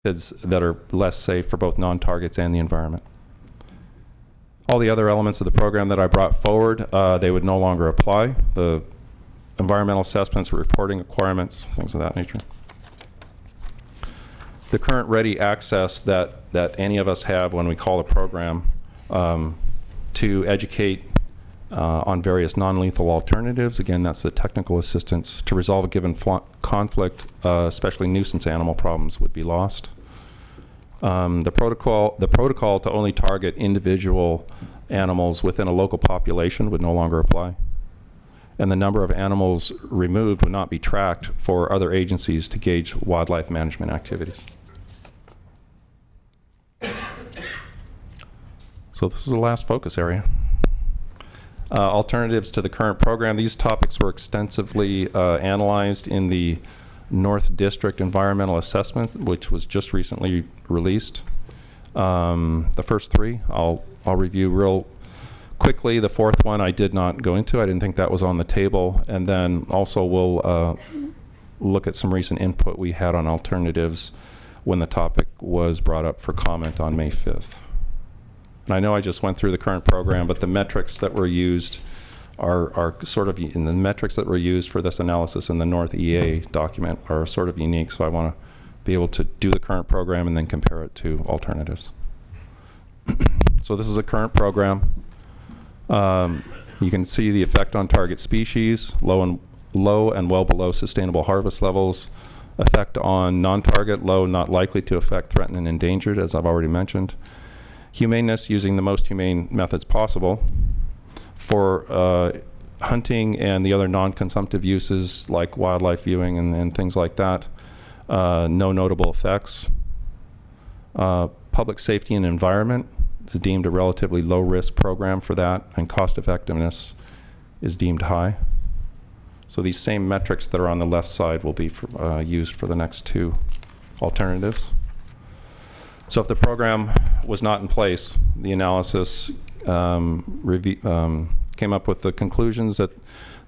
that are less safe for both non-targets and the environment. All the other elements of the program that I brought forward, they would no longer apply. The environmental assessments, reporting requirements, things of that nature. The current ready access that any of us have when we call a program to educate on various non-lethal alternatives. Again, that's the technical assistance to resolve a given conflict, especially nuisance animal problems, would be lost. The protocol to only target individual animals within a local population would no longer apply. And the number of animals removed would not be tracked for other agencies to gauge wildlife management activities. So this is the last focus area. Alternatives to the current program. These topics were extensively analyzed in the North District Environmental Assessment, which was just recently released. The first three I'll review real quickly. The fourth one I did not go into. I didn't think that was on the table. And then also we'll look at some recent input we had on alternatives when the topic was brought up for comment on May 5th. And I know I just went through the current program, but the metrics that were used are sort of, in the metrics that were used for this analysis in the North EA document are sort of unique, so I want to be able to do the current program and then compare it to alternatives. So this is a current program. You can see the effect on target species, low and well below sustainable harvest levels, effect on non-target, low, not likely to affect threatened and endangered, as I've already mentioned. Humaneness, using the most humane methods possible. For hunting and the other non-consumptive uses like wildlife viewing and things like that, no notable effects. Public safety and environment is deemed a relatively low-risk program for that, and cost effectiveness is deemed high. So these same metrics that are on the left side will be used for the next two alternatives. So if the program was not in place, the analysis came up with the conclusions that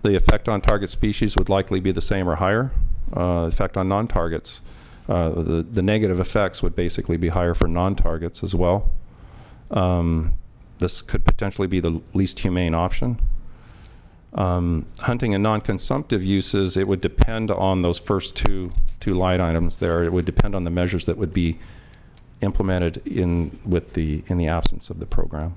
the effect on target species would likely be the same or higher. Effect on non-targets, the negative effects would basically be higher for non-targets as well. This could potentially be the least humane option. Hunting and non-consumptive uses, it would depend on those first two line items there. It would depend on the measures that would be implemented in the absence of the program.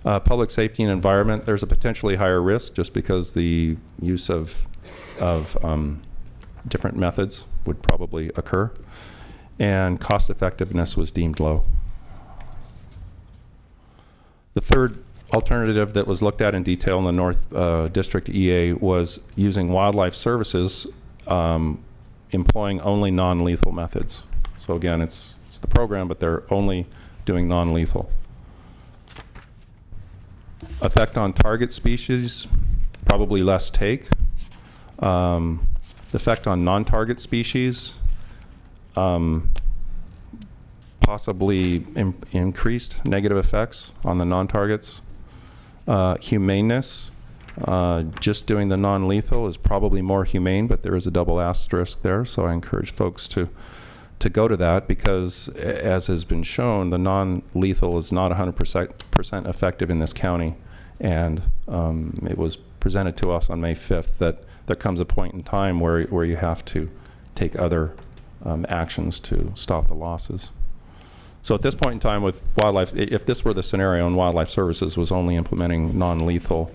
Public safety and environment, there's a potentially higher risk just because the use of different methods would probably occur, and cost effectiveness was deemed low. The third alternative that was looked at in detail in the North District EA was using wildlife services employing only non-lethal methods. So again, it's the program, but they're only doing non-lethal. Effect on target species, probably less take. Effect on non-target species, possibly increased negative effects on the non-targets. Humaneness, just doing the non-lethal is probably more humane, but there is a double asterisk there, so I encourage folks to go to that, because as has been shown, the non-lethal is not 100% effective in this county, and it was presented to us on May 5th that there comes a point in time where you have to take other actions to stop the losses. So at this point in time with wildlife, if this were the scenario and Wildlife Services was only implementing non-lethal,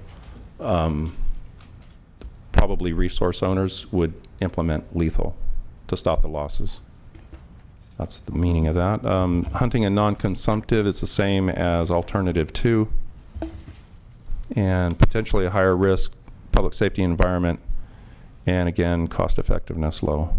probably resource owners would implement lethal to stop the losses. That's the meaning of that. Hunting and non-consumptive is the same as alternative 2, and potentially a higher risk, public safety environment, and again, cost effectiveness low.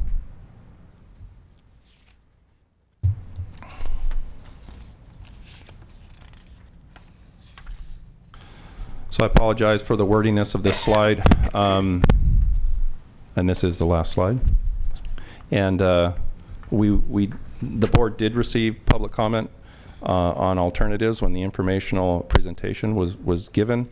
So I apologize for the wordiness of this slide, and this is the last slide. And the board did receive public comment on alternatives when the informational presentation was given.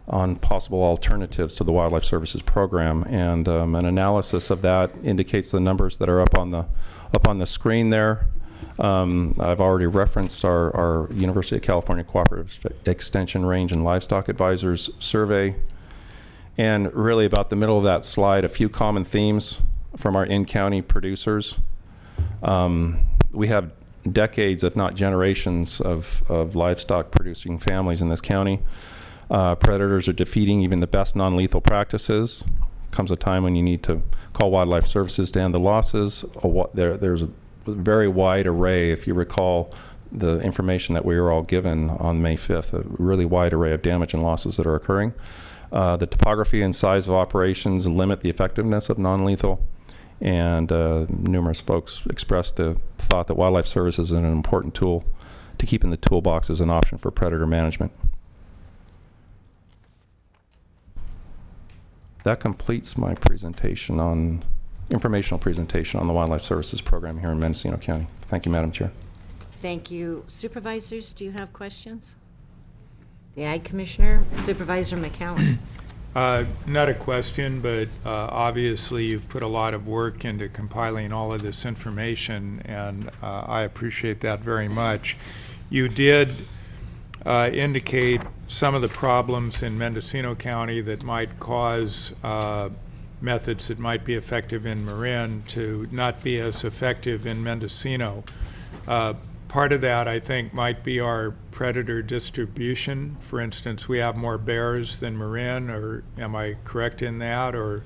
on possible alternatives to the Wildlife Services program, and an analysis of that indicates the numbers that are up on the screen there. I've already referenced our University of California Cooperative Extension Range and Livestock Advisors survey, and really about the middle of that slide, a few common themes from our in-county producers. We have decades, if not generations, of livestock producing families in this county. Predators are defeating even the best non-lethal practices. Comes a time when you need to call Wildlife Services to end the losses. There's a very wide array, if you recall the information that we were all given on May 5th, a really wide array of damage and losses that are occurring. The topography and size of operations limit the effectiveness of non-lethal, and numerous folks expressed the thought that Wildlife Services is an important tool to keep in the toolbox as an option for predator management. That completes my presentation informational presentation on the Wildlife Services program here in Mendocino County. Thank you, Madam Chair. Thank you. Supervisors, do you have questions? The Ag Commissioner, Supervisor McCowan. Not a question, but obviously you've put a lot of work into compiling all of this information, and I appreciate that very much. You did indicate some of the problems in Mendocino County that might cause methods that might be effective in Marin to not be as effective in Mendocino. Part of that, I think, might be our predator distribution. For instance, we have more bears than Marin, or am I correct in that? Or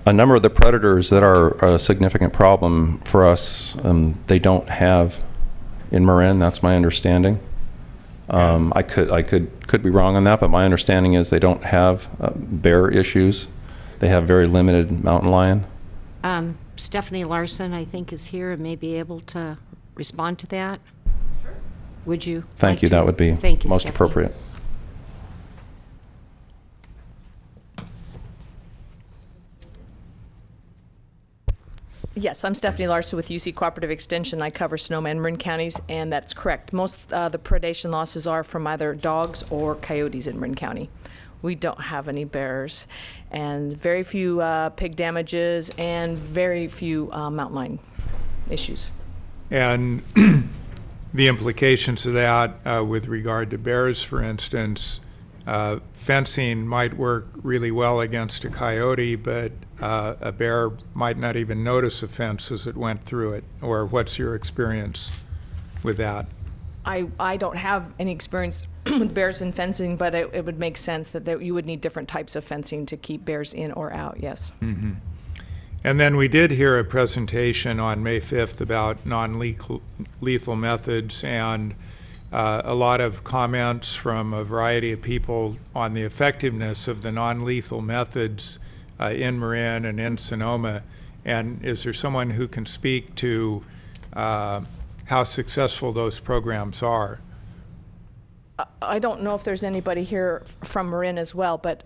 a number of the predators that are a significant problem for us, they don't have in Marin. That's my understanding. I could be wrong on that, but my understanding is they don't have bear issues. They have very limited mountain lion. Stephanie Larson, I think, is here and may be able to respond to that. Sure. Would you? Thank you. That would be most Stephanie. appropriate. Yes, I'm Stephanie Larson with UC Cooperative Extension. I cover Sonoma and Marin counties, and that's correct. Most the predation losses are from either dogs or coyotes in Marin County. We don't have any bears, and very few pig damages, and very few mountain lion issues. and the implications of that with regard to bears, for instance, fencing might work really well against a coyote, but a bear might not even notice a fence as it went through it. Or what's your experience with that? I don't have any experience with bears in fencing, but it would make sense that you would need different types of fencing to keep bears in or out, yes. Mm-hmm. And then we did hear a presentation on May 5th about non-lethal methods, and a lot of comments from a variety of people on the effectiveness of the non-lethal methods in Marin and in Sonoma. And is there someone who can speak to how successful those programs are? I don't know if there's anybody here from Marin as well, but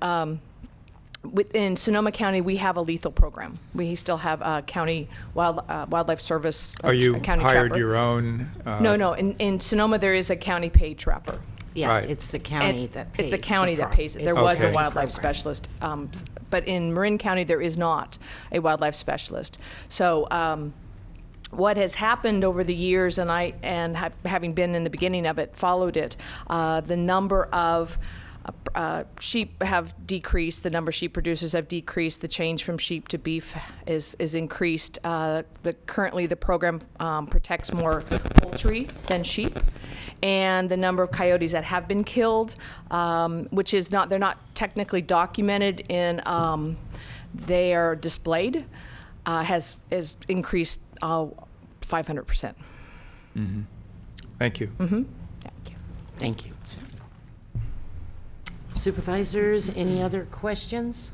in Sonoma County, we have a lethal program. We still have a county wildlife service. Are you county hired trapper. your own? No. In Sonoma, there is a county paid trapper. Yeah, Right. it's the county that pays. It's the county that pays it. There was Okay. a wildlife specialist, but in Marin County, there is not a wildlife specialist. So what has happened over the years, and having been in the beginning of it, followed it, the number of sheep have decreased, the number of sheep producers have decreased, the change from sheep to beef is increased. Currently the program protects more poultry than sheep, and the number of coyotes that have been killed, which is they're not technically documented in, they are displayed, has increased 500%. Mm-hmm. Thank you. Mm-hmm. Thank you. Thank you. Supervisors, any other questions?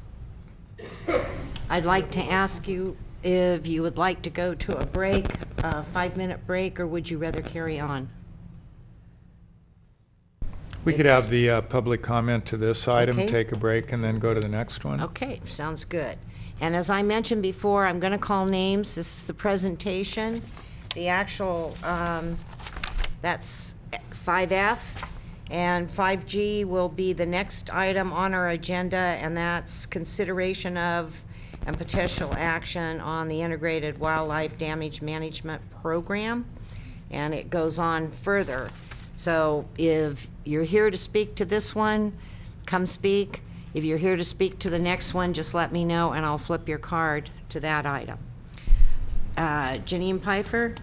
I'd like to ask you if you would like to go to a break, a 5-minute break, or would you rather carry on? We could have the public comment to this item, Okay. take a break, and then go to the next one. Okay, sounds good. And as I mentioned before, I'm going to call names. This is the presentation. The actual, that's 5F. And 5G will be the next item on our agenda, and that's consideration of and potential action on the Integrated Wildlife Damage Management Program. And it goes on further. So if you're here to speak to this one, come speak. If you're here to speak to the next one, just let me know and I'll flip your card to that item. Janine Pfeiffer?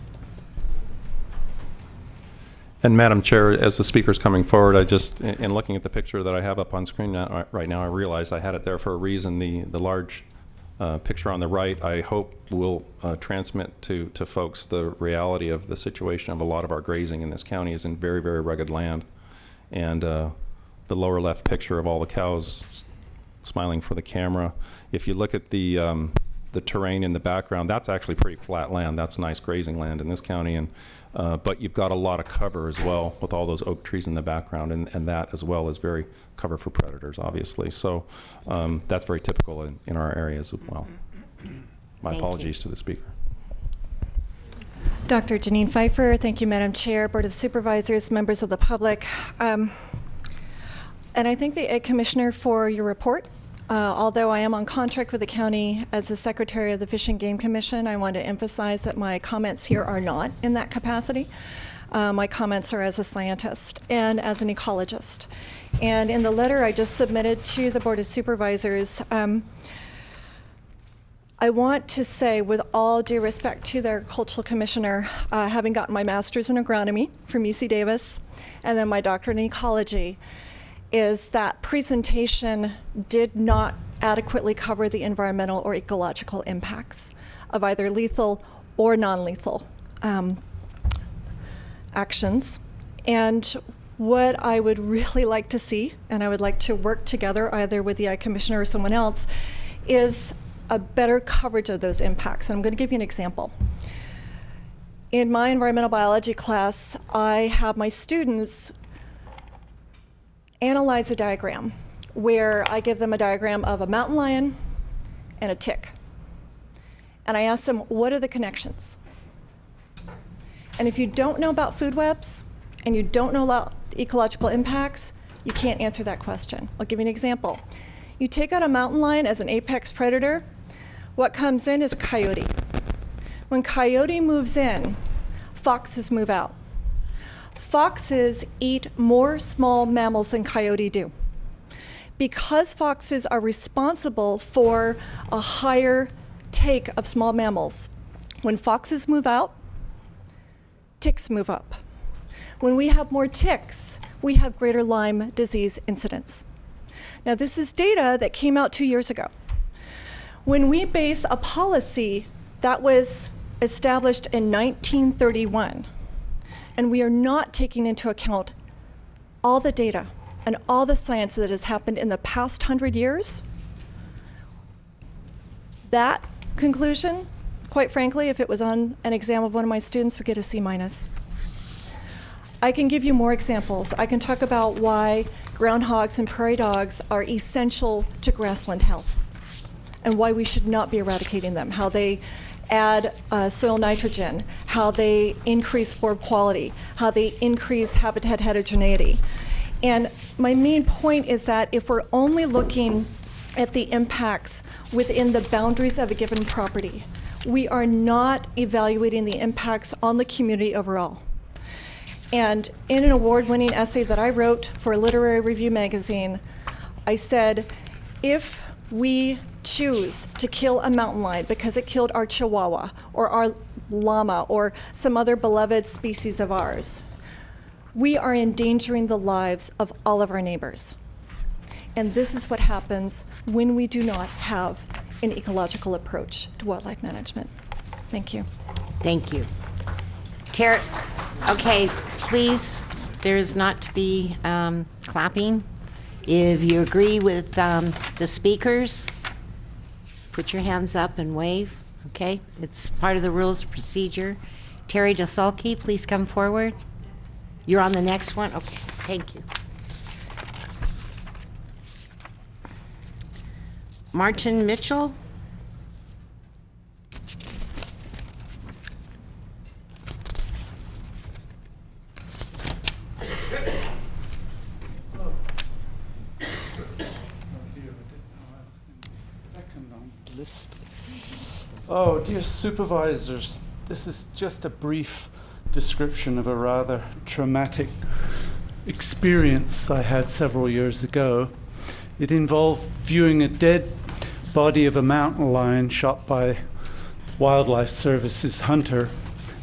And Madam Chair, as the speaker's coming forward, I just, in looking at the picture that I have up on screen right now, I realized I had it there for a reason. The large picture on the right, I hope will transmit to folks the reality of the situation of a lot of our grazing in this county is in very, very rugged land. And the lower left picture of all the cows smiling for the camera. If you look at the terrain in the background, that's actually pretty flat land. That's nice grazing land in this county. And but you've got a lot of cover as well with all those oak trees in the background, and that as well is very cover for predators, obviously. So that's very typical in our areas as well. My apologies to the speaker. Dr. Janine Pfeiffer, thank you, Madam Chair, Board of Supervisors, members of the public. And I thank the Ag Commissioner for your report. Although I am on contract with the county as the Secretary of the Fish and Game Commission, I want to emphasize that my comments here are not in that capacity. My comments are as a scientist and as an ecologist. And in the letter I just submitted to the Board of Supervisors, I want to say, with all due respect to the Agricultural Commissioner, having gotten my master's in agronomy from UC Davis and then my doctorate in ecology, is that presentation did not adequately cover the environmental or ecological impacts of either lethal or non-lethal actions. And what I would really like to see, and I would like to work together either with the Ag Commissioner or someone else, is a better coverage of those impacts. And I'm going to give you an example. In my environmental biology class, I have my students analyze a diagram where I give them a diagram of a mountain lion and a tick. And I ask them, what are the connections? And if you don't know about food webs and you don't know about ecological impacts, you can't answer that question. I'll give you an example. You take out a mountain lion as an apex predator, what comes in is a coyote. When coyote moves in, foxes move out. Foxes eat more small mammals than coyote do. Because foxes are responsible for a higher take of small mammals, when foxes move out, ticks move up. When we have more ticks, we have greater Lyme disease incidence. Now, this is data that came out 2 years ago. When we base a policy that was established in 1931, and we are not taking into account all the data and all the science that has happened in the past 100 years, that conclusion, quite frankly, if it was on an exam of one of my students, would get a C-. I can give you more examples. I can talk about why groundhogs and prairie dogs are essential to grassland health and why we should not be eradicating them, how they add soil nitrogen, how they increase forb quality, how they increase habitat heterogeneity. And my main point is that if we're only looking at the impacts within the boundaries of a given property, we are not evaluating the impacts on the community overall. And in an award-winning essay that I wrote for a literary review magazine, I said, if we choose to kill a mountain lion because it killed our chihuahua or our llama or some other beloved species of ours, we are endangering the lives of all of our neighbors. And this is what happens when we do not have an ecological approach to wildlife management. Thank you. Thank you. Okay, please, there is not to be clapping. If you agree with the speakers, put your hands up and wave, okay? It's part of the rules of procedure. Terry DeSulke, please come forward. You're on the next one? Okay, thank you. Martin Mitchell? list. Oh, dear supervisors, this is just a brief description of a rather traumatic experience I had several years ago. It involved viewing a dead body of a mountain lion shot by Wildlife Services hunter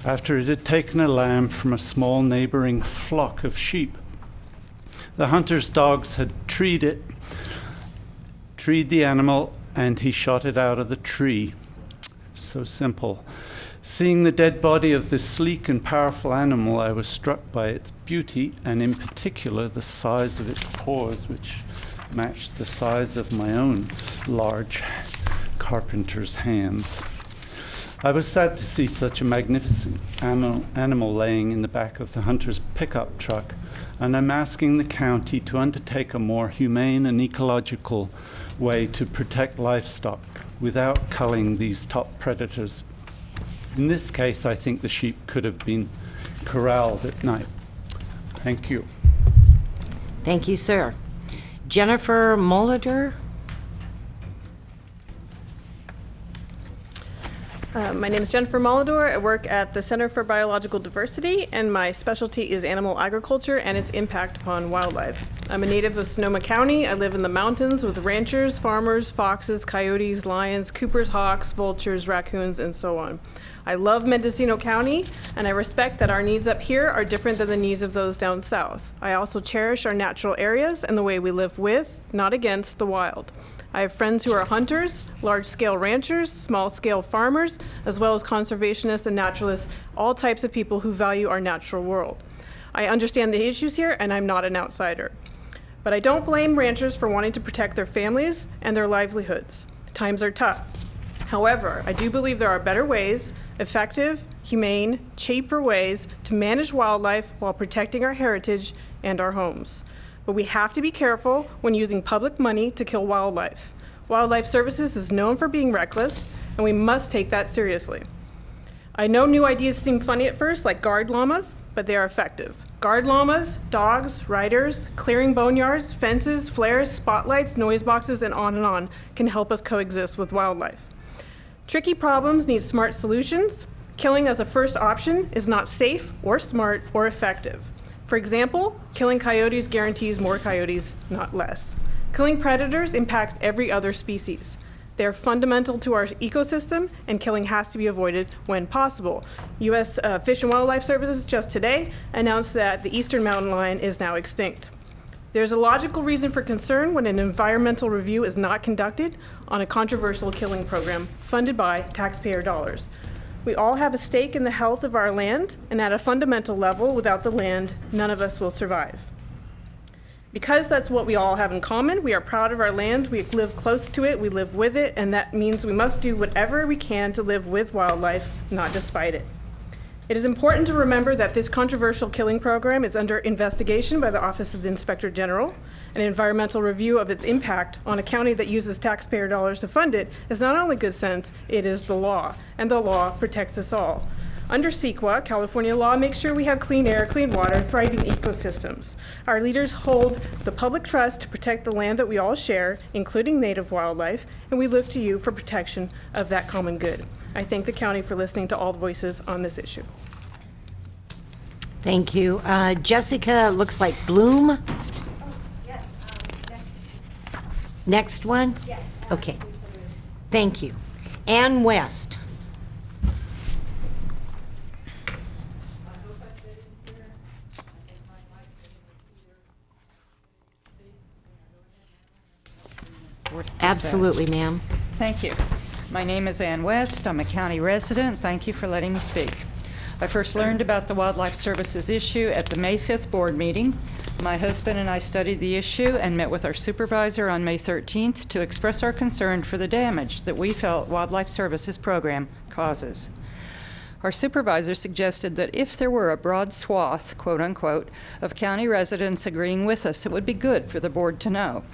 after it had taken a lamb from a small neighboring flock of sheep. The hunter's dogs had treed the animal, and he shot it out of the tree. So simple. Seeing the dead body of this sleek and powerful animal, I was struck by its beauty, and in particular the size of its paws, which matched the size of my own large carpenter's hands. I was sad to see such a magnificent animal laying in the back of the hunter's pickup truck, and I'm asking the county to undertake a more humane and ecological way to protect livestock without culling these top predators. In this case, I think the sheep could have been corralled at night. Thank you. Thank you, sir. Jennifer Molitor? My name is Jennifer Molidor. I work at the Center for Biological Diversity, and my specialty is animal agriculture and its impact upon wildlife. I'm a native of Sonoma County. I live in the mountains with ranchers, farmers, foxes, coyotes, lions, Cooper's hawks, vultures, raccoons, and so on. I love Mendocino County, and I respect that our needs up here are different than the needs of those down south. I also cherish our natural areas and the way we live with, not against, the wild. I have friends who are hunters, large-scale ranchers, small-scale farmers, as well as conservationists and naturalists, all types of people who value our natural world. I understand the issues here, and I'm not an outsider. But I don't blame ranchers for wanting to protect their families and their livelihoods. Times are tough. However, I do believe there are better ways, effective, humane, cheaper ways to manage wildlife while protecting our heritage and our homes. But we have to be careful when using public money to kill wildlife. Wildlife Services is known for being reckless, and we must take that seriously. I know new ideas seem funny at first, like guard llamas, but they are effective. Guard llamas, dogs, riders, clearing boneyards, fences, flares, spotlights, noise boxes, and on can help us coexist with wildlife. Tricky problems need smart solutions. Killing as a first option is not safe or smart or effective. For example, killing coyotes guarantees more coyotes, not less. Killing predators impacts every other species. They're fundamental to our ecosystem, and killing has to be avoided when possible. U.S. Fish and Wildlife Services just today announced that the eastern mountain lion is now extinct. There's a logical reason for concern when an environmental review is not conducted on a controversial killing program funded by taxpayer dollars. We all have a stake in the health of our land, and at a fundamental level, without the land, none of us will survive. Because that's what we all have in common, we are proud of our land, we live close to it, we live with it, and that means we must do whatever we can to live with wildlife, not despite it. It is important to remember that this controversial killing program is under investigation by the Office of the Inspector General. An environmental review of its impact on a county that uses taxpayer dollars to fund it is not only good sense, it is the law, and the law protects us all. Under CEQA, California law makes sure we have clean air, clean water, thriving ecosystems. Our leaders hold the public trust to protect the land that we all share, including native wildlife, and we look to you for protection of that common good. I thank the county for listening to all the voices on this issue. Thank you. Jessica, looks like Bloom. Yes. Next one? Yes. Okay. Thank you. Ann West. Absolutely, ma'am. Thank you. My name is Ann West. I'm a county resident. Thank you for letting me speak. I first learned about the Wildlife Services issue at the May 5th board meeting. My husband and I studied the issue and met with our supervisor on May 13th to express our concern for the damage that we felt Wildlife Services program causes. Our supervisor suggested that if there were a broad swath, quote unquote, of county residents agreeing with us, it would be good for the board to know.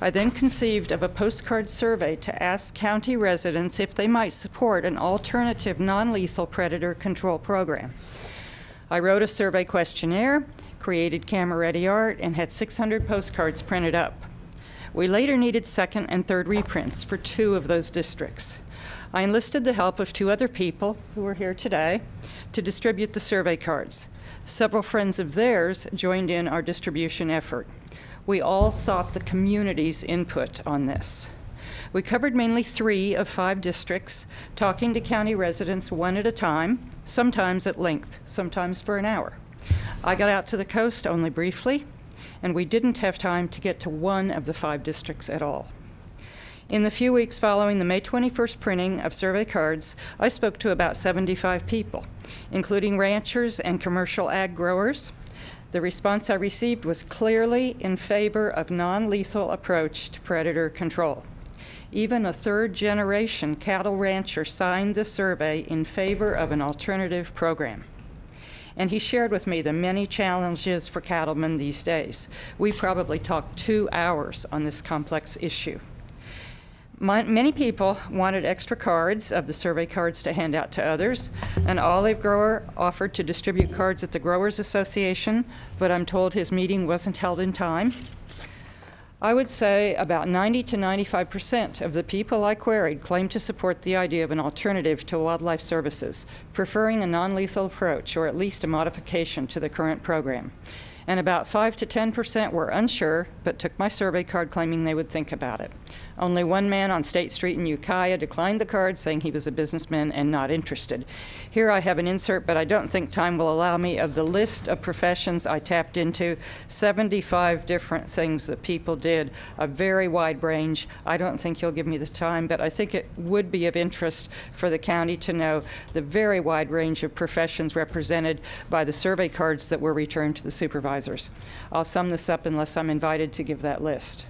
I then conceived of a postcard survey to ask county residents if they might support an alternative non-lethal predator control program. I wrote a survey questionnaire, created camera-ready art, and had 600 postcards printed up. We later needed second and third reprints for 2 of those districts. I enlisted the help of 2 other people who are here today to distribute the survey cards. Several friends of theirs joined in our distribution effort. We all sought the community's input on this. We covered mainly 3 of 5 districts, talking to county residents one at a time, sometimes at length, sometimes for an hour. I got out to the coast only briefly, and we didn't have time to get to 1 of the 5 districts at all. In the few weeks following the May 21st printing of survey cards, I spoke to about 75 people, including ranchers and commercial ag growers. The response I received was clearly in favor of non-lethal approach to predator control. Even a third-generation cattle rancher signed the survey in favor of an alternative program. And he shared with me the many challenges for cattlemen these days. We probably talked 2 hours on this complex issue. Many people wanted extra cards of the survey cards to hand out to others. An olive grower offered to distribute cards at the Growers Association, but I'm told his meeting wasn't held in time. I would say about 90 to 95% of the people I queried claimed to support the idea of an alternative to wildlife services, preferring a non-lethal approach or at least a modification to the current program. And about 5 to 10% were unsure, but took my survey card claiming they would think about it. Only one man on State Street in Ukiah declined the card, saying he was a businessman and not interested. Here I have an insert, but I don't think time will allow me, of the list of professions I tapped into, 75 different things that people did, a very wide range. I don't think you'll give me the time, but I think it would be of interest for the county to know the very wide range of professions represented by the survey cards that were returned to the supervisors. I'll sum this up unless I'm invited to give that list.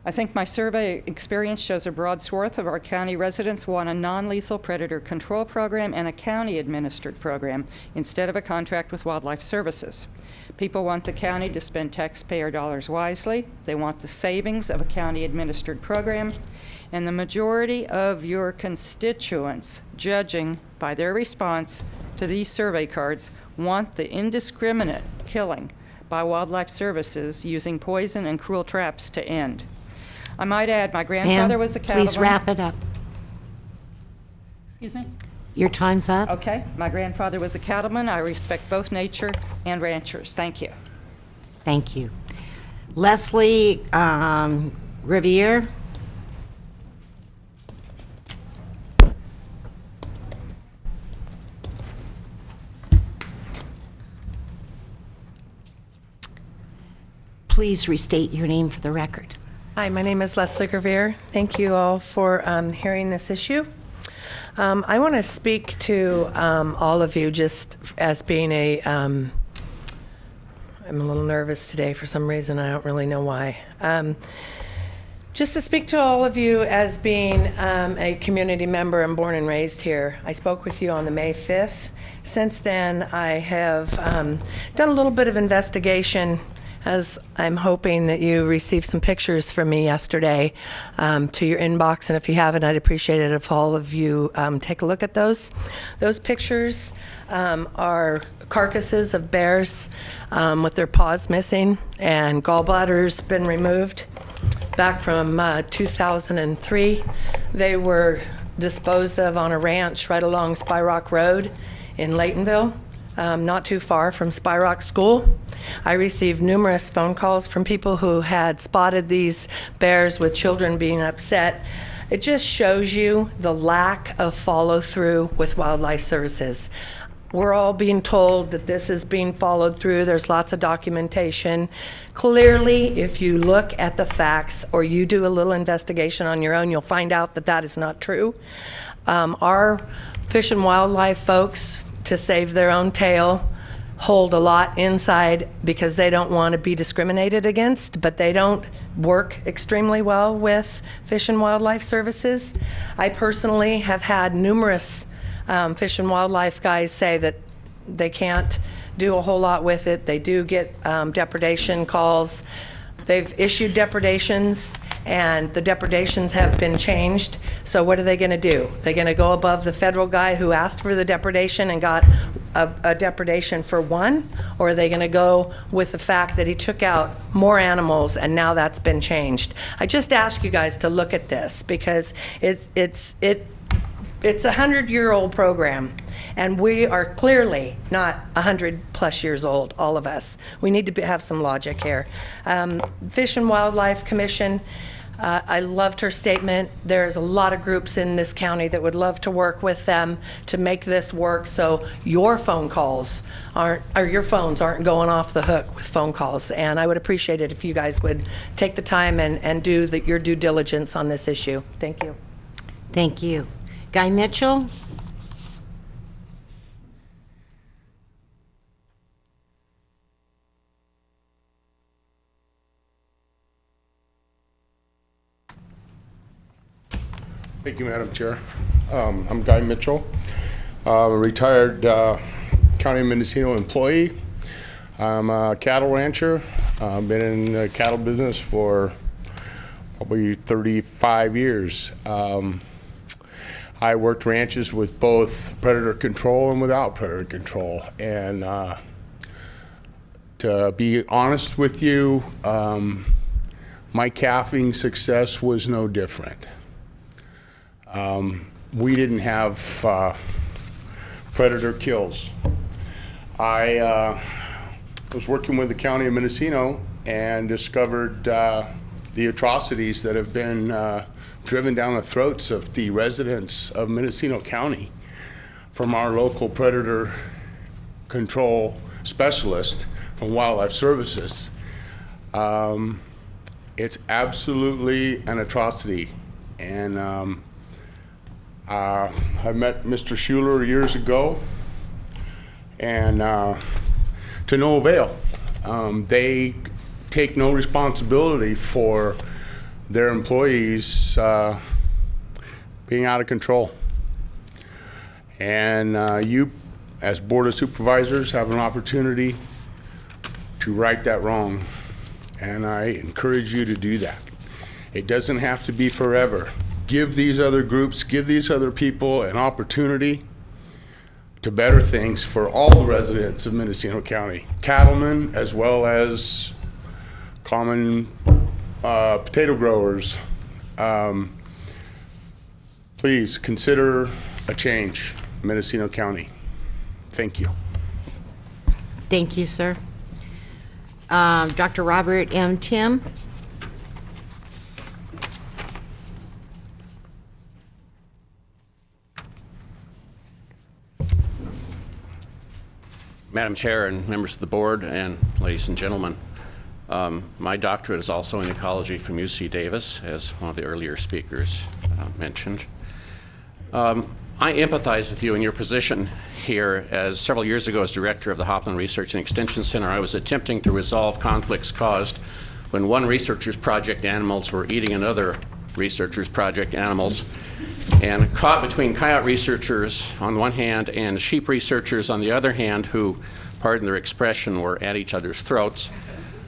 I think my survey experience shows a broad swath of our county residents want a non-lethal predator control program and a county-administered program instead of a contract with Wildlife Services. People want the county to spend taxpayer dollars wisely. They want the savings of a county-administered program. And the majority of your constituents, judging by their response to these survey cards, want the indiscriminate killing by Wildlife Services using poison and cruel traps to end. I might add, my grandfather was a cattleman. Please wrap it up. Excuse me? Your time's up. Okay. My grandfather was a cattleman. I respect both nature and ranchers. Thank you. Thank you. Leslie Riviere. Please restate your name for the record. Hi, my name is Leslie Gravier. Thank you all for hearing this issue. I want to speak to all of you just as being I'm a little nervous today for some reason. I don't really know why. Just to speak to all of you as being a community member and born and raised here. I spoke with you on the May 5th. Since then, I have done a little bit of investigation, as I'm hoping that you received some pictures from me yesterday to your inbox. And if you haven't, I'd appreciate it if all of you take a look at those. Those pictures are carcasses of bears with their paws missing and gallbladders been removed. Back from 2003, they were disposed of on a ranch right along Spy Rock Road in Laytonville. Not too far from Spy Rock School. I received numerous phone calls from people who had spotted these bears with children being upset. It just shows you the lack of follow-through with Wildlife Services. We're all being told that this is being followed through. There's lots of documentation. Clearly, if you look at the facts or you do a little investigation on your own, you'll find out that that is not true. Our Fish and Wildlife folks, to save their own tail, hold a lot inside because they don't want to be discriminated against, but they don't work extremely well with Fish and Wildlife Services. I personally have had numerous Fish and Wildlife guys say that they can't do a whole lot with it. They do get depredation calls. They've issued depredations, and the depredations have been changed. So what are they going to do? They're going to go above the federal guy who asked for the depredation and got a depredation for one? Or are they going to go with the fact that he took out more animals and now that's been changed? I just ask you guys to look at this because it's a 100-year-old program, and we are clearly not 100+ years old, all of us. We need to have some logic here. Fish and Wildlife Commission, I loved her statement. There's a lot of groups in this county that would love to work with them to make this work so your phone calls aren't, or your phones aren't going off the hook with phone calls. And I would appreciate it if you guys would take the time and do your due diligence on this issue. Thank you. Thank you. Guy Mitchell? Thank you, Madam Chair. I'm Guy Mitchell. I'm a retired County of Mendocino employee. I'm a cattle rancher. I've been in the cattle business for probably 35 years. I worked ranches with both predator control and without predator control. And to be honest with you, my calving success was no different. We didn't have predator kills. I was working with the County of Mendocino and discovered the atrocities that have been driven down the throats of the residents of Mendocino County from our local predator control specialist from Wildlife Services. It's absolutely an atrocity. And I met Mr. Schuler years ago, and to no avail. They take no responsibility for their employees being out of control. And you, as Board of Supervisors, have an opportunity to right that wrong. And I encourage you to do that. It doesn't have to be forever. Give these other groups, give these other people an opportunity to better things for all the residents of Mendocino County, cattlemen as well as common potato growers. Please consider a change in Mendocino County. Thank you. Thank you, sir. Dr. Robert M. Tim? Madam Chair and members of the board and ladies and gentlemen, my doctorate is also in ecology from UC Davis, as one of the earlier speakers mentioned. I empathize with you in your position here, as several years ago as director of the Hopland Research and Extension Center, I was attempting to resolve conflicts caused when one researcher's project animals were eating another researcher's project animals, and caught between coyote researchers on one hand and sheep researchers on the other hand, who, pardon their expression, were at each other's throats.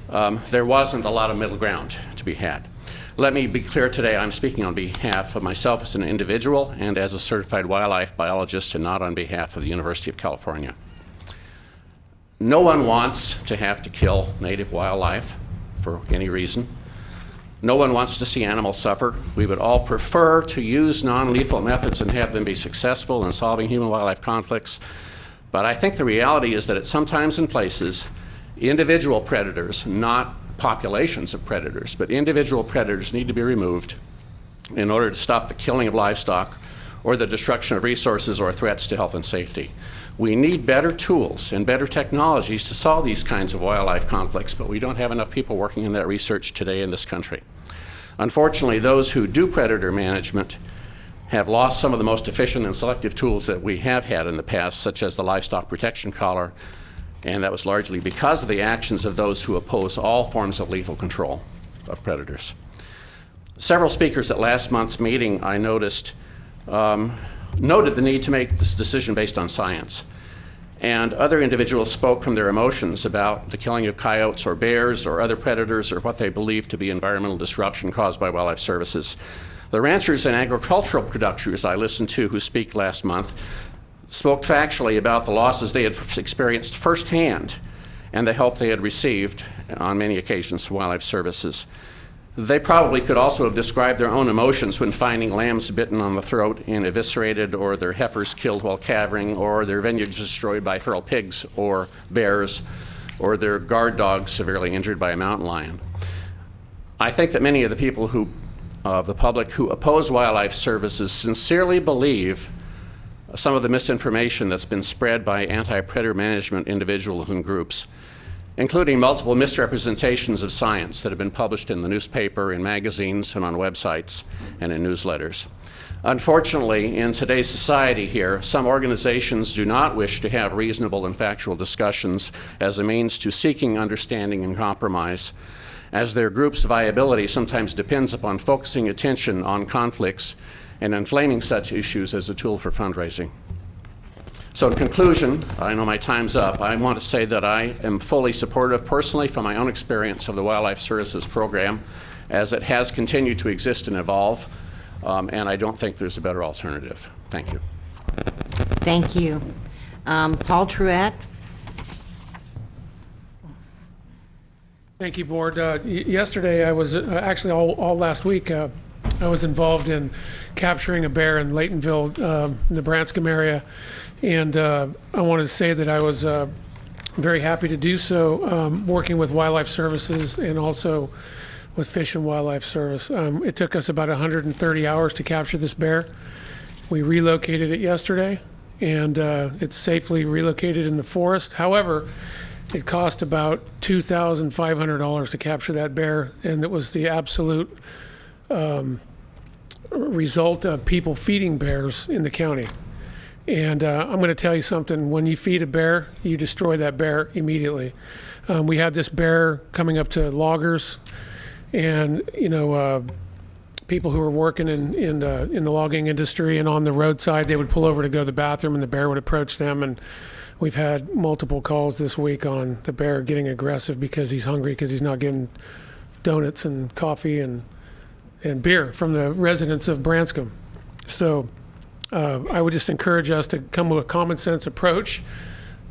There wasn't a lot of middle ground to be had. Let me be clear today, I'm speaking on behalf of myself as an individual and as a certified wildlife biologist, and not on behalf of the University of California. No one wants to have to kill native wildlife for any reason. No one wants to see animals suffer. We would all prefer to use non-lethal methods and have them be successful in solving human-wildlife conflicts. But I think the reality is that at some times and places, individual predators, not populations of predators, but individual predators need to be removed in order to stop the killing of livestock or the destruction of resources or threats to health and safety. We need better tools and better technologies to solve these kinds of wildlife conflicts, but we don't have enough people working in that research today in this country. Unfortunately, those who do predator management have lost some of the most efficient and selective tools that we have had in the past, such as the livestock protection collar, and that was largely because of the actions of those who oppose all forms of lethal control of predators. Several speakers at last month's meeting, I noticed, noted the need to make this decision based on science. And other individuals spoke from their emotions about the killing of coyotes or bears or other predators or what they believe to be environmental disruption caused by wildlife services. The ranchers and agricultural producers I listened to who speak last month spoke factually about the losses they had experienced firsthand and the help they had received on many occasions from wildlife services. They probably could also have described their own emotions when finding lambs bitten on the throat and eviscerated, or their heifers killed while calving, or their vineyards destroyed by feral pigs or bears, or their guard dogs severely injured by a mountain lion. I think that many of the people the public who oppose wildlife services sincerely believe some of the misinformation that's been spread by anti-predator management individuals and groups, including multiple misrepresentations of science that have been published in the newspaper, in magazines, and on websites, and in newsletters. Unfortunately, in today's society here, some organizations do not wish to have reasonable and factual discussions as a means to seeking understanding and compromise, as their group's viability sometimes depends upon focusing attention on conflicts and inflaming such issues as a tool for fundraising. So in conclusion, I know my time's up. I want to say that I am fully supportive personally from my own experience of the Wildlife Services Program as it has continued to exist and evolve, and I don't think there's a better alternative. Thank you. Thank you. Paul Truett. Thank you, Board. Yesterday, I was actually all last week, I was involved in capturing a bear in Laytonville, Nebraska area. And I wanted to say that I was very happy to do so, working with Wildlife Services and also with Fish and Wildlife Service. It took us about 130 hours to capture this bear. We relocated it yesterday, and it's safely relocated in the forest. However, it cost about $2,500 to capture that bear, and it was the absolute result of people feeding bears in the county. And I'm going to tell you something. When you feed a bear, you destroy that bear immediately. We had this bear coming up to loggers, and people who were working in the logging industry and on the roadside, they would pull over to go to the bathroom, and the bear would approach them. And we've had multiple calls this week on the bear getting aggressive because he's hungry, because he's not getting donuts and coffee and beer from the residents of Branscombe. So I would just encourage us to come to a common sense approach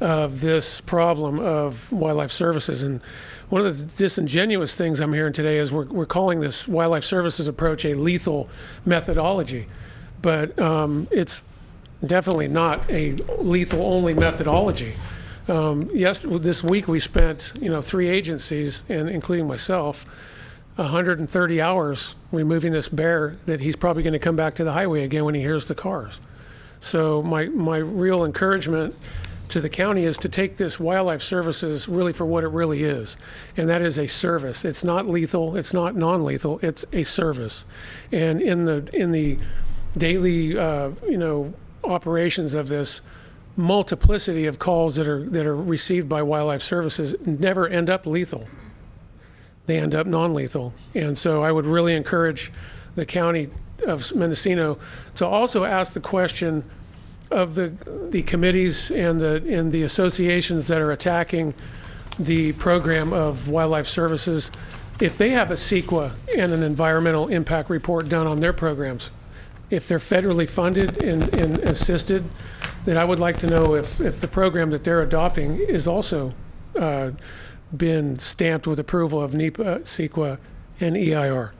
of this problem of wildlife services. And one of the disingenuous things I'm hearing today is we're calling this wildlife services approach a lethal methodology, but it's definitely not a lethal only methodology. This week we spent 3 agencies, and including myself, 130 hours removing this bear that he's probably going to come back to the highway again when he hears the cars. So my real encouragement to the county is to take this wildlife services really for what it really is, and that is a service. It's not lethal, it's not non-lethal, it's a service. And in the daily operations of this multiplicity of calls that are received by wildlife services never end up lethal. They end up non-lethal. And so I would really encourage the county of Mendocino to also ask the question of the committees and the associations that are attacking the program of wildlife services, if they have a CEQA and an environmental impact report done on their programs. If they're federally funded and assisted, then I would like to know if the program that they're adopting is also been stamped with approval of NEPA, CEQA, and EIR.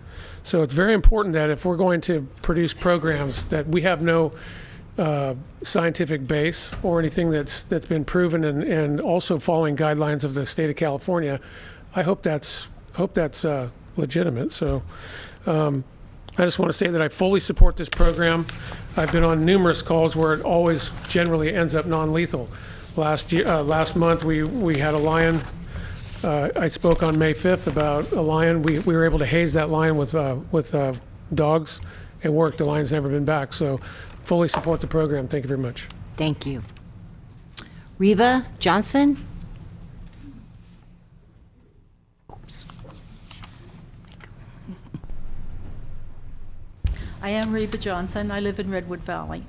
So it's very important that if we're going to produce programs that we have no scientific base or anything that's been proven and also following guidelines of the state of California, I hope that's legitimate. So I just want to say that I fully support this program. I've been on numerous calls where it always generally ends up non-lethal. Last month we had a lion. I spoke on May 5th about a lion. We were able to haze that lion with dogs. It worked. The lion's never been back. So fully support the program. Thank you very much. Thank you. Reva Johnson? Oops. I am Reva Johnson. I live in Redwood Valley.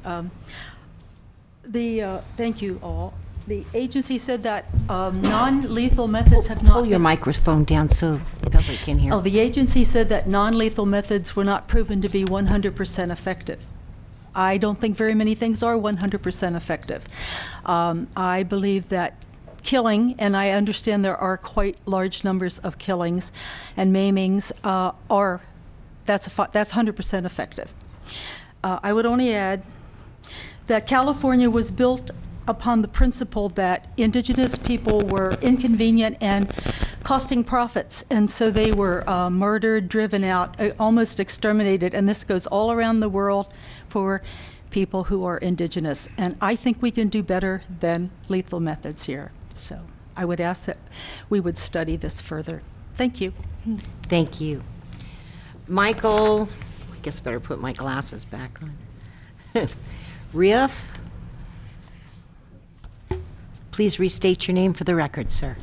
Thank you all. The agency said that non-lethal methods have not Pull your been- microphone down so the public can hear. Oh, the agency said that non-lethal methods were not proven to be 100% effective. I don't think very many things are 100% effective. I believe that killing, and I understand there are quite large numbers of killings and maimings, that's 100% effective. I would only add that California was built upon the principle that indigenous people were inconvenient and costing profits, and so they were murdered, driven out, almost exterminated, and this goes all around the world for people who are indigenous. And I think we can do better than lethal methods here. So I would ask that we would study this further. Thank you. Thank you. Michael, I guess I better put my glasses back on. Riff, please restate your name for the record, sir.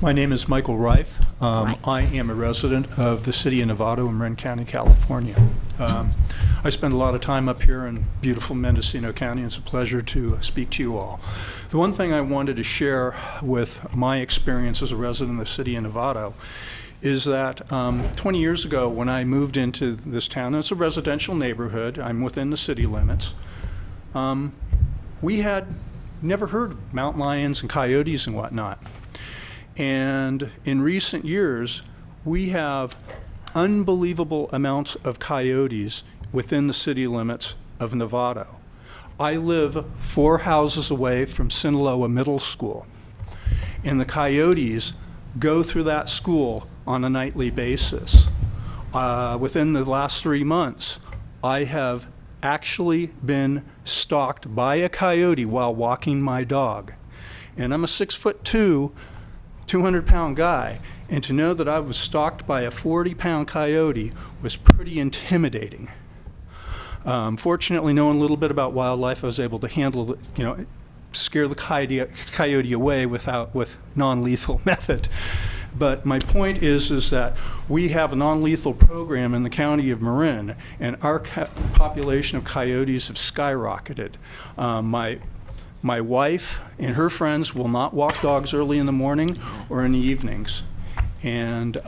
My name is Michael Reif. I am a resident of the city of Novato in Marin County, California. I spend a lot of time up here in beautiful Mendocino County, and it's a pleasure to speak to you all. The one thing I wanted to share with my experience as a resident of the city of Novato is that 20 years ago when I moved into this town, it's a residential neighborhood, I'm within the city limits, we had never heard of mountain lions and coyotes and whatnot. And in recent years, we have unbelievable amounts of coyotes within the city limits of Novato. I live 4 houses away from Sinaloa Middle School, and the coyotes go through that school on a nightly basis. Within the last 3 months, I have actually been stalked by a coyote while walking my dog. And I'm a 6'2", 200-pound guy, and to know that I was stalked by a 40-pound coyote was pretty intimidating. Fortunately, knowing a little bit about wildlife, I was able to handle, scare the coyote away with non-lethal method. But my point is that we have a non-lethal program in the county of Marin, and our population of coyotes have skyrocketed. My wife and her friends will not walk dogs early in the morning or in the evenings. And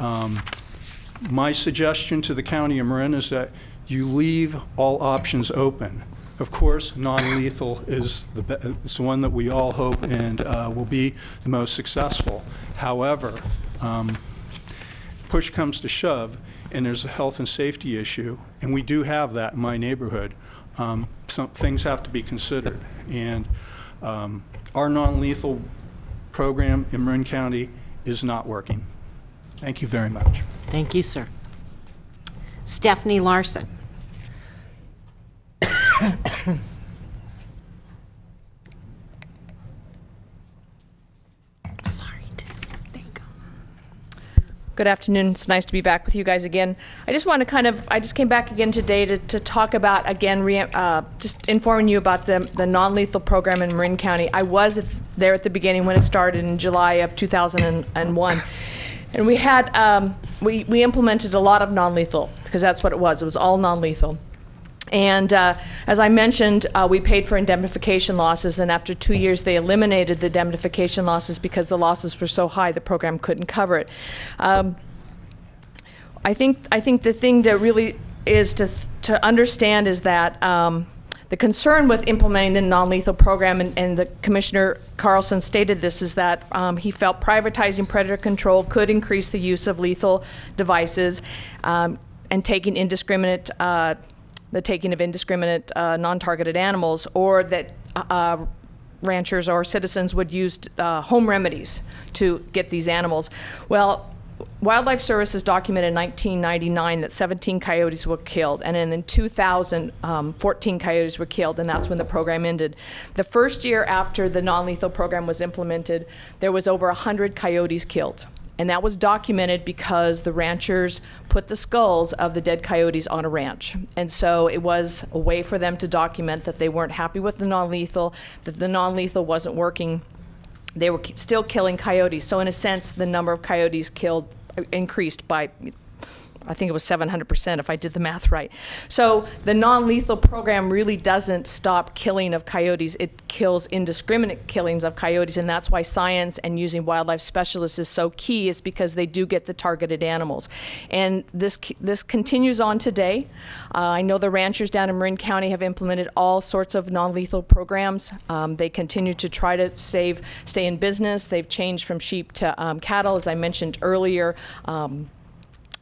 my suggestion to the county of Marin is that you leave all options open. Of course, non-lethal is the one that we all hope and will be the most successful. However, push comes to shove, and there's a health and safety issue, and we do have that in my neighborhood. Some things have to be considered, and our non-lethal program in Marin County is not working. Thank you very much. Thank you, sir. Stephanie Larson. Good afternoon. It's nice to be back with you guys again. I just want to I just came back again today to talk about, again, just informing you about the non-lethal program in Marin County. I was there at the beginning when it started in July of 2001. And we had, we implemented a lot of non-lethal, because that's what it was. It was all non-lethal. And as I mentioned, we paid for indemnification losses, and after 2 years they eliminated the indemnification losses because the losses were so high the program couldn't cover it. I think the thing that really is to understand is that the concern with implementing the non-lethal program, and the Commissioner Carlson stated this, is that he felt privatizing predator control could increase the use of lethal devices and taking indiscriminate the taking of indiscriminate non-targeted animals, or that ranchers or citizens would use home remedies to get these animals. Well, Wildlife Services documented in 1999 that 17 coyotes were killed, and then in 2000, 14 coyotes were killed, and that's when the program ended. The first year after the non-lethal program was implemented, there was over 100 coyotes killed. And that was documented because the ranchers put the skulls of the dead coyotes on a ranch. And so it was a way for them to document that they weren't happy with the non-lethal, that the non-lethal wasn't working. They were still killing coyotes. So in a sense, the number of coyotes killed increased by I think it was 700% if I did the math right. So the non-lethal program really doesn't stop killing of coyotes. It kills indiscriminate killings of coyotes, and that's why science and using wildlife specialists is so key, is because they do get the targeted animals. And this continues on today. I know the ranchers down in Marin County have implemented all sorts of non-lethal programs. They continue to try to stay in business. They've changed from sheep to cattle, as I mentioned earlier.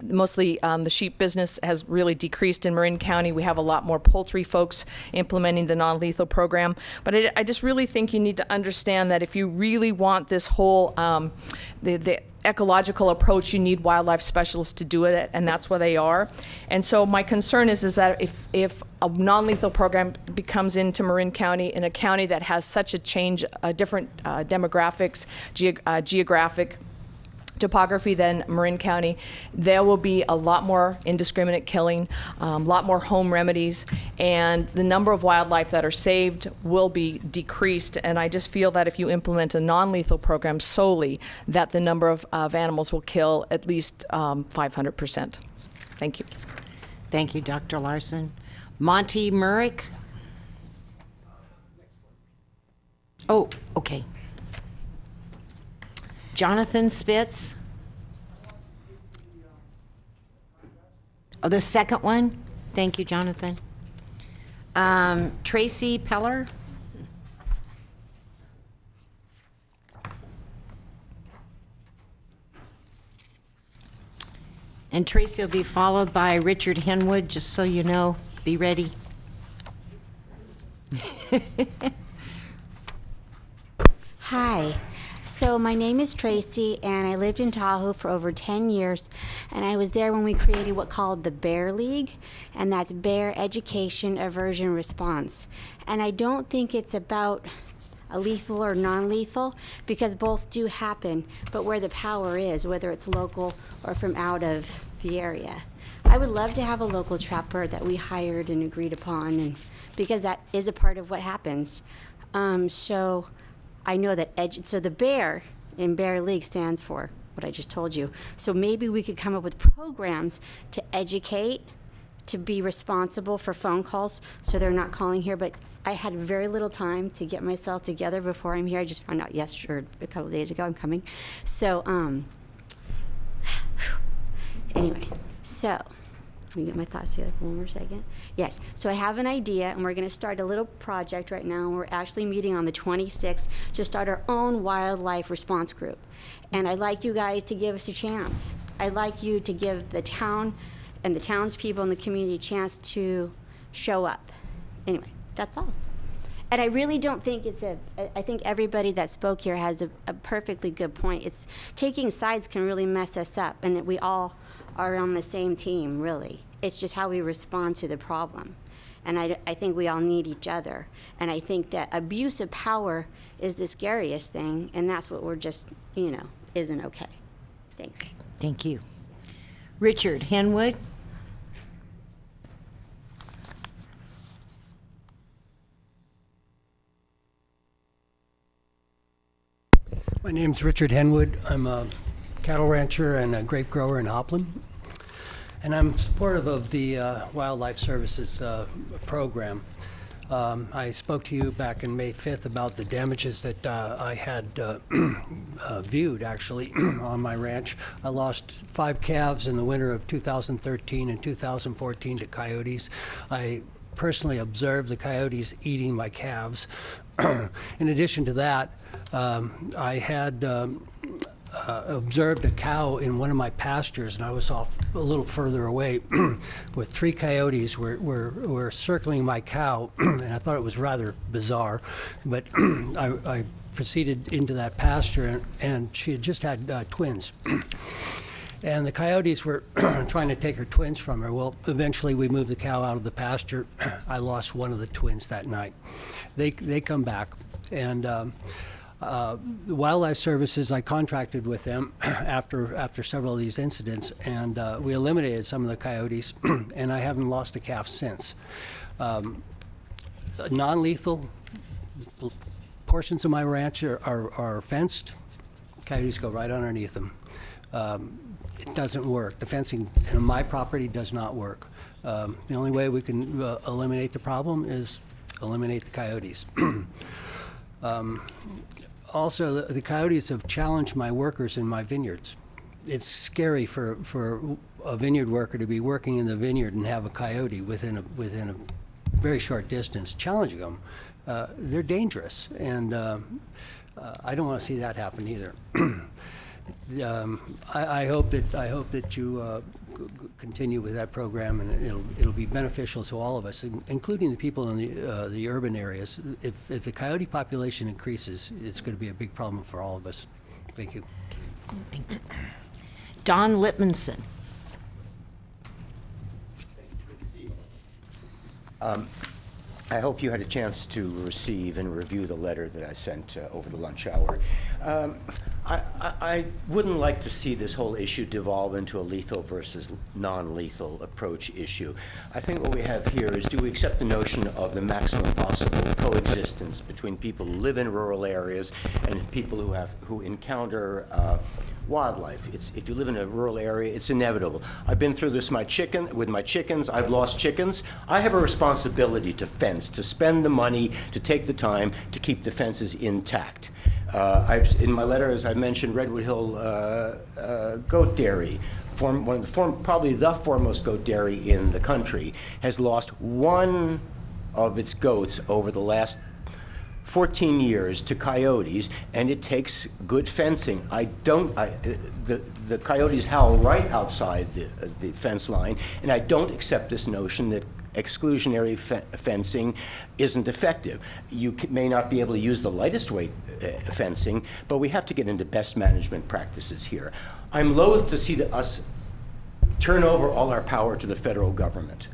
Mostly the sheep business has really decreased in Marin County. We have a lot more poultry folks implementing the non-lethal program. But I just really think you need to understand that if you really want this whole, the ecological approach, you need wildlife specialists to do it, and that's where they are. And so my concern is that if a non-lethal program becomes into Marin County, in a county that has such a change, different demographics, geographic topography than Marin County, there will be a lot more indiscriminate killing, a lot more home remedies, and the number of wildlife that are saved will be decreased. And I just feel that if you implement a non-lethal program solely, that the number of animals will kill at least 500%. Thank you. Thank you, Dr. Larson. Monty Murick? Oh, okay. Jonathan Spitz? Oh, the second one? Thank you, Jonathan. Tracy Peller? And Tracy will be followed by Richard Henwood, just so you know. Be ready. Hi. So my name is Tracy, and I lived in Tahoe for over 10 years, and I was there when we created what's called the Bear League, and that's Bear Education Aversion Response. And I don't think it's about a lethal or non-lethal, because both do happen, but where the power is, whether it's local or from out of the area. I would love to have a local trapper that we hired and agreed upon, and because that is a part of what happens. So I know that so the Bear in Bear League stands for what I just told you. So maybe we could come up with programs to educate, to be responsible for phone calls, so they're not calling here. But I had very little time to get myself together before I'm here. I just found out yesterday, or a couple of days ago, I'm coming. So anyway, so let me get my thoughts together for one more second. Yes, so I have an idea, and we're going to start a little project right now. We're actually meeting on the 26th to start our own wildlife response group. And I'd like you guys to give us a chance. I'd like you to give the town and the townspeople and the community a chance to show up. Anyway, that's all. And I really don't think I think everybody that spoke here has a perfectly good point. It's taking sides can really mess us up, and we all are on the same team, really. It's just how we respond to the problem. And I think we all need each other. And I think that abuse of power is the scariest thing, and that's what we're just, isn't okay. Thanks. Thank you. Richard Henwood? My name's Richard Henwood. I'm a cattle rancher and a grape grower in Hopland. And I'm supportive of the Wildlife Services program. I spoke to you back in May 5th about the damages that I had viewed, actually, on my ranch. I lost 5 calves in the winter of 2013 and 2014 to coyotes. I personally observed the coyotes eating my calves. In addition to that, I had observed a cow in one of my pastures, and I was off a little further away with 3 coyotes were circling my cow, and I thought it was rather bizarre. But I proceeded into that pasture, and she had just had twins. And the coyotes were trying to take her twins from her. Well, eventually we moved the cow out of the pasture. I lost one of the twins that night. They come back, and the Wildlife Services, I contracted with them after several of these incidents, and we eliminated some of the coyotes, and I haven't lost a calf since. Non-lethal portions of my ranch are fenced. Coyotes go right underneath them. it doesn't work. The fencing on my property does not work. The only way we can eliminate the problem is eliminate the coyotes. Also, the coyotes have challenged my workers in my vineyards. It's scary for a vineyard worker to be working in the vineyard and have a coyote within a very short distance challenging them. They're dangerous, and I don't want to see that happen either. I hope that you continue with that program, and it'll be beneficial to all of us, including the people in the urban areas. If the coyote population increases, it's going to be a big problem for all of us. Thank you. Thank you. Don Littmanson. I hope you had a chance to receive and review the letter that I sent over the lunch hour. I wouldn't like to see this whole issue devolve into a lethal versus non-lethal approach issue. I think what we have here is, do we accept the notion of the maximum possible coexistence between people who live in rural areas and people who encounter wildlife? If you live in a rural area, it's inevitable. I've been through this with my chickens. I've lost chickens. I have a responsibility to fence, to spend the money, to take the time to keep the fences intact. In my letter, as I mentioned, Redwood Hill Goat Dairy, probably the foremost goat dairy in the country, has lost one of its goats over the last 14 years to coyotes, and it takes good fencing. The coyotes howl right outside the fence line, and I don't accept this notion that exclusionary fencing isn't effective. You may not be able to use the lightest weight fencing, but we have to get into best management practices here. I'm loath to see us turn over all our power to the federal government.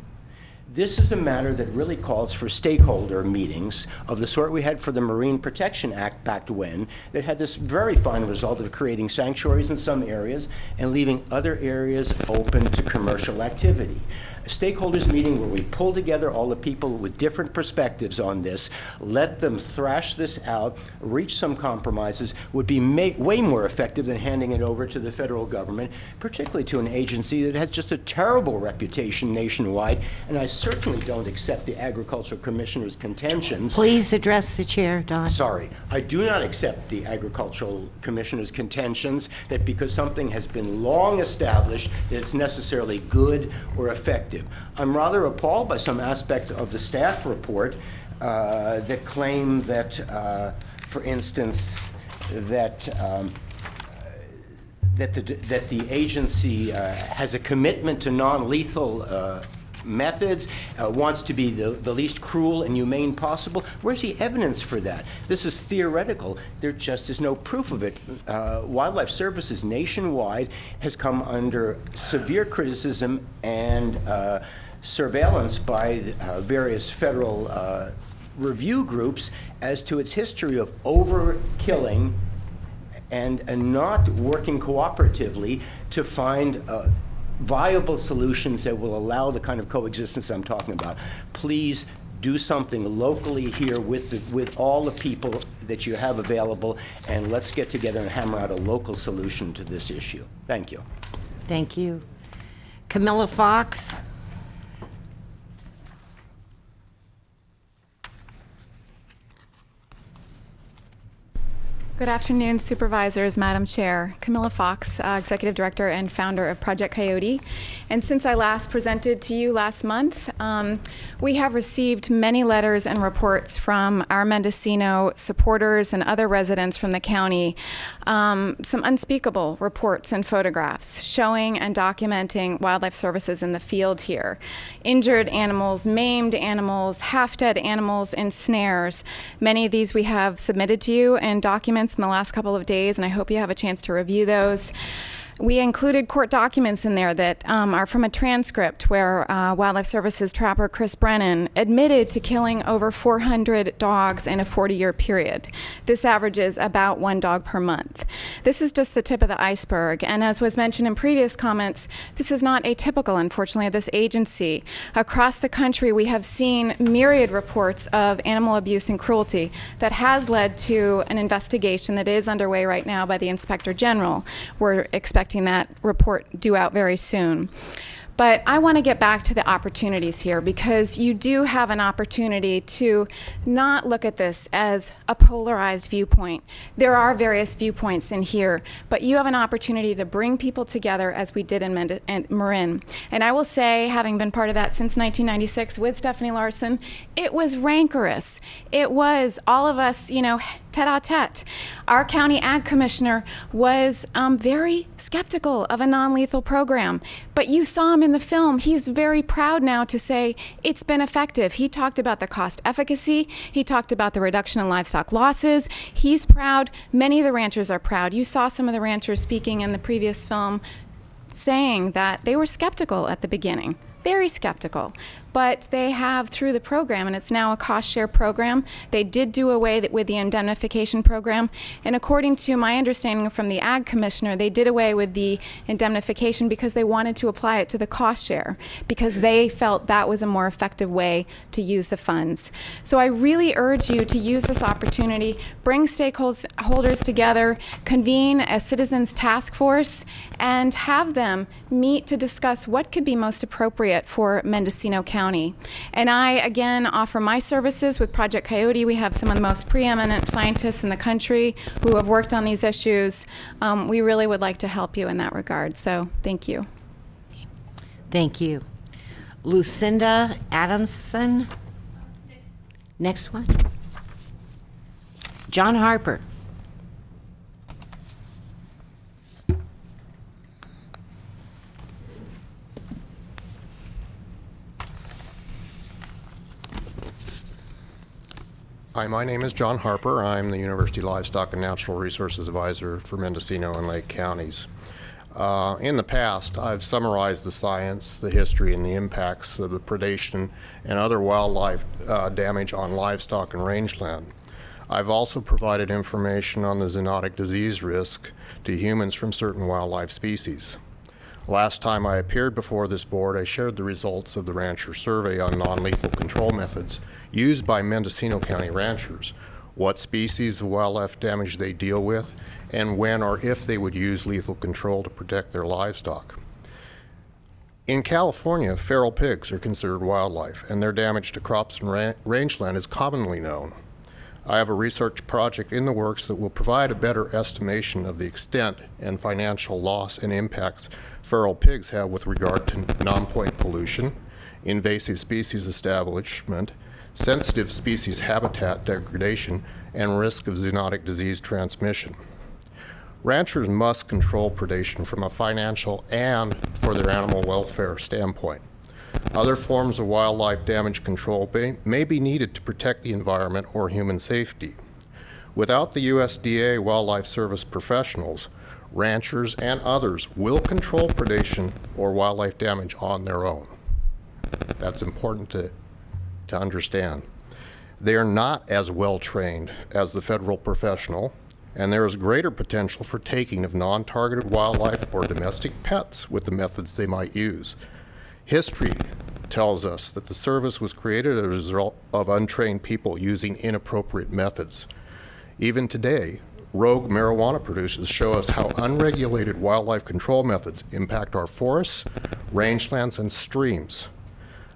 This is a matter that really calls for stakeholder meetings of the sort we had for the Marine Protection Act back when, that had this very fine result of creating sanctuaries in some areas and leaving other areas open to commercial activity. A stakeholders meeting where we pull together all the people with different perspectives on this, let them thrash this out, reach some compromises, would be way more effective than handing it over to the federal government, particularly to an agency that has just a terrible reputation nationwide. And I certainly don't accept the Agricultural Commissioner's contentions. Please address the chair, Don. Sorry. I do not accept the Agricultural Commissioner's contentions that because something has been long established, that it's necessarily good or effective. I'm rather appalled by some aspect of the staff report that claim that, for instance, that the agency has a commitment to non-lethal methods, wants to be the least cruel and humane possible. Where's the evidence for that? This is theoretical. There just is no proof of it. Wildlife Services nationwide has come under severe criticism and surveillance by various federal review groups as to its history of overkilling and not working cooperatively to find viable solutions that will allow the kind of coexistence I'm talking about. Please do something locally here with all the people that you have available, and let's get together and hammer out a local solution to this issue. Thank you. Thank you. Camilla Fox. Good afternoon, Supervisors, Madam Chair. Camilla Fox, Executive Director and founder of Project Coyote. And since I last presented to you last month, we have received many letters and reports from our Mendocino supporters and other residents from the county, some unspeakable reports and photographs showing and documenting wildlife services in the field here. Injured animals, maimed animals, half-dead animals in snares. Many of these we have submitted to you and documents in the last couple of days, and I hope you have a chance to review those. We included court documents in there that are from a transcript where Wildlife Services trapper Chris Brennan admitted to killing over 400 dogs in a 40-year period. This averages about 1 dog per month. This is just the tip of the iceberg, and as was mentioned in previous comments, this is not atypical, unfortunately, of this agency. Across the country, we have seen myriad reports of animal abuse and cruelty that has led to an investigation that is underway right now by the Inspector General. We're expecting expecting that report due out very soon. But I want to get back to the opportunities here, because you do have an opportunity to not look at this as a polarized viewpoint. There are various viewpoints in here, but you have an opportunity to bring people together as we did in Marin. And I will say, having been part of that since 1996 with Stephanie Larson, it was rancorous. It was all of us, you know, tete-a-tete. Our county ag commissioner was very skeptical of a non-lethal program, but you saw him in the film. He's very proud now to say it's been effective. He talked about the cost efficacy. He talked about the reduction in livestock losses. He's proud. Many of the ranchers are proud. You saw some of the ranchers speaking in the previous film saying that they were skeptical at the beginning. Very skeptical, but they have, through the program, and it's now a cost share program, they did do away with the indemnification program, and according to my understanding from the ag commissioner, they did away with the indemnification because they wanted to apply it to the cost share, because they felt that was a more effective way to use the funds. So I really urge you to use this opportunity, bring stakeholders together, convene a citizens task force, and have them meet to discuss what could be most appropriate for Mendocino County. And I, again, offer my services with Project Coyote. We have some of the most preeminent scientists in the country who have worked on these issues. We really would like to help you in that regard. So thank you. Thank you. Lucinda Adamson. Next one. John Harper. Hi, my name is John Harper. I'm the University Livestock and Natural Resources Advisor for Mendocino and Lake counties. In the past, I've summarized the science, the history, and the impacts of the predation and other wildlife damage on livestock and rangeland. I've also provided information on the zoonotic disease risk to humans from certain wildlife species. Last time I appeared before this board, I shared the results of the rancher survey on non-lethal control methods used by Mendocino County ranchers, what species of wildlife damage they deal with, and when or if they would use lethal control to protect their livestock. In California, feral pigs are considered wildlife, and their damage to crops and rangeland is commonly known. I have a research project in the works that will provide a better estimation of the extent and financial loss and impacts feral pigs have with regard to non-point pollution, invasive species establishment, sensitive species habitat degradation, and risk of zoonotic disease transmission. Ranchers must control predation from a financial and for their animal welfare standpoint. Other forms of wildlife damage control may be needed to protect the environment or human safety. Without the USDA Wildlife Service professionals, ranchers and others will control predation or wildlife damage on their own. That's important to understand. They are not as well trained as the federal professional, and there is greater potential for taking of non-targeted wildlife or domestic pets with the methods they might use. History tells us that the service was created as a result of untrained people using inappropriate methods. Even today, rogue marijuana producers show us how unregulated wildlife control methods impact our forests, rangelands, and streams.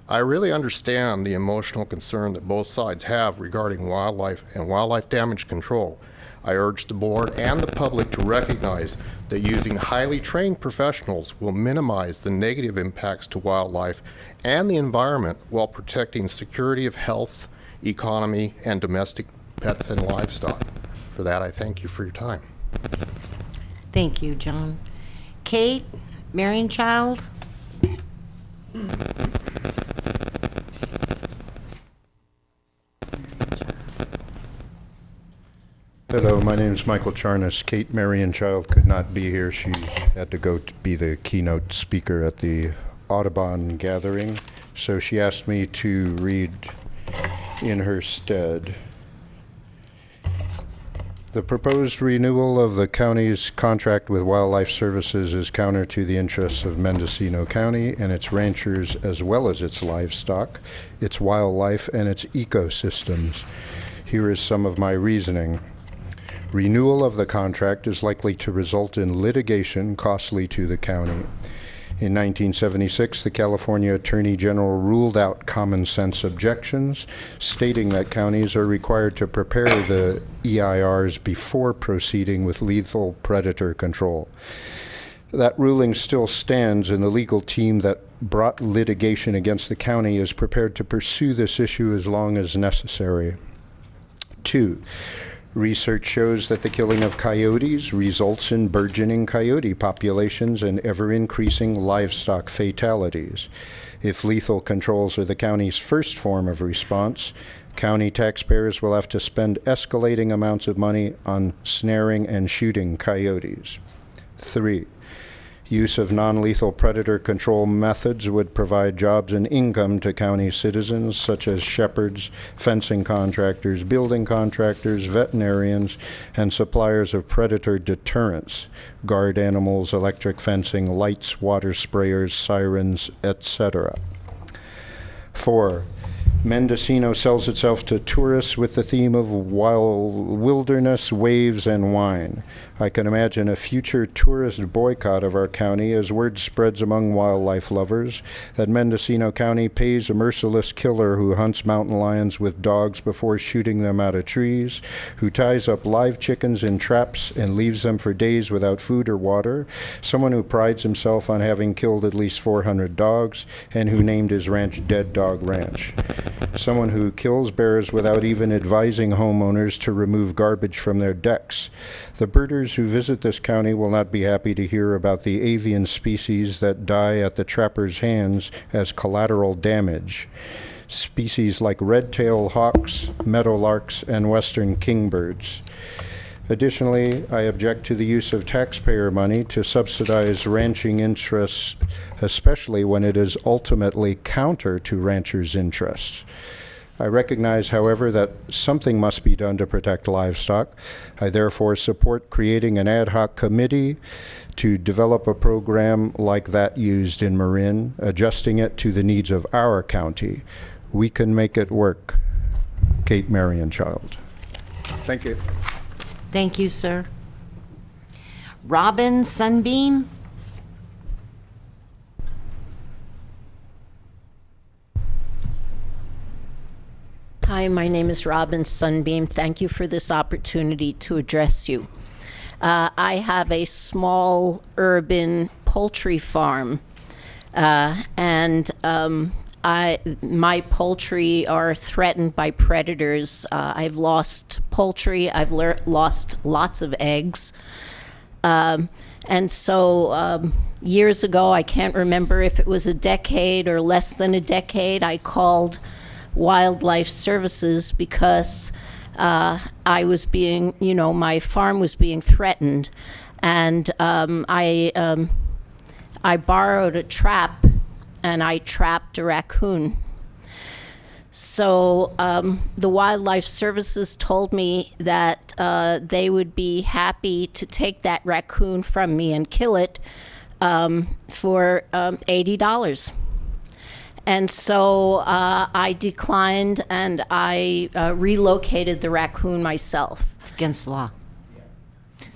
I really understand the emotional concern that both sides have regarding wildlife and wildlife damage control. I urge the board and the public to recognize that using highly trained professionals will minimize the negative impacts to wildlife and the environment while protecting security of health, economy, and domestic pets and livestock. For that, I thank you for your time. Thank you, John. Kate Marienchild. Hello, my name is Michael Charnas. Kate Marienchild could not be here. She had to go to be the keynote speaker at the Audubon gathering, so she asked me to read in her stead. The proposed renewal of the county's contract with Wildlife Services is counter to the interests of Mendocino County and its ranchers, as well as its livestock, its wildlife, and its ecosystems. Here is some of my reasoning. Renewal of the contract is likely to result in litigation costly to the county. In 1976, the California Attorney General ruled out common sense objections, stating that counties are required to prepare the EIRs before proceeding with lethal predator control. That ruling still stands, and the legal team that brought litigation against the county is prepared to pursue this issue as long as necessary. 2. Research shows that the killing of coyotes results in burgeoning coyote populations and ever-increasing livestock fatalities. If lethal controls are the county's first form of response, county taxpayers will have to spend escalating amounts of money on snaring and shooting coyotes. 3. Use of non-lethal predator control methods would provide jobs and income to county citizens, such as shepherds, fencing contractors, building contractors, veterinarians, and suppliers of predator deterrents, guard animals, electric fencing, lights, water sprayers, sirens, etc. 4. Mendocino sells itself to tourists with the theme of wilderness, waves, and wine. I can imagine a future tourist boycott of our county as word spreads among wildlife lovers that Mendocino County pays a merciless killer who hunts mountain lions with dogs before shooting them out of trees, who ties up live chickens in traps and leaves them for days without food or water, someone who prides himself on having killed at least 400 dogs, and who named his ranch Dead Dog Ranch. Someone who kills bears without even advising homeowners to remove garbage from their decks. The birders who visit this county will not be happy to hear about the avian species that die at the trapper's hands as collateral damage. Species like red-tailed hawks, meadowlarks, and western kingbirds. Additionally, I object to the use of taxpayer money to subsidize ranching interests, especially when it is ultimately counter to ranchers' interests. I recognize, however, that something must be done to protect livestock. I therefore support creating an ad hoc committee to develop a program like that used in Marin, adjusting it to the needs of our county. We can make it work. Kate Marienchild. Thank you. Thank you, sir. Robin Sunbeam? Hi, my name is Robin Sunbeam. Thank you for this opportunity to address you. I have a small urban poultry farm, and my poultry are threatened by predators. I've lost poultry. I've lost lots of eggs. And so years ago, I can't remember if it was a decade or less than a decade, I called Wildlife Services because I was being, my farm was being threatened. And I borrowed a trap and I trapped a raccoon. So the Wildlife Services told me that they would be happy to take that raccoon from me and kill it for $80. And so I declined and I relocated the raccoon myself. Against the law.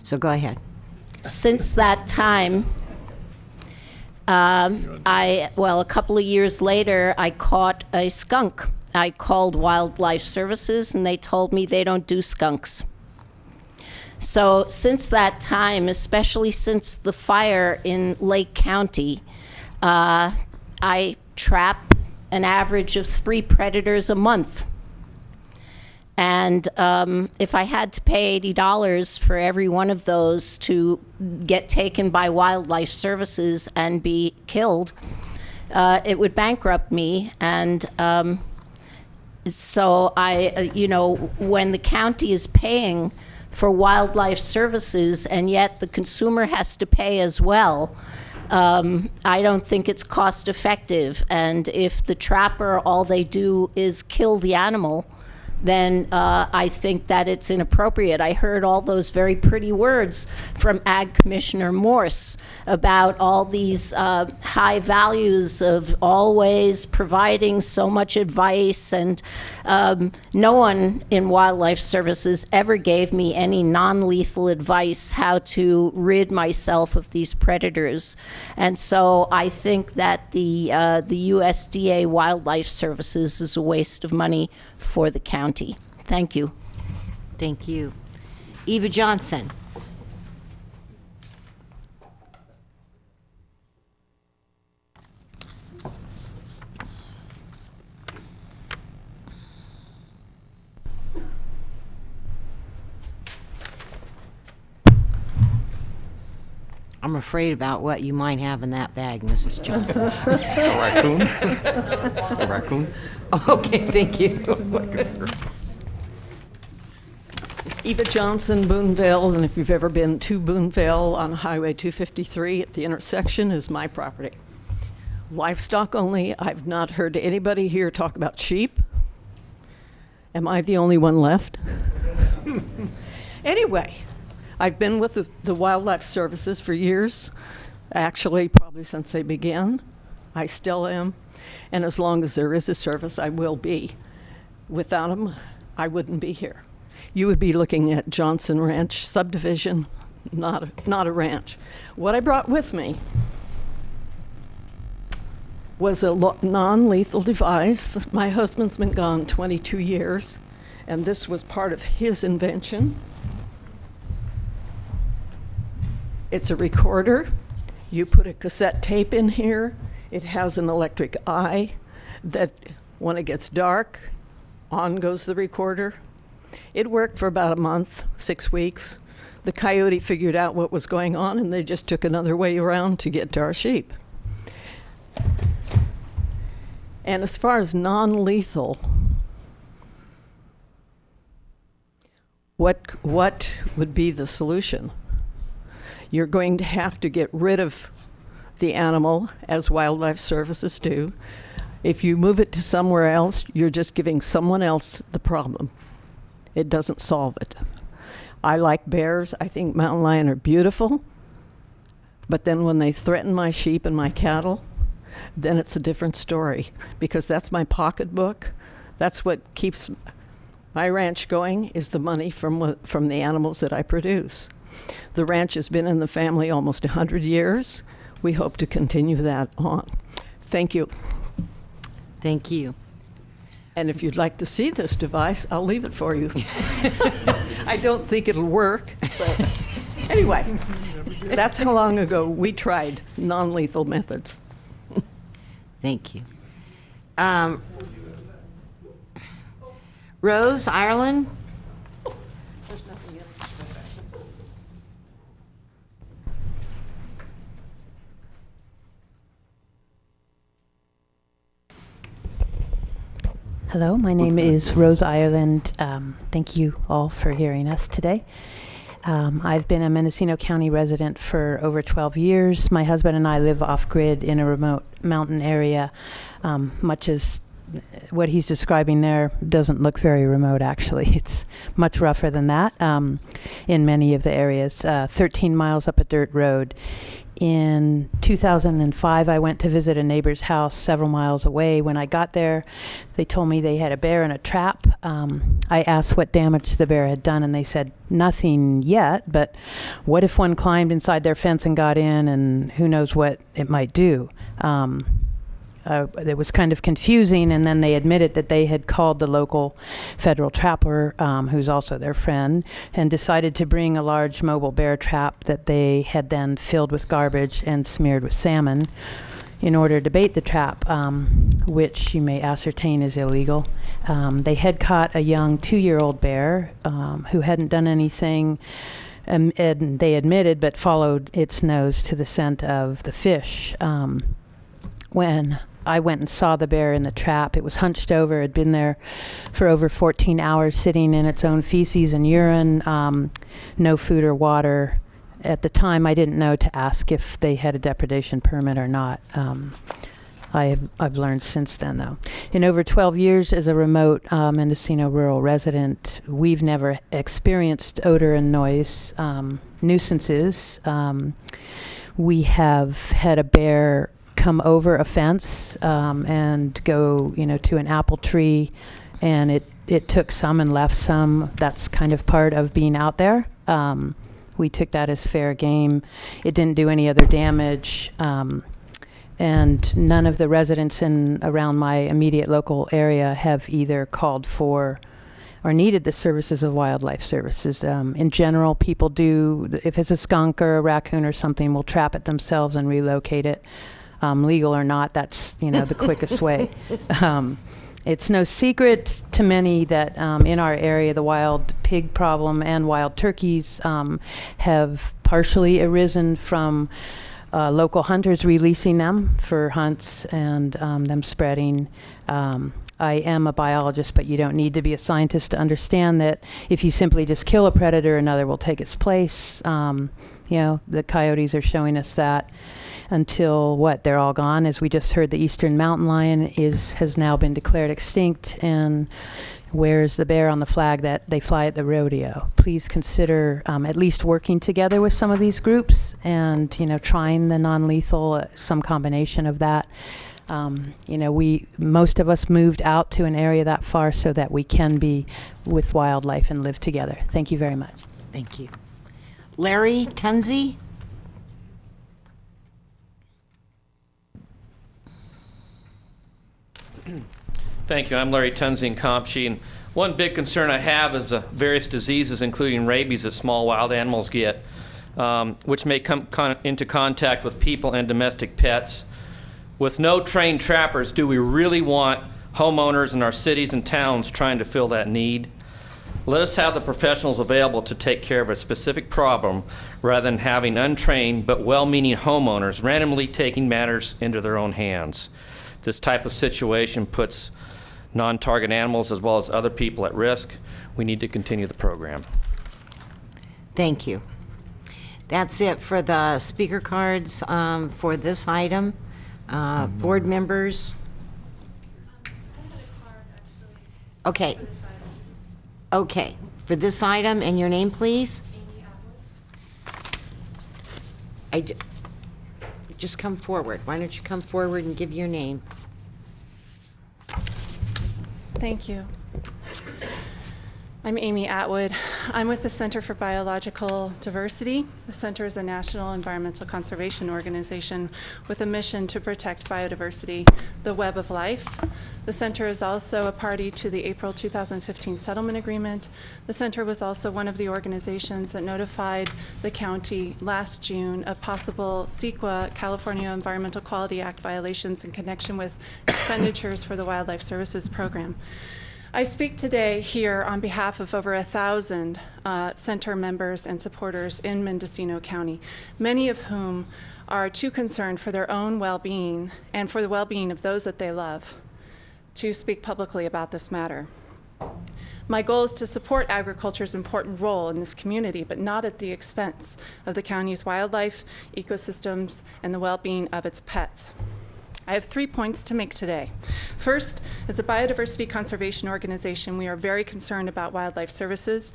So go ahead. Since that time, a couple of years later, I caught a skunk. I called Wildlife Services and they told me they don't do skunks. So since that time, especially since the fire in Lake County, I trap an average of 3 predators a month. And if I had to pay $80 for every one of those to get taken by Wildlife Services and be killed, it would bankrupt me. And so when the county is paying for Wildlife Services and yet the consumer has to pay as well, I don't think it's cost effective. And if the trapper, all they do is kill the animal, then I think that it's inappropriate. I heard all those very pretty words from Ag Commissioner Morse about all these high values of always providing so much advice, and no one in Wildlife Services ever gave me any non-lethal advice how to rid myself of these predators. And so I think that the USDA Wildlife Services is a waste of money for the county. Thank you. Thank you. Eva Johnson. I'm afraid about what you might have in that bag, Mrs. Johnson. A raccoon? A raccoon? Okay, thank you. Eva Johnson, Boonville, and if you've ever been to Boonville on Highway 253 at the intersection is my property. Livestock only. I've not heard anybody here talk about sheep. Am I the only one left? Anyway, I've been with the Wildlife Services for years, actually probably since they began. I still am, and as long as there is a service, I will be. Without them, I wouldn't be here. You would be looking at Johnson Ranch subdivision, not a ranch. What I brought with me was a non-lethal device. My husband's been gone 22 years, and this was part of his invention. It's a recorder. You put a cassette tape in here. It has an electric eye that when it gets dark, on goes the recorder. It worked for about a month, 6 weeks. The coyote figured out what was going on, and they just took another way around to get to our sheep. And as far as non-lethal, what would be the solution? You're going to have to get rid of the animal, as Wildlife Services do. If you move it to somewhere else, you're just giving someone else the problem. It doesn't solve it. I like bears. I think mountain lion are beautiful. But then when they threaten my sheep and my cattle, then it's a different story, because that's my pocketbook. That's what keeps my ranch going, is the money from the animals that I produce. The ranch has been in the family almost 100 years. We hope to continue that on. Thank you. Thank you. And if you'd like to see this device, I'll leave it for you. I don't think it'll work, but anyway, that's how long ago we tried non-lethal methods. Thank you. Rose, Ireland? Hello, my name is Rose Ireland. Thank you all for hearing us today. I've been a Mendocino County resident for over 12 years. My husband and I live off-grid in a remote mountain area, much as what he's describing there doesn't look very remote, actually. It's much rougher than that in many of the areas. 13 miles up a dirt road. In 2005, I went to visit a neighbor's house several miles away. When I got there, they told me they had a bear in a trap. I asked what damage the bear had done, and they said nothing yet, but what if one climbed inside their fence and got in, and who knows what it might do? It was kind of confusing, and then they admitted that they had called the local federal trapper, who's also their friend, and decided to bring a large mobile bear trap that they had then filled with garbage and smeared with salmon in order to bait the trap, which you may ascertain is illegal. They had caught a young 2-year-old bear who hadn't done anything, and they admitted, but followed its nose to the scent of the fish. When I went and saw the bear in the trap, it was hunched over, had been there for over 14 hours, sitting in its own feces and urine, no food or water. At the time, I didn't know to ask if they had a depredation permit or not. I've learned since then, though. In over 12 years as a remote Mendocino rural resident, we've never experienced odor and noise nuisances. We have had a bear come over a fence and go, to an apple tree, and it took some and left some. That's kind of part of being out there. We took that as fair game. It didn't do any other damage. And none of the residents around my immediate local area have either called for or needed the services of wildlife services. In general, people do, if it's a skunk or a raccoon or something, will trap it themselves and relocate it. Legal or not, that's the quickest way. It's no secret to many that in our area, the wild pig problem and wild turkeys have partially arisen from local hunters releasing them for hunts and them spreading. I am a biologist, but you don't need to be a scientist to understand that if you simply just kill a predator, another will take its place. The coyotes are showing us that until they're all gone. As we just heard, the eastern mountain lion has now been declared extinct, and where's the bear on the flag that they fly at the rodeo? Please consider at least working together with some of these groups and trying the non-lethal, some combination of that. Most of us moved out to an area that far so that we can be with wildlife and live together. Thank you very much. Thank you. Larry Tunzi? Thank you. I'm Larry Tunzi in Compshe, and one big concern I have is various diseases, including rabies, that small wild animals get, which may come into contact with people and domestic pets. With no trained trappers, do we really want homeowners in our cities and towns trying to fill that need? Let us have the professionals available to take care of a specific problem rather than having untrained but well-meaning homeowners randomly taking matters into their own hands. This type of situation puts non-target animals as well as other people at risk. We need to continue the program. Thank you. That's it for the speaker cards for this item. Board members? Okay. Okay. For this item, and your name, please? Just come forward. Why don't you come forward and give your name? Thank you. I'm Amy Atwood. I'm with the Center for Biological Diversity. The Center is a national environmental conservation organization with a mission to protect biodiversity, the web of life. The Center is also a party to the April 2015 settlement agreement. The Center was also one of the organizations that notified the county last June of possible CEQA, California Environmental Quality Act violations in connection with expenditures for the Wildlife Services Program. I speak today here on behalf of over 1,000 Center members and supporters in Mendocino County, many of whom are too concerned for their own well-being and for the well-being of those that they love to speak publicly about this matter. My goal is to support agriculture's important role in this community, but not at the expense of the county's wildlife, ecosystems, and the well-being of its pets. I have 3 points to make today. First, as a biodiversity conservation organization, we are very concerned about wildlife services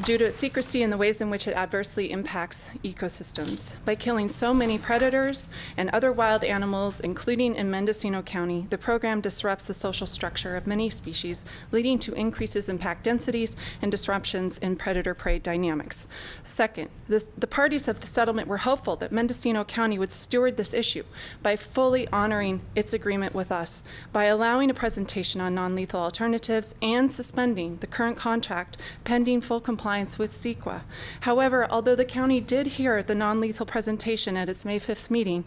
due to its secrecy and the ways in which it adversely impacts ecosystems. By killing so many predators and other wild animals, including in Mendocino County, the program disrupts the social structure of many species, leading to increases in pack densities and disruptions in predator-prey dynamics. Second, the parties of the settlement were hopeful that Mendocino County would steward this issue by fully honoring its agreement with us, by allowing a presentation on non-lethal alternatives and suspending the current contract pending full compliance with CEQA. However, although the county did hear the non-lethal presentation at its May 5th meeting,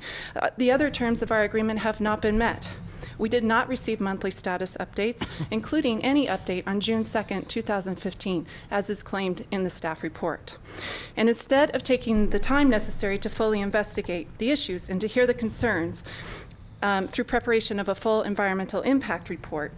the other terms of our agreement have not been met. We did not receive monthly status updates, including any update on June 2nd, 2015, as is claimed in the staff report. And instead of taking the time necessary to fully investigate the issues and to hear the concerns through preparation of a full environmental impact report,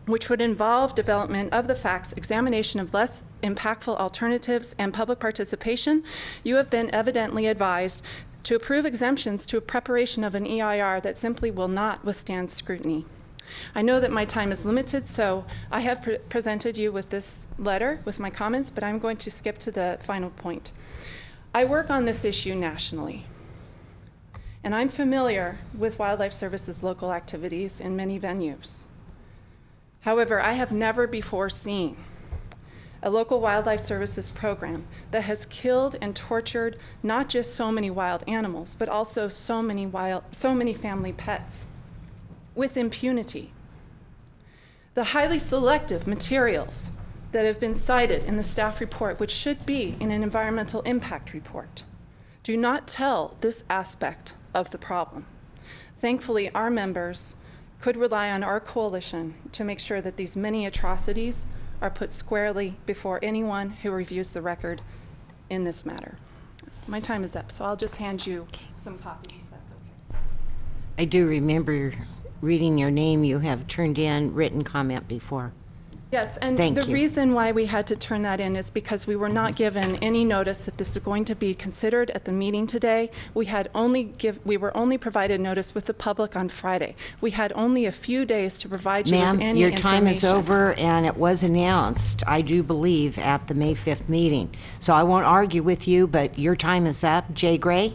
which would involve development of the facts, examination of less impactful alternatives, and public participation, you have been evidently advised to approve exemptions to a preparation of an EIR that simply will not withstand scrutiny. I know that my time is limited, so I have presented you with this letter with my comments, but I'm going to skip to the final point. I work on this issue nationally, and I'm familiar with Wildlife Services local activities in many venues. However, I have never before seen a local Wildlife Services program that has killed and tortured not just so many wild animals, but also so many family pets with impunity. The highly selective materials that have been cited in the staff report, which should be in an environmental impact report, do not tell this aspect of the problem. Thankfully, our members could rely on our coalition to make sure that these many atrocities are put squarely before anyone who reviews the record in this matter. My time is up, so I'll just hand you some copies, if that's okay. I do remember reading your name. You have turned in written comment before. Yes, and Thank the you. reason why we had to turn that in is because we were not given any notice that this was going to be considered at the meeting today. We were only provided notice with the public on Friday. We had only a few days to provide you with Ma'am, any your information. time is over, and it was announced, I do believe, at the May 5th meeting. So I won't argue with you, but your time is up. Jay Gray?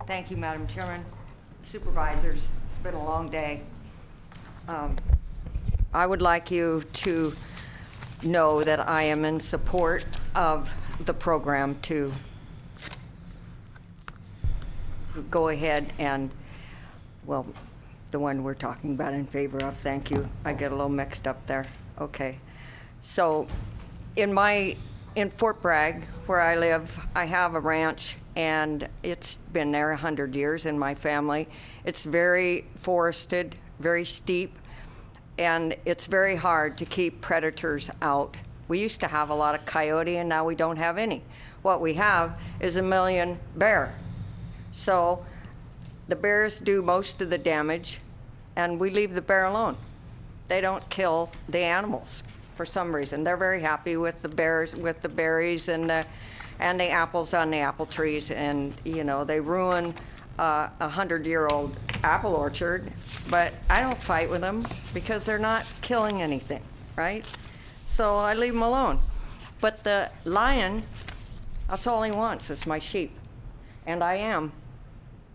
Thank you, Madam Chairman. Supervisors, it's been a long day. I would like you to know that I am in support of the program to go ahead and, well, the one we're talking about in favor of, thank you. I get a little mixed up there. Okay. So in Fort Bragg, where I live, I have a ranch, and it's been there 100 years in my family. It's very forested, very steep, and it's very hard to keep predators out. We used to have a lot of coyote, and now we don't have any. What we have is 1 million bear. So the bears do most of the damage, and we leave the bear alone. They don't kill the animals for some reason. They're very happy with the bears, with the berries and the apples on the apple trees, and you know, they ruin a 100-year-old apple orchard, but I don't fight with them because they're not killing anything, right? So I leave them alone. But the lion, that's all he wants is my sheep, and I am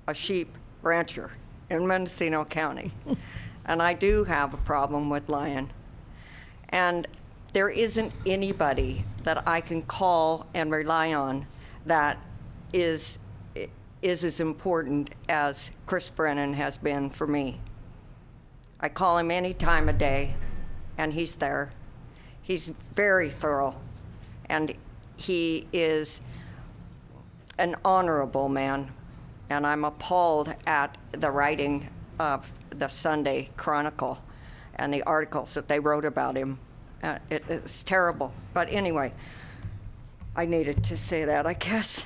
a sheep rancher in Mendocino County, and I do have a problem with lion. And there isn't anybody that I can call and rely on that is as important as Chris Brennan has been for me. I call him any time of day, and he's there. He's very thorough, and he is an honorable man, and I'm appalled at the writing of the Sunday Chronicle and the articles that they wrote about him. It's terrible. But anyway, I needed to say that, I guess.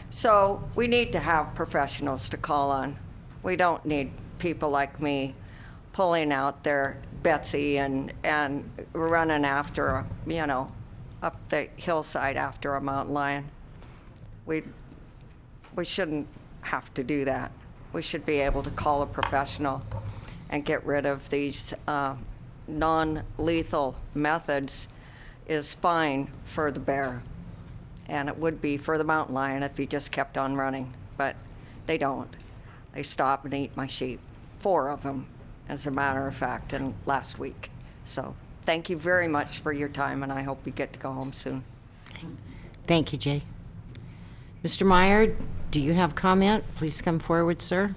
So we need to have professionals to call on. We don't need people like me pulling out their Betsy and running after, you know, up the hillside after a mountain lion. We shouldn't have to do that. We should be able to call a professional and get rid of these non-lethal methods. Is fine for the bear, and it would be for the mountain lion if he just kept on running, but they don't. They stop and eat my sheep, 4 of them, as a matter of fact, in last week. So thank you very much for your time, and I hope you get to go home soon. Thank you, Jay. Mr. Meyer, do you have comment? Please come forward, sir.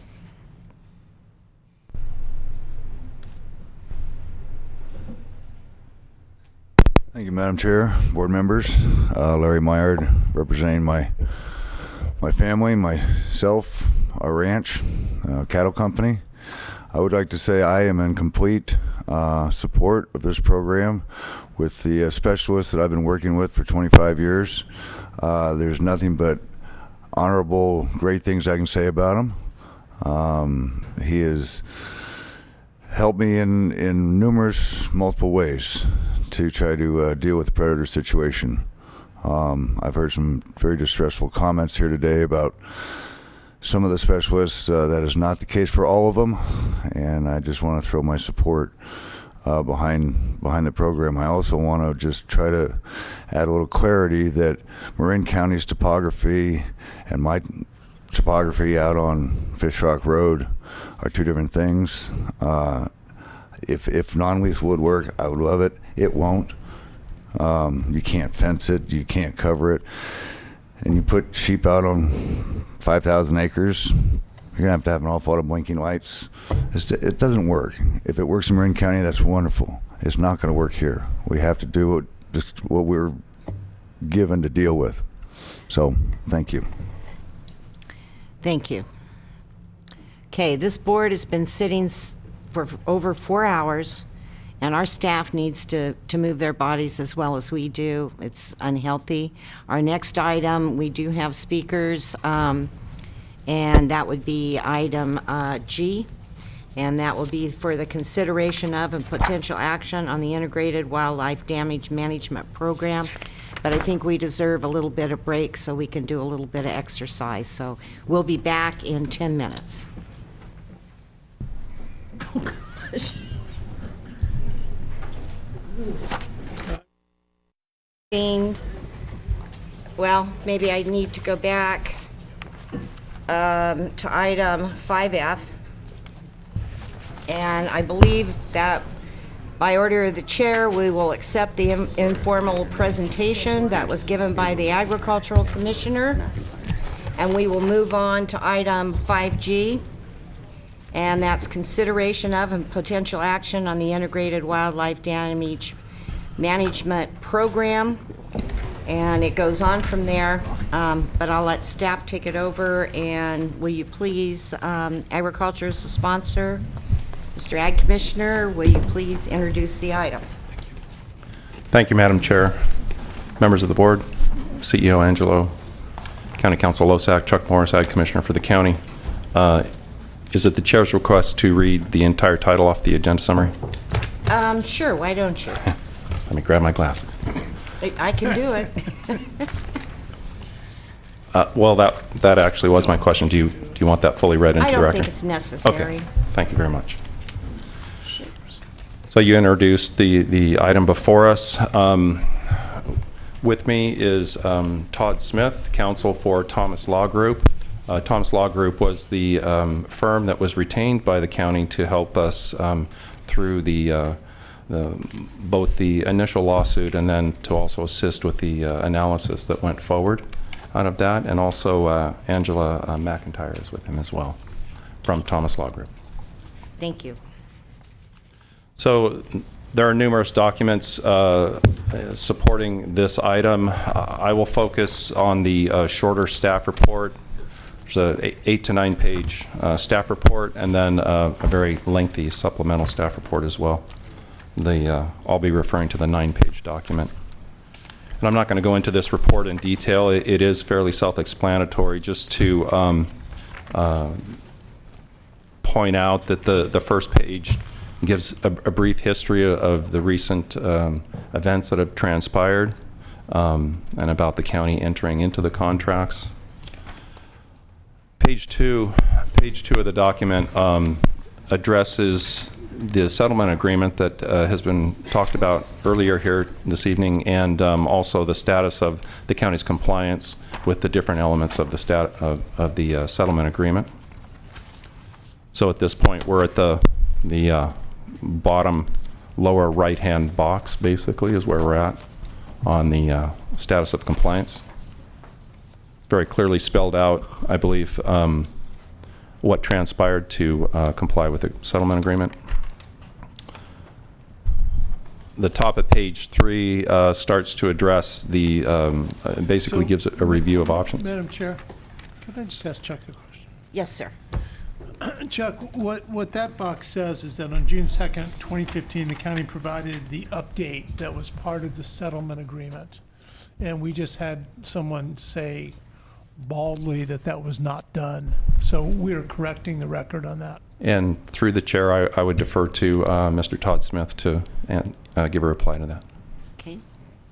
Thank you, Madam Chair, board members. Larry Meyer, representing my family, myself, our ranch, cattle company. I would like to say I am in complete support of this program with the specialists that I've been working with for 25 years. There's nothing but honorable, great things I can say about him. He is helped me in numerous, multiple ways to try to deal with the predator situation. I've heard some very distressful comments here today about some of the specialists. That is not the case for all of them, and I just want to throw my support behind the program. I also want to just try to add a little clarity that Marin County's topography and my topography out on Fish Rock Road are two different things. If non-lethal would work, I would love it. It won't. You can't fence it, you can't cover it, and you put sheep out on 5,000 acres, you're gonna have an awful lot of blinking lights. It doesn't work. If it works in Marin County, that's wonderful. It's not gonna work here. We have to do what we're given to deal with. So, thank you. Thank you. Okay, this board has been sitting for over 4 hours, and our staff needs to move their bodies as well as we do. It's unhealthy. Our next item, we do have speakers, and that would be item G, and that will be for the consideration of and potential action on the Integrated Wildlife Damage Management Program. But I think we deserve a little bit of break so we can do a little bit of exercise. So we'll be back in 10 minutes. Oh, gosh. Well, maybe I need to go back to item 5F. And I believe that by order of the chair, we will accept the informal presentation that was given by the Agricultural Commissioner. And we will move on to item 5G. And that's consideration of and potential action on the Integrated Wildlife Damage Management Program. And it goes on from there, but I'll let staff take it over. And will you please, Agriculture is the sponsor. Mr. Ag Commissioner, will you please introduce the item? Thank you, Madam Chair. Members of the board, CEO Angelo, County Council Losack, Chuck Morris, Ag Commissioner for the county. Is it the chair's request to read the entire title off the agenda summary? Sure, why don't you? Let me grab my glasses. I can do it. Well, that actually was my question. Do you want that fully read into the record? I don't think it's necessary. Okay, thank you very much. So you introduced the item before us. With me is Todd Smith, counsel for Thomas Law Group. Thomas Law Group was the firm that was retained by the county to help us through both the initial lawsuit and then to also assist with the analysis that went forward out of that. And also Angela McIntyre is with him as well from Thomas Law Group. Thank you. So there are numerous documents supporting this item. I will focus on the shorter staff report. There's an 8 to 9 page staff report, and then a very lengthy supplemental staff report as well. I'll be referring to the 9-page document. And I'm not going to go into this report in detail. It is fairly self-explanatory. Just to point out that the first page gives a brief history of the recent events that have transpired and about the county entering into the contracts. Page two of the document addresses the settlement agreement that has been talked about earlier here this evening, and also the status of the county's compliance with the different elements of the settlement agreement. So at this point, we're at the bottom lower right-hand box, basically, is where we're at on the status of compliance. It's very clearly spelled out, I believe, what transpired to comply with the settlement agreement. The top of page 3 starts to address the, basically gives a review of options. Madam Chair, can I just ask Chuck a question? Yes, sir. Chuck, what that box says is that on June 2nd, 2015, the county provided the update that was part of the settlement agreement. And we just had someone say baldly that was not done. So we're correcting the record on that. And through the chair, I would defer to Mr. Todd Smith to give a reply to that. Okay.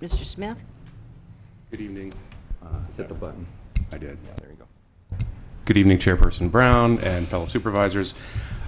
Mr. Smith? Good evening. Hit the button. I did. Yeah, there you go. Good evening, Chairperson Brown and fellow supervisors.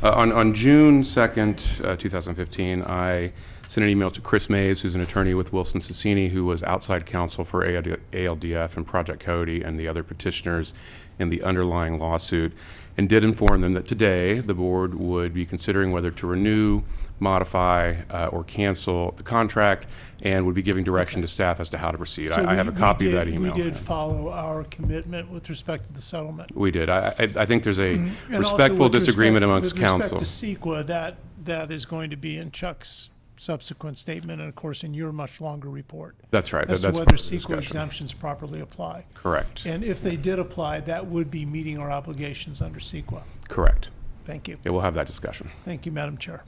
On June 2nd, 2015, I sent an email to Chris Mays, who's an attorney with Wilson Cicini, who was outside counsel for ALDF and Project Coyote and the other petitioners in the underlying lawsuit, and did inform them that today the board would be considering whether to renew, modify, or cancel the contract, and would be giving direction to staff as to how to proceed. So I have a copy of that email. We did follow our commitment with respect to the settlement. We did. I think there's a And respectful also with disagreement respect- amongst counsel. With respect to CEQA, that is going to be in Chuck's subsequent statement, and of course in your much longer report. That's right. As to That's whether part of the CEQA discussion. exemptions properly apply. Correct. And if they did apply, that would be meeting our obligations under CEQA. Correct. Thank you. Yeah, we'll have that discussion. Thank you, Madam Chair.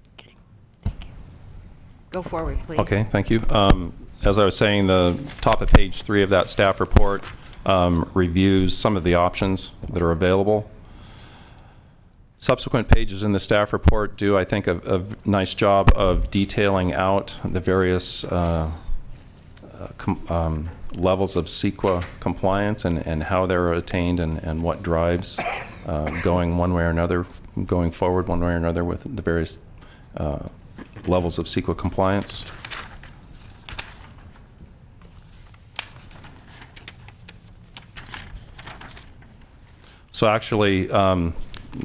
Go forward, please. Okay, thank you. As I was saying, the top of page 3 of that staff report reviews some of the options that are available. Subsequent pages in the staff report do, I think, a nice job of detailing out the various levels of CEQA compliance and how they're attained and what drives going one way or another, going forward one way or another with the various levels of CEQA compliance. So actually,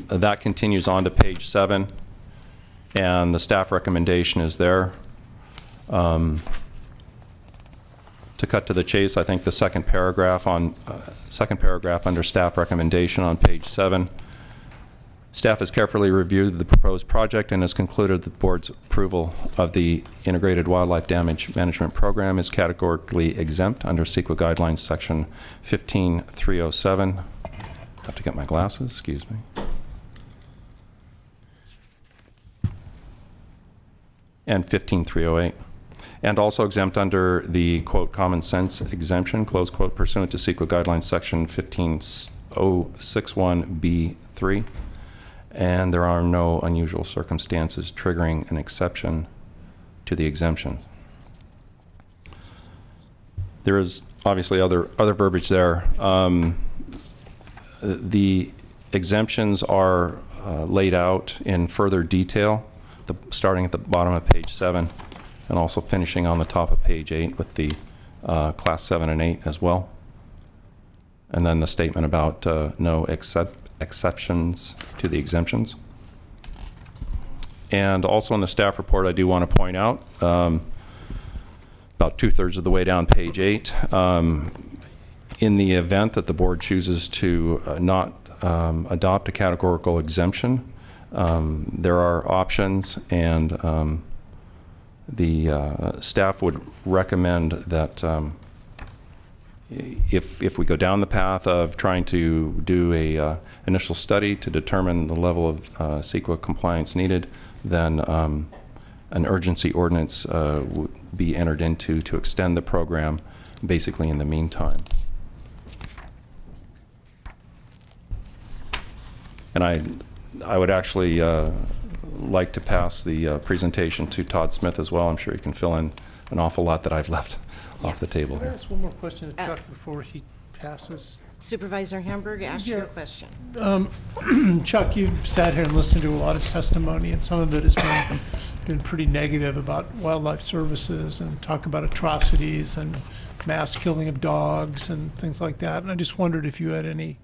that continues on to page 7, and the staff recommendation is there. To cut to the chase, I think the second paragraph under staff recommendation on page 7. Staff has carefully reviewed the proposed project and has concluded that the board's approval of the Integrated Wildlife Damage Management Program is categorically exempt under CEQA Guidelines Section 15307. I have to get my glasses, excuse me. And 15308. And also exempt under the, quote, common sense exemption, close quote, pursuant to CEQA Guidelines Section 15061B3. And there are no unusual circumstances triggering an exception to the exemption. There is obviously other verbiage there. The exemptions are laid out in further detail, starting at the bottom of page 7 and also finishing on the top of page 8 with the class 7 and 8 as well. And then the statement about no exceptions to the exemptions. And also in the staff report, I do want to point out, about 2/3 of the way down page 8, in the event that the board chooses to not adopt a categorical exemption, there are options, and the staff would recommend that if we go down the path of trying to do a initial study to determine the level of CEQA compliance needed, then an urgency ordinance would be entered into to extend the program basically in the meantime. And I would actually like to pass the presentation to Todd Smith as well. I'm sure he can fill in an awful lot that I've left off the table Can I here. ask one more question to Chuck before he passes? Supervisor Hamburg, ask your question. Chuck, you've sat here and listened to a lot of testimony, and some of it has been pretty negative about wildlife services and talk about atrocities and mass killing of dogs and things like that. And I just wondered if you had any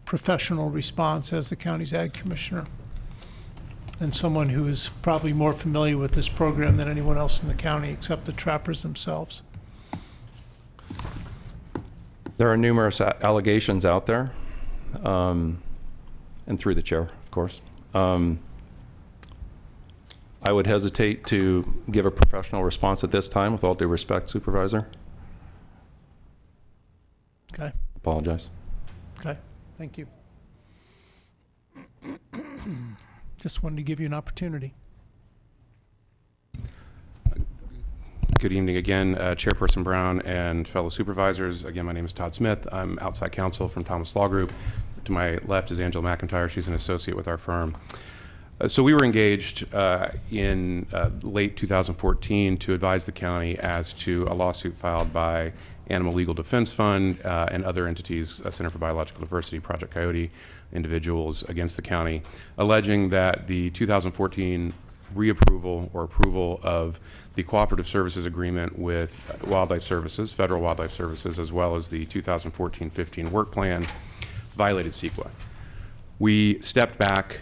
professional response as the county's ag commissioner and someone who is probably more familiar with this program than anyone else in the county except the trappers themselves. There are numerous allegations out there, and through the chair, of course. I would hesitate to give a professional response at this time, with all due respect, Supervisor. Okay. Apologize. Okay, thank you. Just wanted to give you an opportunity. Good evening again, Chairperson Brown and fellow supervisors. Again, my name is Todd Smith. I'm outside counsel from Thomas Law Group. To my left is Angela McIntyre. She's an associate with our firm. So we were engaged in late 2014 to advise the county as to a lawsuit filed by Animal Legal Defense Fund and other entities, Center for Biological Diversity, Project Coyote, individuals against the county, alleging that the 2014 reapproval or approval of the Cooperative Services Agreement with Wildlife Services, Federal Wildlife Services, as well as the 2014-15 work plan violated CEQA. We stepped back,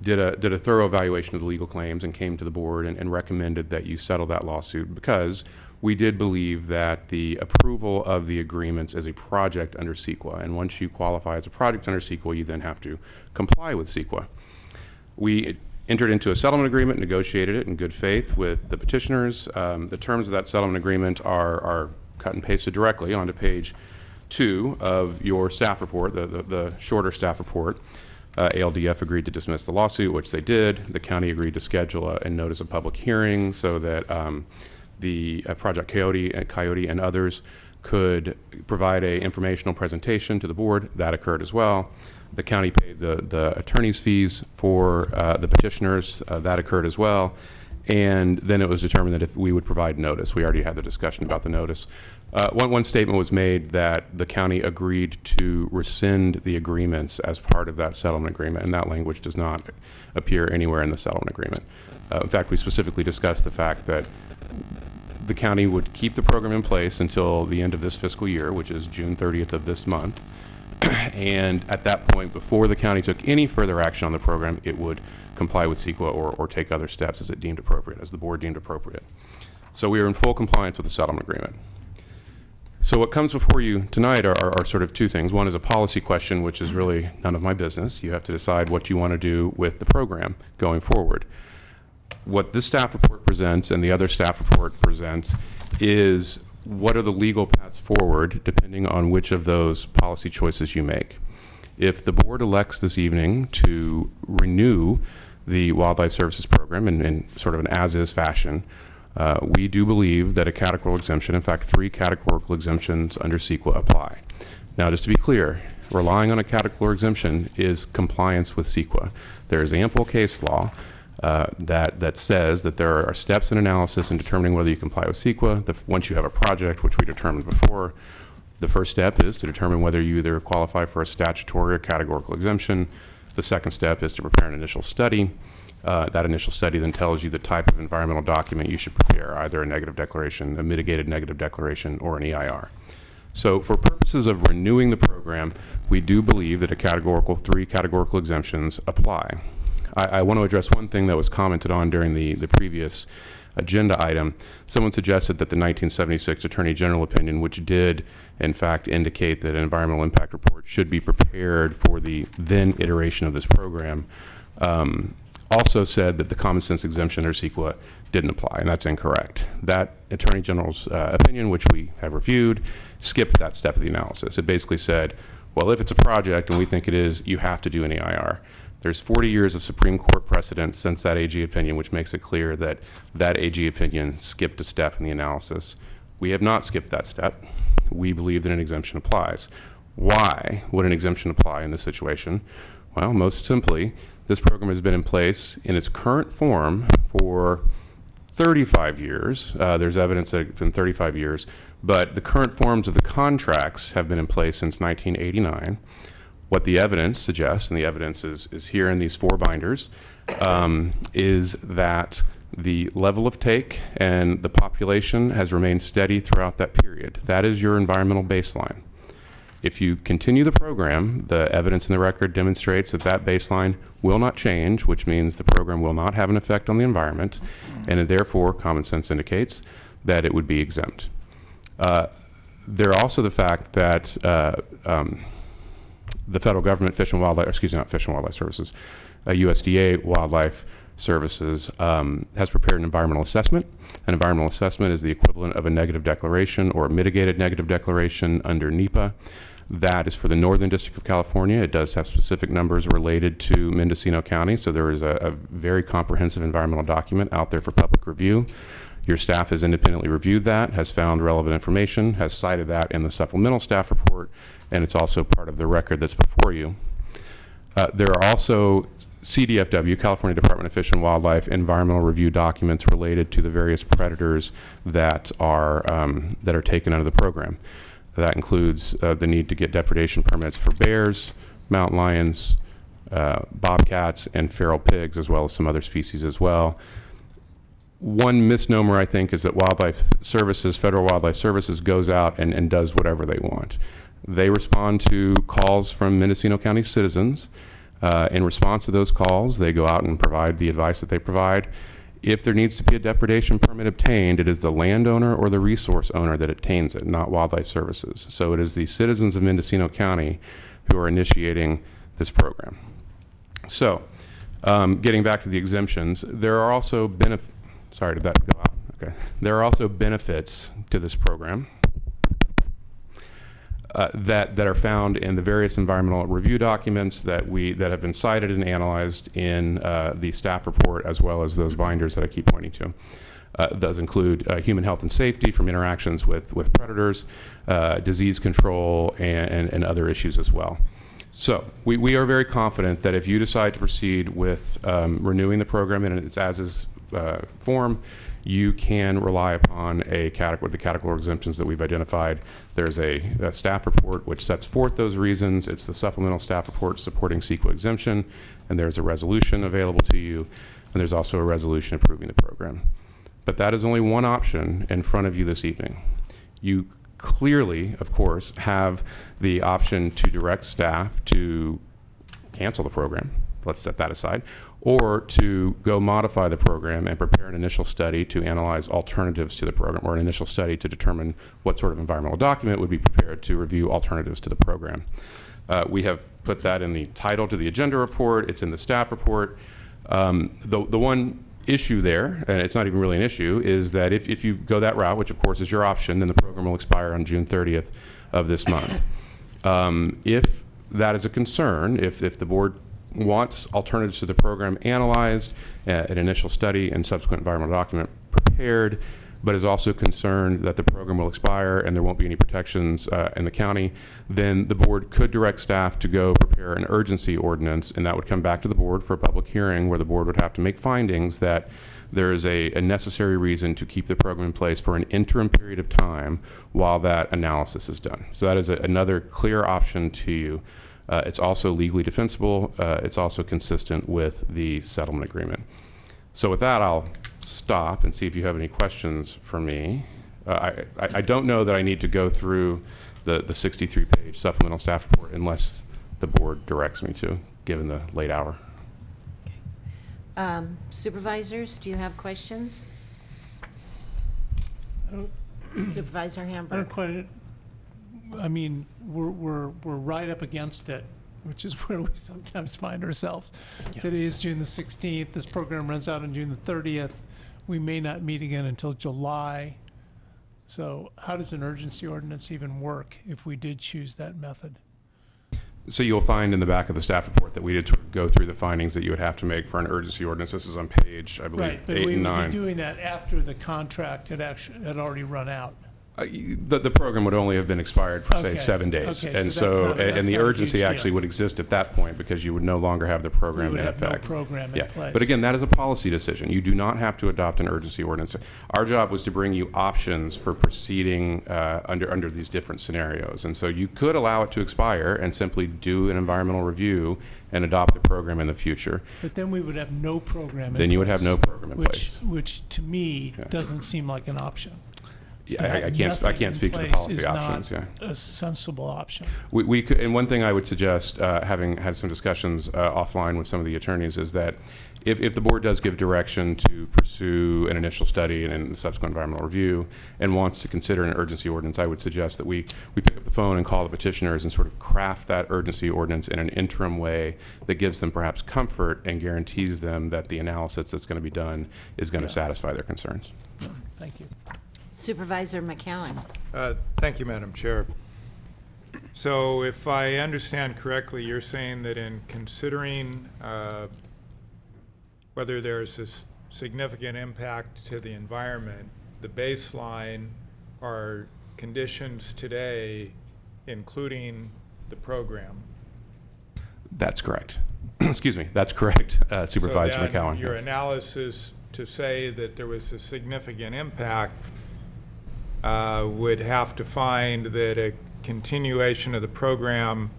did a thorough evaluation of the legal claims and came to the board and recommended that you settle that lawsuit because we did believe that the approval of the agreements is a project under CEQA, and once you qualify as a project under CEQA, you then have to comply with CEQA. We entered into a settlement agreement, negotiated it in good faith with the petitioners. The terms of that settlement agreement are cut and pasted directly onto page 2 of your staff report, the shorter staff report. ALDF agreed to dismiss the lawsuit, which they did. The county agreed to schedule a notice of public hearing so that the Project Coyote and others could provide an informational presentation to the board. That occurred as well. The county paid the attorney's fees for the petitioners. That occurred as well. And then it was determined that if we would provide notice, we already had the discussion about the notice. One statement was made that the county agreed to rescind the agreements as part of that settlement agreement, and that language does not appear anywhere in the settlement agreement. In fact, we specifically discussed the fact that the county would keep the program in place until the end of this fiscal year, which is June 30th of this month. And at that point, before the county took any further action on the program, it would comply with CEQA or take other steps as it deemed appropriate, as the board deemed appropriate. So we are in full compliance with the settlement agreement. So what comes before you tonight are sort of two things. One is a policy question, which is really none of my business. You have to decide what you want to do with the program going forward. What this staff report presents and the other staff report presents is what are the legal paths forward depending on which of those policy choices you make. If the board elects this evening to renew the Wildlife Services Program in sort of an as-is fashion, we do believe that a categorical exemption, in fact 3 categorical exemptions under CEQA apply. Now just to be clear, relying on a categorical exemption is compliance with CEQA. There is ample case law that says that there are steps in analysis in determining whether you comply with CEQA. Once you have a project, which we determined before, the first step is to determine whether you either qualify for a statutory or categorical exemption. The second step is to prepare an initial study. That initial study then tells you the type of environmental document you should prepare, either a negative declaration, a mitigated negative declaration, or an EIR. So for purposes of renewing the program, we do believe that 3 categorical exemptions apply. I want to address one thing that was commented on during the previous agenda item. Someone suggested that the 1976 Attorney General opinion, which did in fact indicate that an environmental impact report should be prepared for the then iteration of this program, also said that the common sense exemption under CEQA didn't apply, and that's incorrect. That Attorney General's opinion, which we have reviewed, skipped that step of the analysis. It basically said, well, if it's a project and we think it is, you have to do an EIR. There's 40 years of Supreme Court precedent since that AG opinion, which makes it clear that that AG opinion skipped a step in the analysis. We have not skipped that step. We believe that an exemption applies. Why would an exemption apply in this situation? Well, most simply, this program has been in place in its current form for 35 years. There's evidence that it's been 35 years, but the current forms of the contracts have been in place since 1989. What the evidence suggests, and the evidence is here in these 4 binders, is that the level of take and the population has remained steady throughout that period. That is your environmental baseline. If you continue the program, the evidence in the record demonstrates that that baseline will not change, which means the program will not have an effect on the environment, and therefore common sense indicates that it would be exempt. There also the fact that the federal government, Fish and Wildlife, excuse me, not Fish and Wildlife Services, USDA Wildlife Services has prepared an environmental assessment. An environmental assessment is the equivalent of a negative declaration or a mitigated negative declaration under NEPA. That is for the Northern District of California. It does have specific numbers related to Mendocino County, so there is a very comprehensive environmental document out there for public review. Your staff has independently reviewed that, has found relevant information, has cited that in the supplemental staff report, and it's also part of the record that's before you. There are also CDFW, California Department of Fish and Wildlife, environmental review documents related to the various predators that are taken under the program. That includes the need to get depredation permits for bears, mountain lions, bobcats, and feral pigs, as well as some other species as well. One misnomer, I think, is that Wildlife Services, Federal Wildlife Services, goes out and does whatever they want. They respond to calls from Mendocino County citizens. In response to those calls, they go out and provide the advice that they provide. If there needs to be a depredation permit obtained, it is the landowner or the resource owner that obtains it, not Wildlife Services. So it is the citizens of Mendocino County who are initiating this program. So, getting back to the exemptions, there are also sorry, did that go out? Okay. There are also benefits to this program that are found in the various environmental review documents that have been cited and analyzed in the staff report, as well as those binders that I keep pointing to. Those include human health and safety from interactions with predators, disease control, and other issues as well. So we are very confident that if you decide to proceed with renewing the program in its as-is form, you can rely upon the categorical exemptions that we've identified. There's a staff report which sets forth those reasons. It's the supplemental staff report supporting CEQA exemption, and there's a resolution available to you, and there's also a resolution approving the program. But that is only one option in front of you this evening. You clearly, of course, have the option to direct staff to cancel the program. Let's set that aside. Or to go modify the program and prepare an initial study to analyze alternatives to the program, or an initial study to determine what sort of environmental document would be prepared to review alternatives to the program. We have put that in the title to the agenda report. It's in the staff report. The one issue there, and it's not even really an issue, is that if you go that route, which of course is your option, then the program will expire on June 30th of this month. If that is a concern, if the board wants alternatives to the program analyzed, an initial study and subsequent environmental document prepared, but is also concerned that the program will expire and there won't be any protections in the county, then the board could direct staff to go prepare an urgency ordinance, and that would come back to the board for a public hearing where the board would have to make findings that there is a necessary reason to keep the program in place for an interim period of time while that analysis is done. So that is another clear option to you. It's also legally defensible. It's also consistent with the settlement agreement. So with that, I'll stop and see if you have any questions for me. I don't know that I need to go through the 63-page supplemental staff report unless the board directs me to, given the late hour. Supervisors, do you have questions? Supervisor Hamburg. I don't quite. I mean, we're right up against it, which is where we sometimes find ourselves. Yeah. Today is June the 16th. This program runs out on June the 30th. We may not meet again until July. So how does an urgency ordinance even work if we did choose that method? So you'll find in the back of the staff report that we did go through the findings that you would have to make for an urgency ordinance. This is on page, I believe, 8 and 9. Right, but we would be doing that after the contract had already run out. The program would only have been expired for, say, 7 days. Okay, and that's the urgency actually would exist at that point because you would no longer have the program in effect. No program in place. But again, that is a policy decision. You do not have to adopt an urgency ordinance. Our job was to bring you options for proceeding under these different scenarios. And so you could allow it to expire and simply do an environmental review and adopt the program in the future. But then we would have no program in place. Then you would have no program in place. Which to me doesn't seem like an option. Yeah, I can't speak to the policy options. Yeah, a sensible option. We could, and one thing I would suggest, having had some discussions offline with some of the attorneys, is that if the board does give direction to pursue an initial study and subsequent environmental review and wants to consider an urgency ordinance, I would suggest that we pick up the phone and call the petitioners and sort of craft that urgency ordinance in an interim way that gives them perhaps comfort and guarantees them that the analysis that's going to be done is going to satisfy their concerns. Thank you. Supervisor McCowan. Thank you, Madam Chair. So if I understand correctly, you're saying that in considering whether there's this significant impact to the environment, the baseline are conditions today, including the program. That's correct. Excuse me, that's correct, Supervisor So then McCowan. your yes. analysis to say that there was a significant impact would have to find that a continuation of the program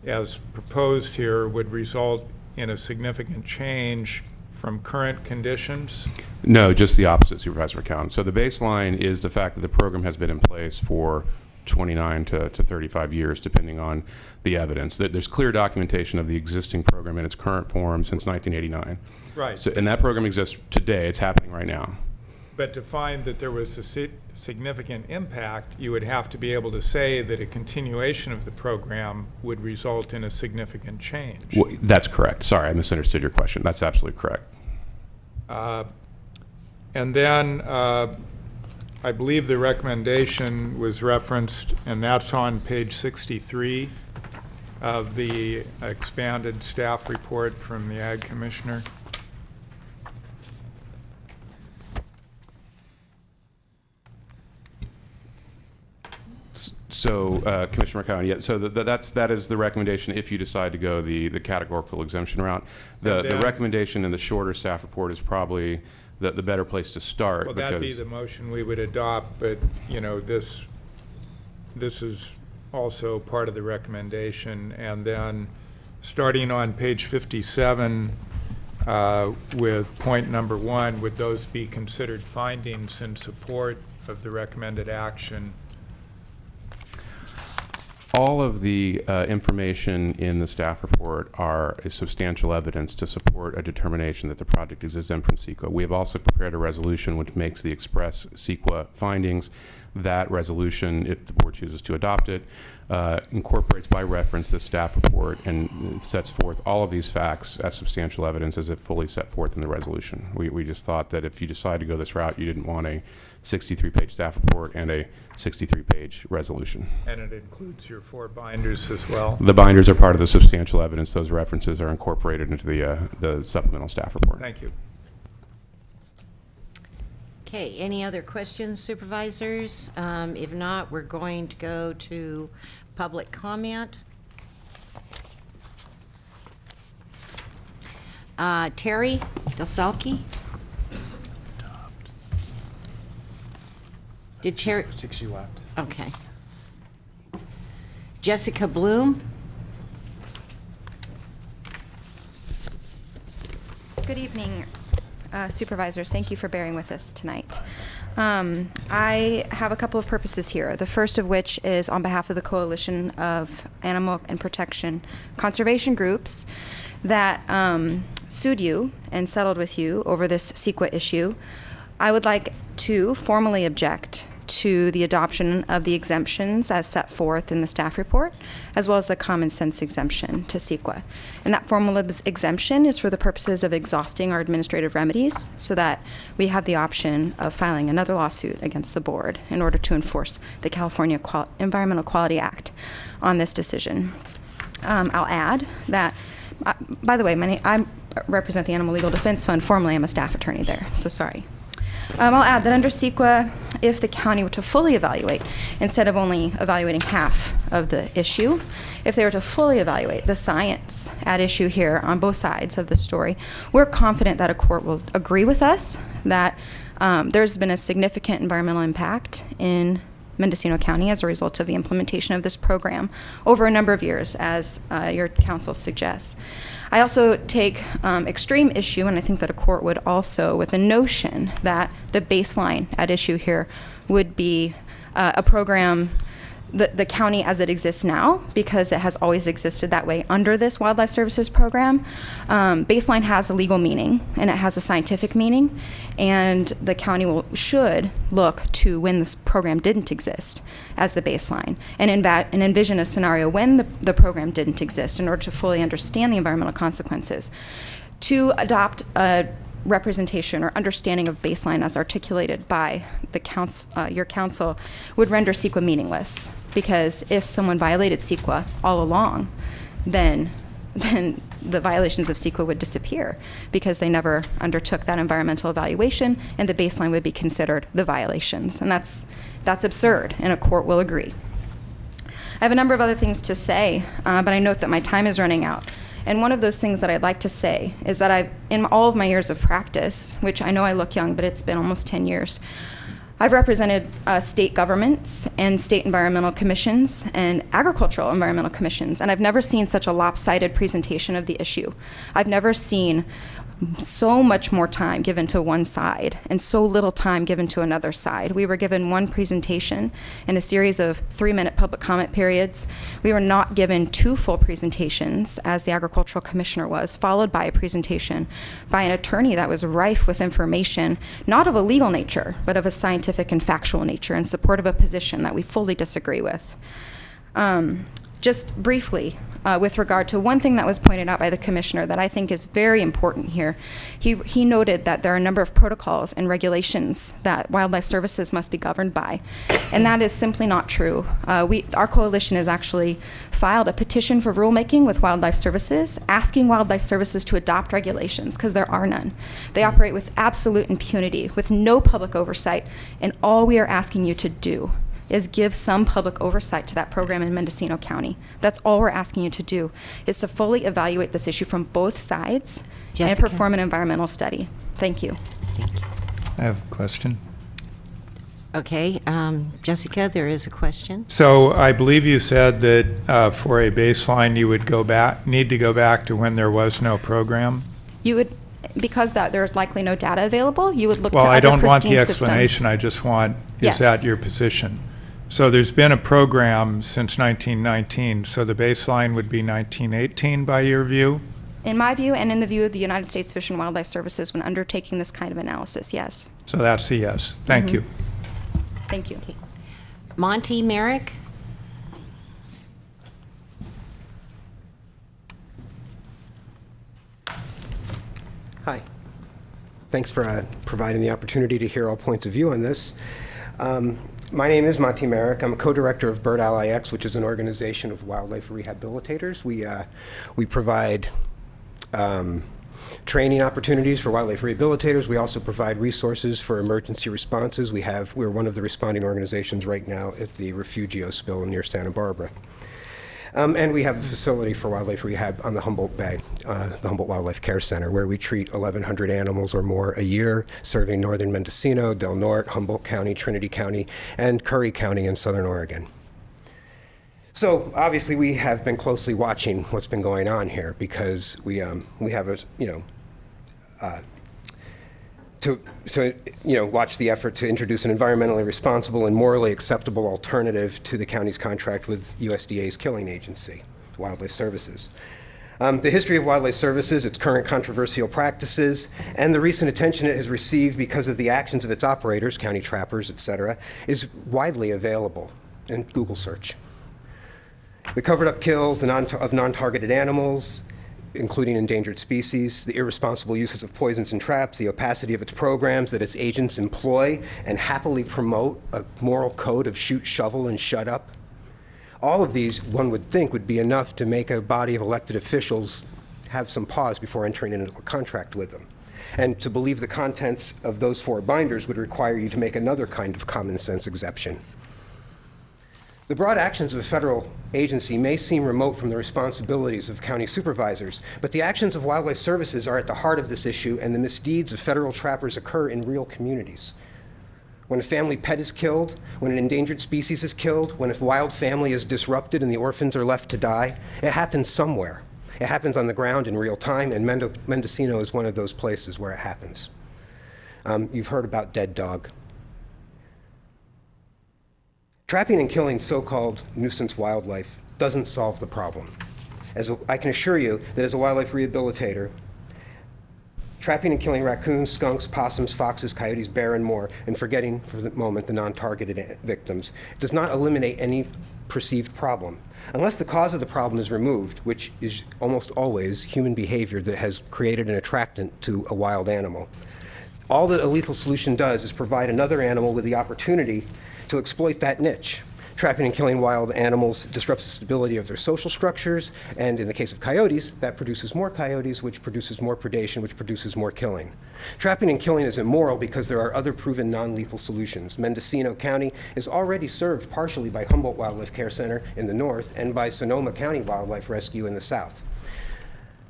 as proposed here would result in a significant change from current conditions? No, just the opposite, Supervisor McCowan. So the baseline is the fact that the program has been in place for 29 to 35 years, depending on the evidence. There's clear documentation of the existing program in its current form since 1989. Right. So, and that program exists today. It's happening right now. But to find that there was a significant impact, you would have to be able to say that a continuation of the program would result in a significant change. Well, that's correct. Sorry, I misunderstood your question. That's absolutely correct. And then I believe the recommendation was referenced, and that's on page 63 of the expanded staff report from the Ag Commissioner. So, Commissioner McCowan, yeah, so that is the recommendation if you decide to go the categorical exemption route. The recommendation in the shorter staff report is probably the better place to start. Well, that'd be the motion we would adopt, but, you know, this is also part of the recommendation. And then, starting on page 57, with point number 1, would those be considered findings in support of the recommended action? All of the information in the staff report is substantial evidence to support a determination that the project is exempt from CEQA. We have also prepared a resolution which makes the express CEQA findings. That resolution, if the board chooses to adopt it, incorporates by reference the staff report and sets forth all of these facts as substantial evidence as if fully set forth in the resolution. We just thought that if you decide to go this route, you didn't want a 63-page staff report and a 63-page resolution. And it includes your 4 binders as well? The binders are part of the substantial evidence. Those references are incorporated into the supplemental staff report. Thank you. Okay, any other questions, supervisors? If not, we're going to go to public comment. Terry Delsalki? Did Terry? I think she left. Okay. Jessica Bloom? Good evening, supervisors. Thank you for bearing with us tonight. I have a couple of purposes here. The first of which is on behalf of the Coalition of Animal and Protection Conservation Groups that sued you and settled with you over this CEQA issue. I would like to formally object to the adoption of the exemptions as set forth in the staff report, as well as the common sense exemption to CEQA. And that formal exemption is for the purposes of exhausting our administrative remedies so that we have the option of filing another lawsuit against the board in order to enforce the California Environmental Quality Act on this decision. I'll add that, by the way, I represent the Animal Legal Defense Fund. Formerly, I'm a staff attorney there, so sorry. I'll add that under CEQA, if the county were to fully evaluate, instead of only evaluating half of the issue, if they were to fully evaluate the science at issue here on both sides of the story, we're confident that a court will agree with us that there's been a significant environmental impact in Mendocino County as a result of the implementation of this program over a number of years, as your counsel suggests. I also take extreme issue, and I think that a court would also, with the notion that the baseline at issue here would be a program, the county as it exists now, because it has always existed that way under this Wildlife Services program. Baseline has a legal meaning, and it has a scientific meaning, and the county should look to when this program didn't exist as the baseline, and envision a scenario when the program didn't exist in order to fully understand the environmental consequences. To adopt a representation or understanding of baseline as articulated by the your counsel would render CEQA meaningless, because if someone violated CEQA all along, then the violations of CEQA would disappear because they never undertook that environmental evaluation, and the baseline would be considered the violations. And that's absurd, and a court will agree. I have a number of other things to say, but I note that my time is running out. And one of those things that I'd like to say is that in all of my years of practice, which I know I look young, but it's been almost 10 years, I've represented state governments and state environmental commissions and agricultural environmental commissions, and I've never seen such a lopsided presentation of the issue. I've never seen so much more time given to one side and so little time given to another side. We were given one presentation in a series of 3-minute public comment periods. We were not given 2 full presentations, as the agricultural commissioner was, followed by a presentation by an attorney that was rife with information, not of a legal nature, but of a scientific and factual nature in support of a position that we fully disagree with. Just briefly, with regard to one thing that was pointed out by the commissioner that I think is very important here, he noted that there are a number of protocols and regulations that wildlife services must be governed by, and that is simply not true. Our coalition has actually filed a petition for rulemaking with wildlife services, asking wildlife services to adopt regulations, because there are none. They operate with absolute impunity, with no public oversight, and all we are asking you to do is give some public oversight to that program in Mendocino County. That's all we're asking you to do, is to fully evaluate this issue from both sides and perform an environmental study. Thank you. I have a question. Okay, Jessica, there is a question. So I believe you said that for a baseline you would need to go back to when there was no program? You would, because there's likely no data available, you would look to other pristine systems. Well, I don't want the explanation. I just want, is that your position? So there's been a program since 1919, so the baseline would be 1918 by your view? In my view, and in the view of the United States Fish and Wildlife Services when undertaking this kind of analysis, yes. So that's a yes. Thank you. Thank you. Okay. Monty Merrick? Hi. Thanks for providing the opportunity to hear all points of view on this. My name is Monty Merrick. I'm a co-director of Bird Ally X, which is an organization of wildlife rehabilitators. We provide training opportunities for wildlife rehabilitators. We also provide resources for emergency responses. We're one of the responding organizations right now at the Refugio spill near Santa Barbara. And we have a facility for wildlife rehab on the Humboldt Bay, the Humboldt Wildlife Care Center, where we treat 1,100 animals or more a year, serving northern Mendocino, Del Norte, Humboldt County, Trinity County, and Curry County in southern Oregon. So obviously we have been closely watching what's been going on here, because we have a, watch the effort to introduce an environmentally responsible and morally acceptable alternative to the county's contract with USDA's killing agency, Wildlife Services. The history of Wildlife Services, its current controversial practices, and the recent attention it has received because of the actions of its operators, county trappers, et cetera, is widely available in Google search. The covered-up kills of non-targeted animals, including endangered species, the irresponsible uses of poisons and traps, the opacity of its programs that its agents employ and happily promote a moral code of shoot, shovel, and shut up. All of these, one would think, would be enough to make a body of elected officials have some pause before entering into a contract with them. And to believe the contents of those 4 binders would require you to make another kind of common sense exception. The broad actions of a federal agency may seem remote from the responsibilities of county supervisors, but the actions of Wildlife Services are at the heart of this issue, and the misdeeds of federal trappers occur in real communities. When a family pet is killed, when an endangered species is killed, when a wild family is disrupted and the orphans are left to die, it happens somewhere. It happens on the ground in real time, and Mendocino is one of those places where it happens. You've heard about Dead Dog. Trapping and killing so-called nuisance wildlife doesn't solve the problem. I can assure you that as a wildlife rehabilitator, trapping and killing raccoons, skunks, possums, foxes, coyotes, bear, and more, and forgetting for the moment the non-targeted victims, does not eliminate any perceived problem. Unless the cause of the problem is removed, which is almost always human behavior that has created an attractant to a wild animal, all that a lethal solution does is provide another animal with the opportunity to exploit that niche. Trapping and killing wild animals disrupts the stability of their social structures, and in the case of coyotes, that produces more coyotes, which produces more predation, which produces more killing. Trapping and killing is immoral because there are other proven non-lethal solutions. Mendocino County is already served partially by Humboldt Wildlife Care Center in the north and by Sonoma County Wildlife Rescue in the south.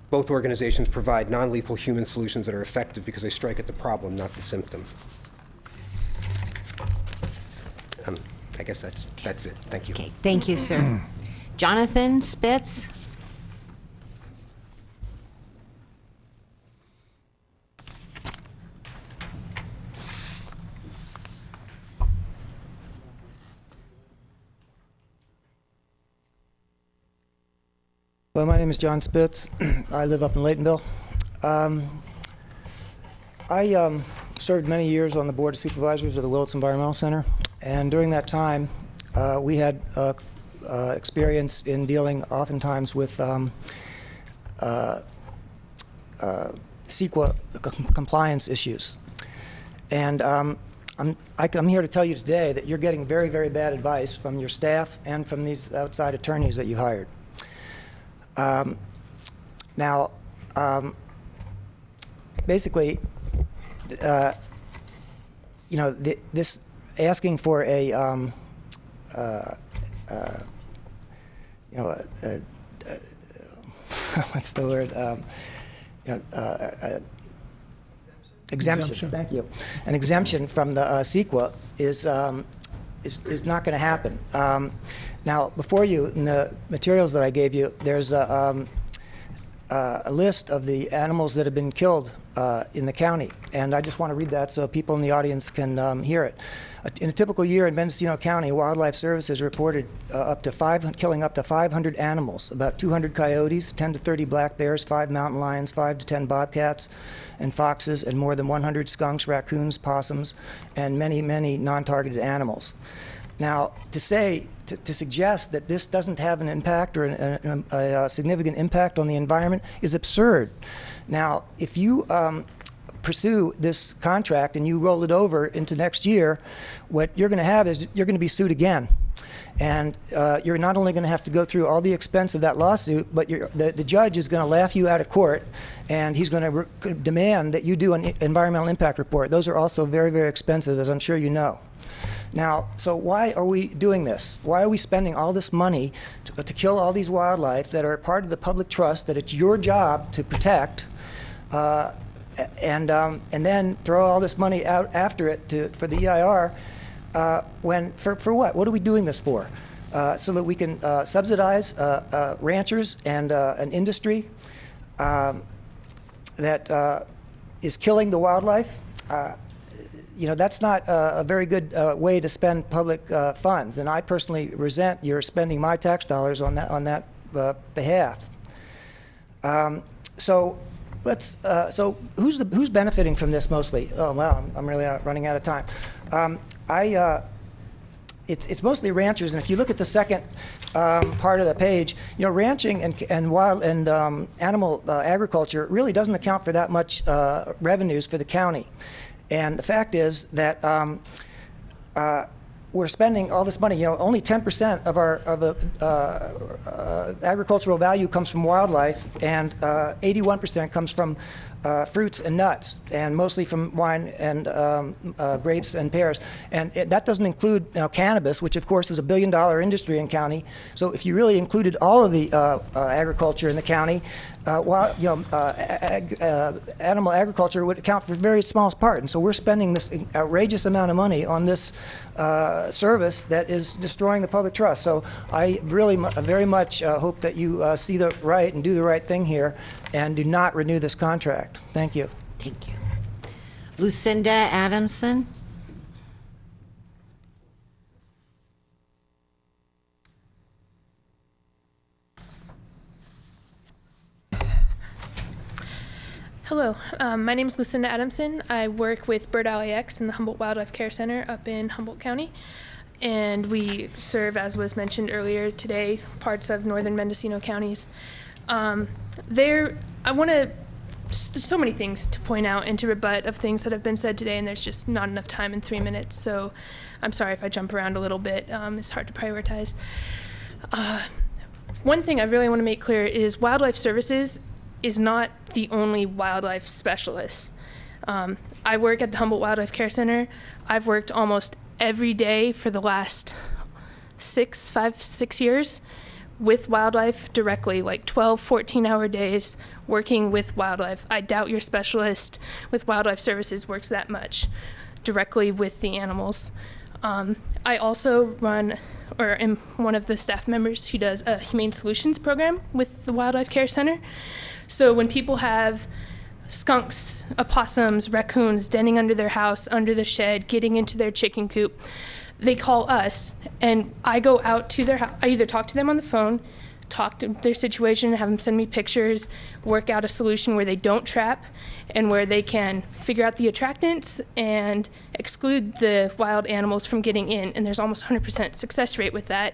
Both organizations provide non-lethal human solutions that are effective because they strike at the problem, not the symptom. I guess that's it. Thank you. Okay, thank you, sir. Jonathan Spitz? Hello, my name is John Spitz. I live up in Laytonville. I served many years on the Board of Supervisors of the Willits Environmental Center, and during that time, we had experience in dealing oftentimes with CEQA compliance issues. And I'm here to tell you today that you're getting very, very bad advice from your staff and from these outside attorneys that you hired. Basically, this asking for a, what's the word? Exemption. Thank you. An exemption from the CEQA is not going to happen. Now, before you, in the materials that I gave you, there's a list of the animals that have been killed in the county, and I just want to read that so people in the audience can hear it. In a typical year in Mendocino County, Wildlife Services reported killing up to 500 animals, about 200 coyotes, 10 to 30 black bears, 5 mountain lions, 5 to 10 bobcats and foxes, and more than 100 skunks, raccoons, possums, and many, many non-targeted animals. Now, to suggest that this doesn't have an impact or a significant impact on the environment is absurd. Now, if you pursue this contract and you roll it over into next year, what you're going to have is you're going to be sued again. And you're not only going to have to go through all the expense of that lawsuit, but the judge is going to laugh you out of court, and he's going to demand that you do an environmental impact report. Those are also very, very expensive, as I'm sure you know. Now, so why are we doing this? Why are we spending all this money to kill all these wildlife that are part of the public trust that it's your job to protect, and then throw all this money out after it for the EIR? For what? What are we doing this for? So that we can subsidize ranchers and an industry that is killing the wildlife? That's not a very good way to spend public funds, and I personally resent your spending my tax dollars on that behalf. So who's benefiting from this mostly? Oh wow, I'm really running out of time. It's mostly ranchers, and if you look at the second part of the page, ranching and animal agriculture really doesn't account for that much revenues for the county. And the fact is that we're spending all this money. Only 10% of the agricultural value comes from wildlife, and 81% comes from fruits and nuts, and mostly from wine and grapes and pears. And that doesn't include cannabis, which of course is $1 billion industry in county. So if you really included all of the agriculture in the county, animal agriculture would account for a very small part. And so we're spending this outrageous amount of money on this service that is destroying the public trust. So I really very much hope that you see the right and do the right thing here and do not renew this contract. Thank you. Thank you. Lucinda Adamson. Hello, my name is Lucinda Adamson. I work with Bird Alley X in the Humboldt Wildlife Care Center up in Humboldt County, and we serve, as was mentioned earlier today, parts of northern Mendocino counties. I want to there's so many things to point out and to rebut of things that have been said today, and there's just not enough time in 3 minutes. So I'm sorry if I jump around a little bit. It's hard to prioritize. One thing I really want to make clear is Wildlife Services is not the only wildlife specialist. I work at the Humboldt Wildlife Care Center. I've worked almost every day for the last 6 years with wildlife directly, like 12, 14-hour days working with wildlife. I doubt your specialist with Wildlife Services works that much directly with the animals. I also run, or am one of the staff members who does a Humane Solutions program with the Wildlife Care Center. So when people have skunks, opossums, raccoons denning under their house, under the shed, getting into their chicken coop, they call us, and I go out to their house. I either talk to them on the phone, talk to their situation, have them send me pictures, work out a solution where they don't trap, and where they can figure out the attractants and exclude the wild animals from getting in. And there's almost 100% success rate with that.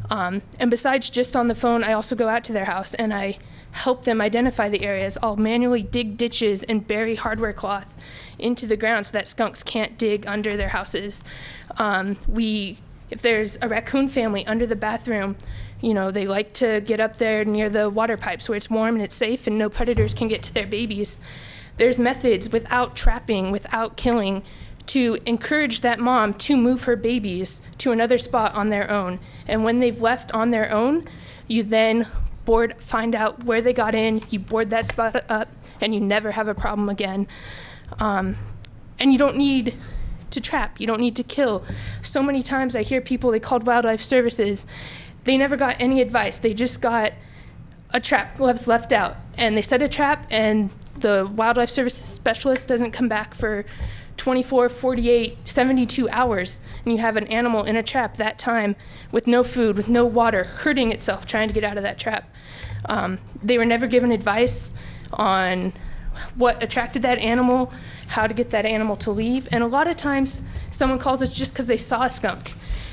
And besides just on the phone, I also go out to their house and I help them identify the areas. I'll manually dig ditches and bury hardware cloth into the ground so that skunks can't dig under their houses. If there's a raccoon family under the bathroom, you know, they like to get up there near the water pipes where it's warm and it's safe and no predators can get to their babies. There's methods without trapping, without killing, to encourage that mom to move her babies to another spot on their own. And when they've left on their own, you then find out where they got in, you board that spot up, and you never have a problem again. And you don't need to trap, you don't need to kill. So many times I hear people, they called Wildlife Services, they never got any advice, they just got a trap left out. And they set a trap and the Wildlife Services specialist doesn't come back for 24, 48, 72 hours, and you have an animal in a trap that time with no food, with no water, hurting itself trying to get out of that trap. They were never given advice on what attracted that animal, how to get that animal to leave, and a lot of times someone calls us just because they saw a skunk,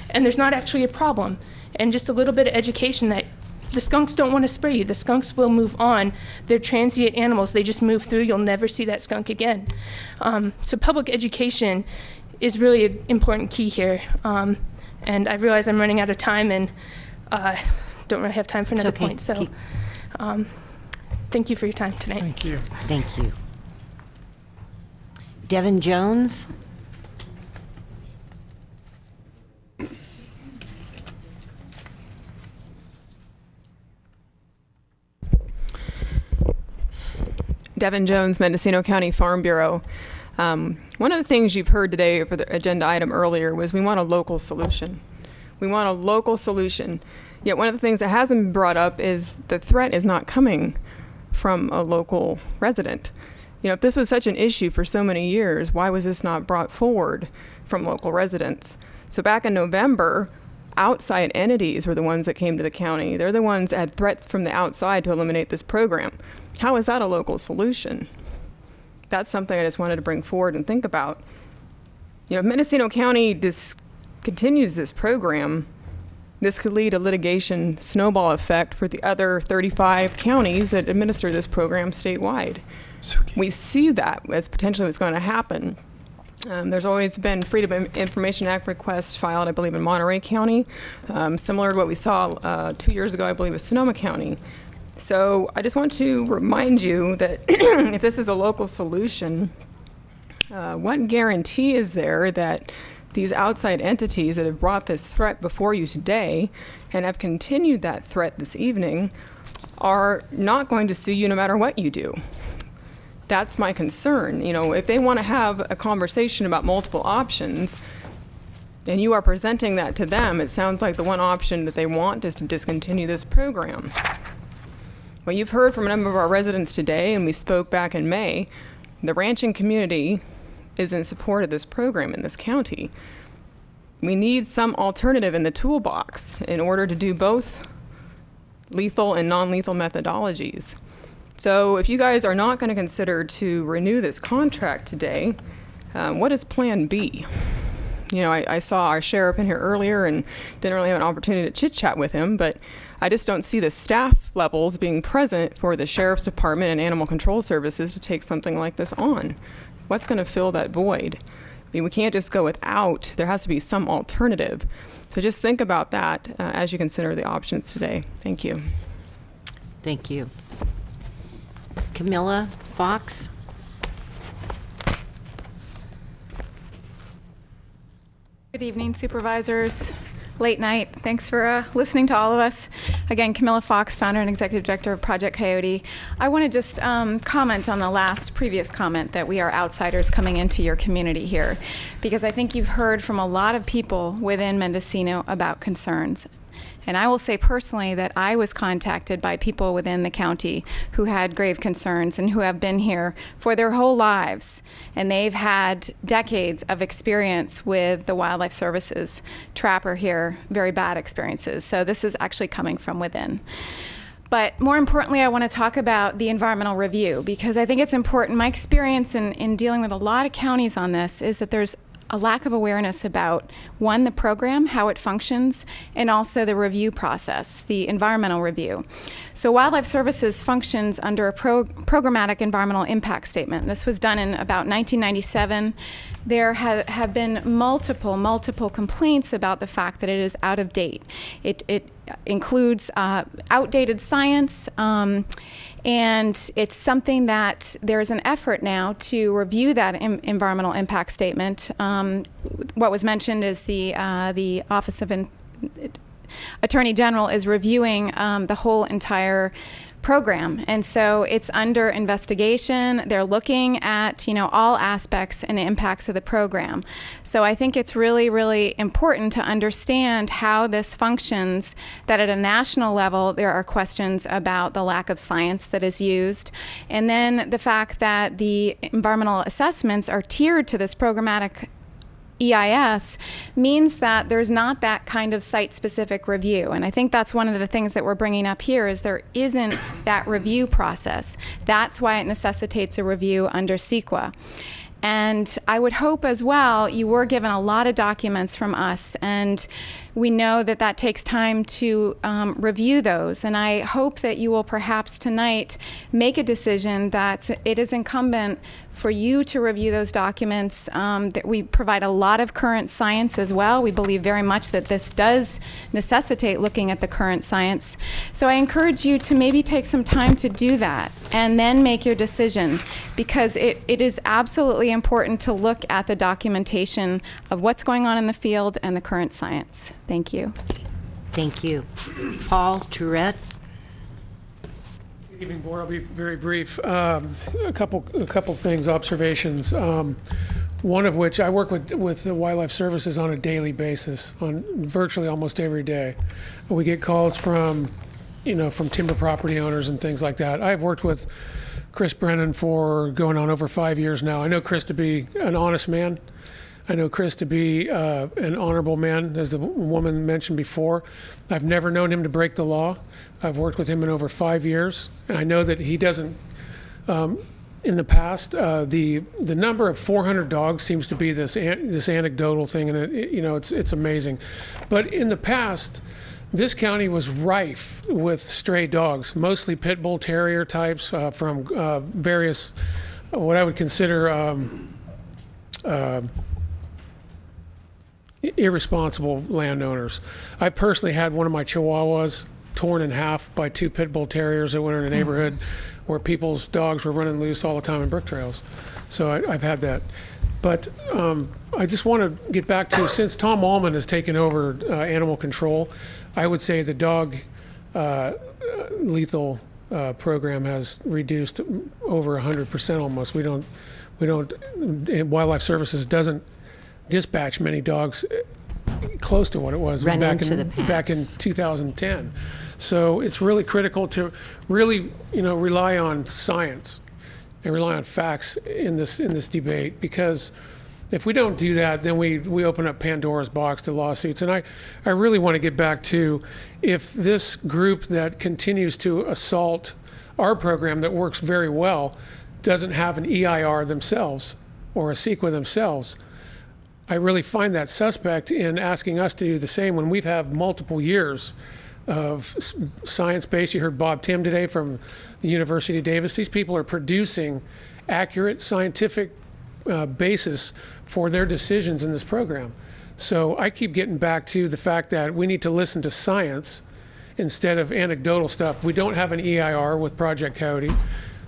and there's not actually a problem, and just a little bit of education that the skunks don't want to spray you. The skunks will move on. They're transient animals. They just move through. You'll never see that skunk again. So public education is really an important key here. And I realize I'm running out of time and don't really have time for another point. So thank you for your time tonight. Thank you. Thank you. Devin Jones. Devin Jones, Mendocino County Farm Bureau. One of the things you've heard today for the agenda item earlier was we want a local solution. We want a local solution. Yet one of the things that hasn't been brought up is the threat is not coming from a local resident. You know, if this was such an issue for so many years, why was this not brought forward from local residents? So back in November, outside entities were the ones that came to the county. They're the ones that had threats from the outside to eliminate this program. How is that a local solution? That's something I just wanted to bring forward and think about. You know, if Mendocino County discontinues this program, this could lead to litigation snowball effect for the other 35 counties that administer this program statewide. We see that as potentially what's going to happen. There's always been Freedom of Information Act requests filed, I believe, in Monterey County, similar to what we saw 2 years ago, I believe, with Sonoma County. So I just want to remind you that if this is a local solution, what guarantee is there that these outside entities that have brought this threat before you today and have continued that threat this evening are not going to sue you no matter what you do? That's my concern. You know, if they want to have a conversation about multiple options and you are presenting that to them, it sounds like the one option that they want is to discontinue this program. Well, you've heard from a number of our residents today, and we spoke back in May, the ranching community is in support of this program in this county. We need some alternative in the toolbox in order to do both lethal and non-lethal methodologies. So if you guys are not going to consider to renew this contract today, what is Plan B? You know, I saw our sheriff in here earlier and didn't really have an opportunity to chit-chat with him, but I just don't see the staff levels being present for the Sheriff's Department and Animal Control Services to take something like this on. What's going to fill that void? I mean, we can't just go without. There has to be some alternative. So just think about that as you consider the options today. Thank you. Thank you. Camilla Fox? Good evening, supervisors. Late night. Thanks for listening to all of us. Again, Camilla Fox, founder and executive director of Project Coyote. I want to just comment on the previous comment that we are outsiders coming into your community here, because I think you've heard from a lot of people within Mendocino about concerns. And I will say personally that I was contacted by people within the county who had grave concerns and who have been here for their whole lives. And they've had decades of experience with the wildlife services trapper here, very bad experiences. So this is actually coming from within. But more importantly, I want to talk about the environmental review, because I think it's important. My experience in dealing with a lot of counties on this is that there's a lack of awareness about, one, the program, how it functions, and also the review process, the environmental review. So Wildlife Services functions under a programmatic environmental impact statement. This was done in about 1997. There have been multiple complaints about the fact that it is out of date. It includes outdated science, and it's something that there's an effort now to review that environmental impact statement. What was mentioned is the Office of Attorney General is reviewing the whole entire program, and so it's under investigation. They're looking at all aspects and impacts of the program. So I think it's really important to understand how this functions, that at a national level there are questions about the lack of science that is used, and then the fact that the environmental assessments are tiered to this programmatic EIS means that there's not that kind of site-specific review. And I think that's one of the things that we're bringing up here, is there isn't that review process. That's why it necessitates a review under CEQA. And I would hope as well, you were given a lot of documents from us, and we know that that takes time to review those. And I hope that you will perhaps tonight make a decision that it is incumbent for you to review those documents, that we provide a lot of current science as well. We believe very much that this does necessitate looking at the current science. So I encourage you to maybe take some time to do that and then make your decision, because it is absolutely important to look at the documentation of what's going on in the field and the current science. Thank you. Thank you. Paul Tourette. Good evening, Board. I'll be very brief. A couple things, observations. One of which, I work with the Wildlife Services on a daily basis, on virtually almost every day. We get calls from timber property owners and things like that. I've worked with Chris Brennan for going on over 5 years now. I know Chris to be an honest man. I know Chris to be an honorable man, as the woman mentioned before. I've never known him to break the law. I've worked with him in over 5 years, and I know that he doesn't. In the past, the number of 400 dogs seems to be this anecdotal thing, and it's amazing. But in the past, this county was rife with stray dogs, mostly pit bull terrier types from various, what I would consider irresponsible landowners. I personally had one of my Chihuahuas torn in half by 2 pit bull terriers that went in a neighborhood where people's dogs were running loose all the time in brick trails. So I've had that. But I just want to get back to, since Tom Allman has taken over animal control, I would say the dog lethal program has reduced over 100% almost. We don't, Wildlife Services doesn't dispatch many dogs close to what it was back in 2010. So it's really critical to really, rely on science and rely on facts in this debate, because if we don't do that, then we open up Pandora's box to lawsuits. And I really want to get back to, if this group that continues to assault our program that works very well doesn't have an EIR themselves or a CEQA themselves, I really find that suspect in asking us to do the same when we've had multiple years science-based. You heard Bob Tim today from the University of Davis. These people are producing accurate scientific basis for their decisions in this program. So I keep getting back to the fact that we need to listen to science instead of anecdotal stuff. We don't have an EIR with Project Coyote.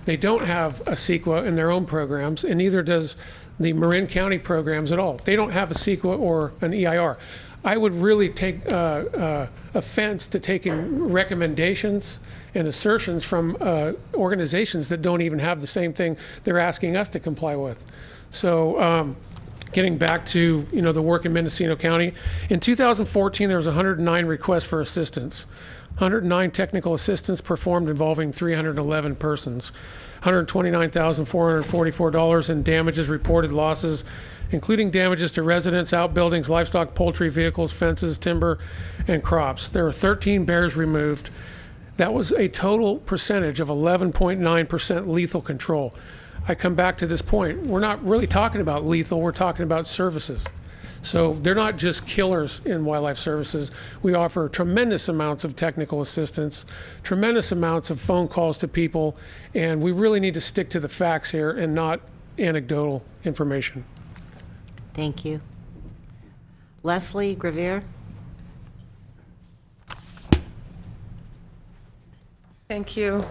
They don't have a CEQA in their own programs, and neither does the Marin County programs at all. They don't have a CEQA or an EIR. I would really take offense to taking recommendations and assertions from organizations that don't even have the same thing they're asking us to comply with. So getting back to the work in Mendocino County, in 2014 there was 109 requests for assistance. 109 technical assistance performed involving 311 persons. $129,444 in damages, reported losses, including damages to residents, outbuildings, livestock, poultry, vehicles, fences, timber, and crops. There were 13 bears removed. That was a total percentage of 11.9% lethal control. I come back to this point. We're not really talking about lethal, we're talking about services. So they're not just killers in wildlife services. We offer tremendous amounts of technical assistance, tremendous amounts of phone calls to people, and we really need to stick to the facts here and not anecdotal information. Thank you. Leslie Gravier. Thank you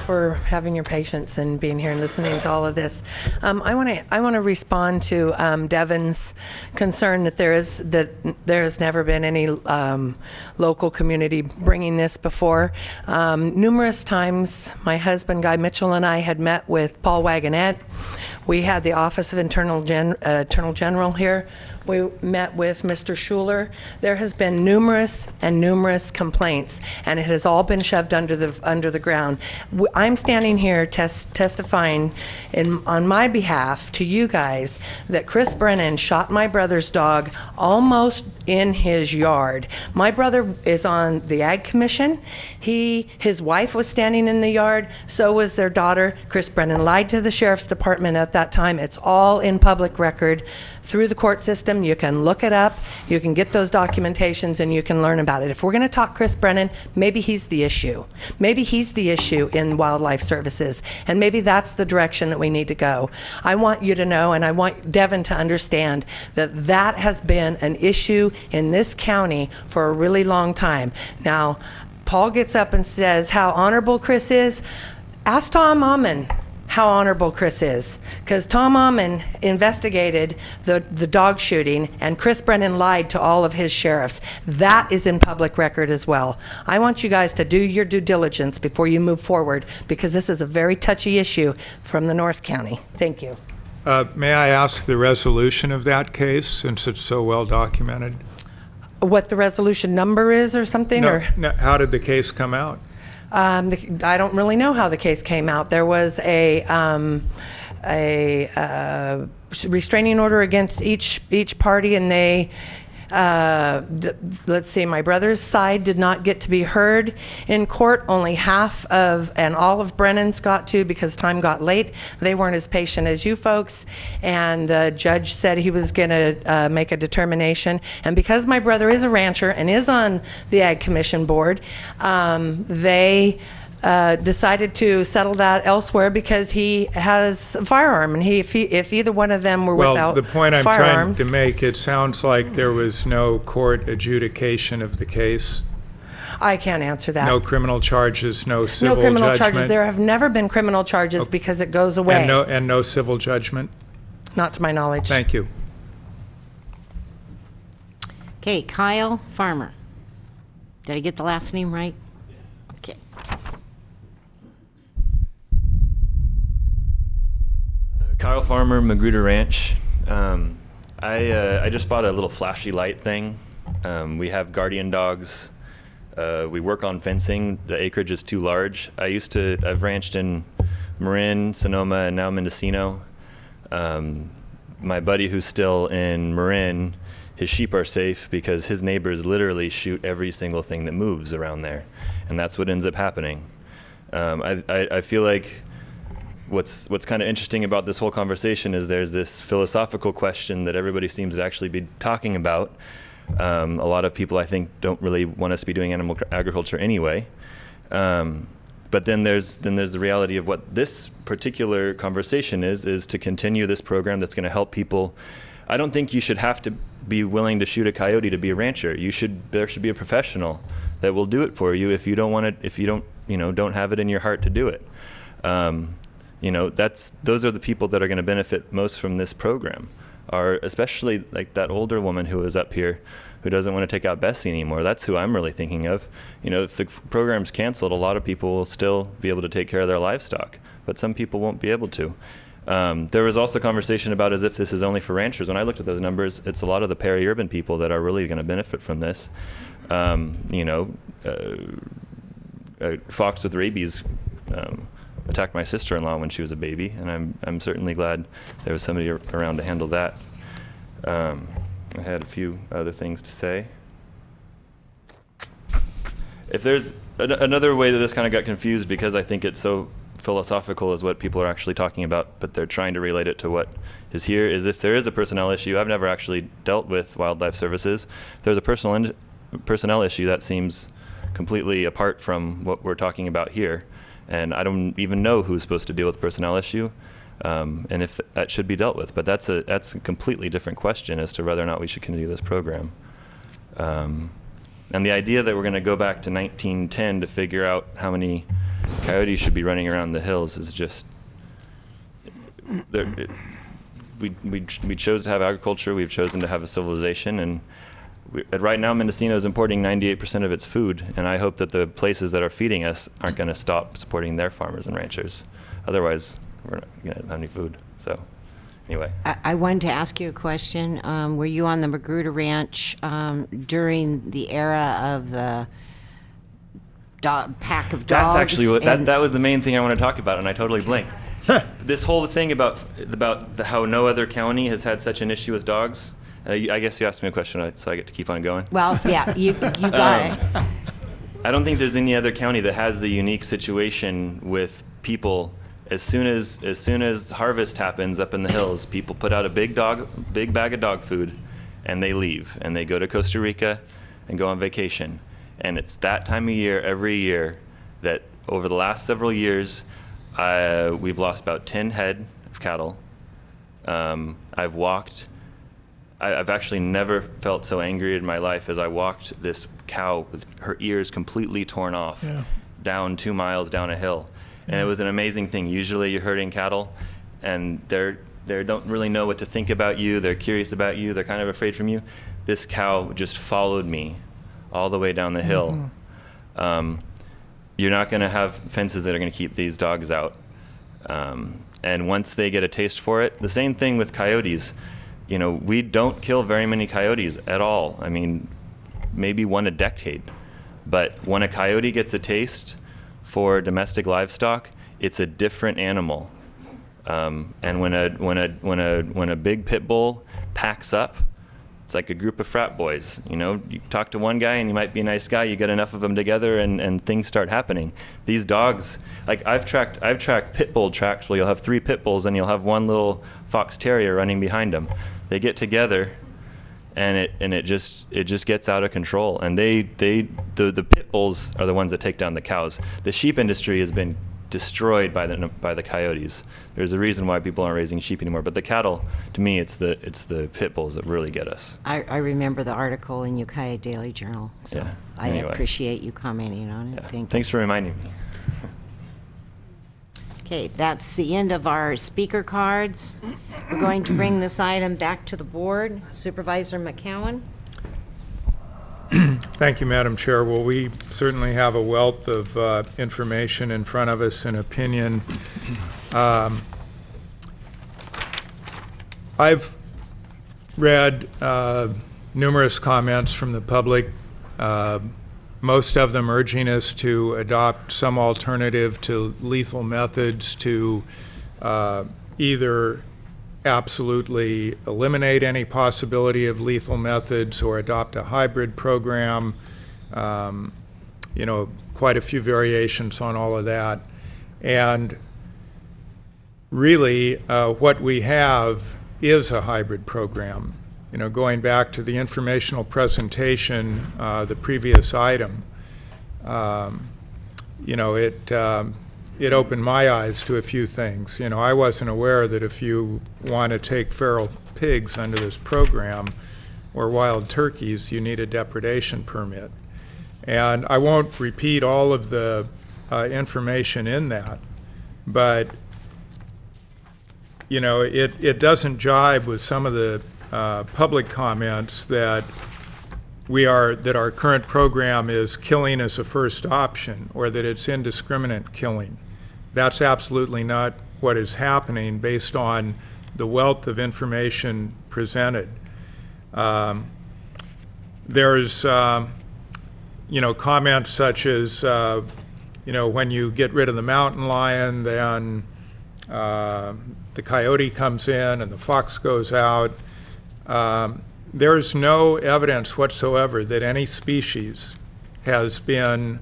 for having your patience and being here and listening to all of this. I want to respond to Devin's concern that there has never been any local community bringing this before. Numerous times, my husband Guy Mitchell and I had met with Paul Wagonette. We had the Office of Attorney General here. We met with Mr. Schuler. There has been numerous complaints, and it has all been shoved under the ground. I'm standing here testifying on my behalf to you guys that Chris Brennan shot my brother's dog almost in his yard. My brother is on the Ag Commission. His wife was standing in the yard, so was their daughter. Chris Brennan lied to the Sheriff's Department at that time. It's all in public record through the court system. You can look it up, you can get those documentations, and you can learn about it. If we're going to talk Chris Brennan, maybe he's the issue. Maybe he's the issue in wildlife services, and maybe that's the direction that we need to go. I want you to know, and I want Devin to understand, that that has been an issue in this county for a really long time. Now, Paul gets up and says how honorable Chris is. Ask Tom Amman how honorable Chris is, because Tom Amman investigated the dog shooting, and Chris Brennan lied to all of his sheriffs. That is in public record as well. I want you guys to do your due diligence before you move forward, because this is a very touchy issue from the North County. Thank you. May I ask the resolution of that case, since it's so well documented? What the resolution number is or something? No, how did the case come out? I don't really know how the case came out. There was a restraining order against each party, and they, let's see, my brother's side did not get to be heard in court. Only half of, and all of Brennan's got to, because time got late. They weren't as patient as you folks, and the judge said he was going to make a determination. And because my brother is a rancher and is on the Ag Commission board, they decided to settle that elsewhere because he has a firearm, and if either one of them were without firearms. Well, the point I'm trying to make, it sounds like there was no court adjudication of the case. I can't answer that. No criminal charges, no civil judgment. No criminal charges. There have never been criminal charges because it goes away. And no civil judgment? Not to my knowledge. Thank you. Okay, Kyle Farmer. Did I get the last name right? Okay. Kyle Farmer, Magruder Ranch. I just bought a little flashy light thing. We have guardian dogs. We work on fencing. The acreage is too large. I've ranched in Marin, Sonoma, and now Mendocino. My buddy who's still in Marin, his sheep are safe because his neighbors literally shoot every single thing that moves around there. And that's what ends up happening. I feel like what's kind of interesting about this whole conversation is there's this philosophical question that everybody seems to actually be talking about, A lot of people, I think, don't really want us to be doing animal agriculture anyway. But then there's the reality of what this particular conversation is to continue this program that's going to help people. I don't think you should have to be willing to shoot a coyote to be a rancher. There should be a professional that will do it for you if you don't want it, if you don't have it in your heart to do it. Those are the people that are going to benefit most from this program, are especially like that older woman who was up here who doesn't want to take out Bessie anymore. That's who I'm really thinking of. If the program's canceled, a lot of people will still be able to take care of their livestock, but some people won't be able to. There was also conversation about as if this is only for ranchers. When I looked at those numbers, it's a lot of the peri-urban people that are really going to benefit from this. A fox with rabies attacked my sister-in-law when she was a baby, and I'm certainly glad there was somebody around to handle that. I had a few other things to say. If there's another way that this kind of got confused, because I think it's so philosophical is what people are actually talking about, but they're trying to relate it to what is here, is if there is a personnel issue. I've never actually dealt with wildlife services. If there's a personnel issue, that seems completely apart from what we're talking about here. And I don't even know who's supposed to deal with personnel issue, and if that should be dealt with. But that's a completely different question as to whether or not we should continue this program. And the idea that we're going to go back to 1910 to figure out how many coyotes should be running around the hills is just, we chose to have agriculture, we've chosen to have a civilization, and right now Mendocino is importing 98% of its food, and I hope that the places that are feeding us aren't going to stop supporting their farmers and ranchers. Otherwise, we're not going to have any food. So anyway. I wanted to ask you a question. Were you on the Magruder Ranch during the era of the pack of dogs? That's actually what, that was the main thing I want to talk about, and I totally blinked. This whole thing about how no other county has had such an issue with dogs. I guess you asked me a question, so I get to keep on going. Well, yeah, you got it. I don't think there's any other county that has the unique situation with people. As soon as harvest happens up in the hills, people put out a big bag of dog food, and they leave, and they go to Costa Rica and go on vacation. And it's that time of year every year that over the last several years, we've lost about 10 head of cattle. I've actually never felt so angry in my life as I walked this cow with her ears completely torn off down 2 miles down a hill. And it was an amazing thing. Usually you're herding cattle and they don't really know what to think about you. They're curious about you. They're kind of afraid from you. This cow just followed me all the way down the hill. You're not going to have fences that are going to keep these dogs out. And once they get a taste for it, the same thing with coyotes. We don't kill very many coyotes at all. I mean, maybe one a decade. But when a coyote gets a taste for domestic livestock, it's a different animal. And when a big pit bull packs up, it's like a group of frat boys. You talk to one guy and he might be a nice guy. You get enough of them together and things start happening. These dogs, like I've tracked pit bull tracks where you'll have 3 pit bulls and you'll have one little fox terrier running behind them. They get together, and it just gets out of control. And the pit bulls are the ones that take down the cows. The sheep industry has been destroyed by the coyotes. There's a reason why people aren't raising sheep anymore. But the cattle, to me, it's the pit bulls that really get us. I remember the article in Ukiah Daily Journal, so Yeah. I Anyway. appreciate you commenting on it. Yeah. Thanks for reminding me. Okay, that's the end of our speaker cards. We're going to bring this item back to the board. Supervisor McCowan. Thank you, Madam Chair. Well, we certainly have a wealth of information in front of us and opinion. I've read numerous comments from the public, most of them urging us to adopt some alternative to lethal methods, to either absolutely eliminate any possibility of lethal methods or adopt a hybrid program. Quite a few variations on all of that. And really, what we have is a hybrid program. going back to the informational presentation, the previous item, it opened my eyes to a few things. I wasn't aware that if you want to take feral pigs under this program or wild turkeys, you need a depredation permit. And I won't repeat all of the information in that, but it doesn't jibe with some of the public comments that our current program is killing as a first option, or that it's indiscriminate killing. That's absolutely not what is happening based on the wealth of information presented. There's comments such as, when you get rid of the mountain lion, then the coyote comes in and the fox goes out. There's no evidence whatsoever that any species has been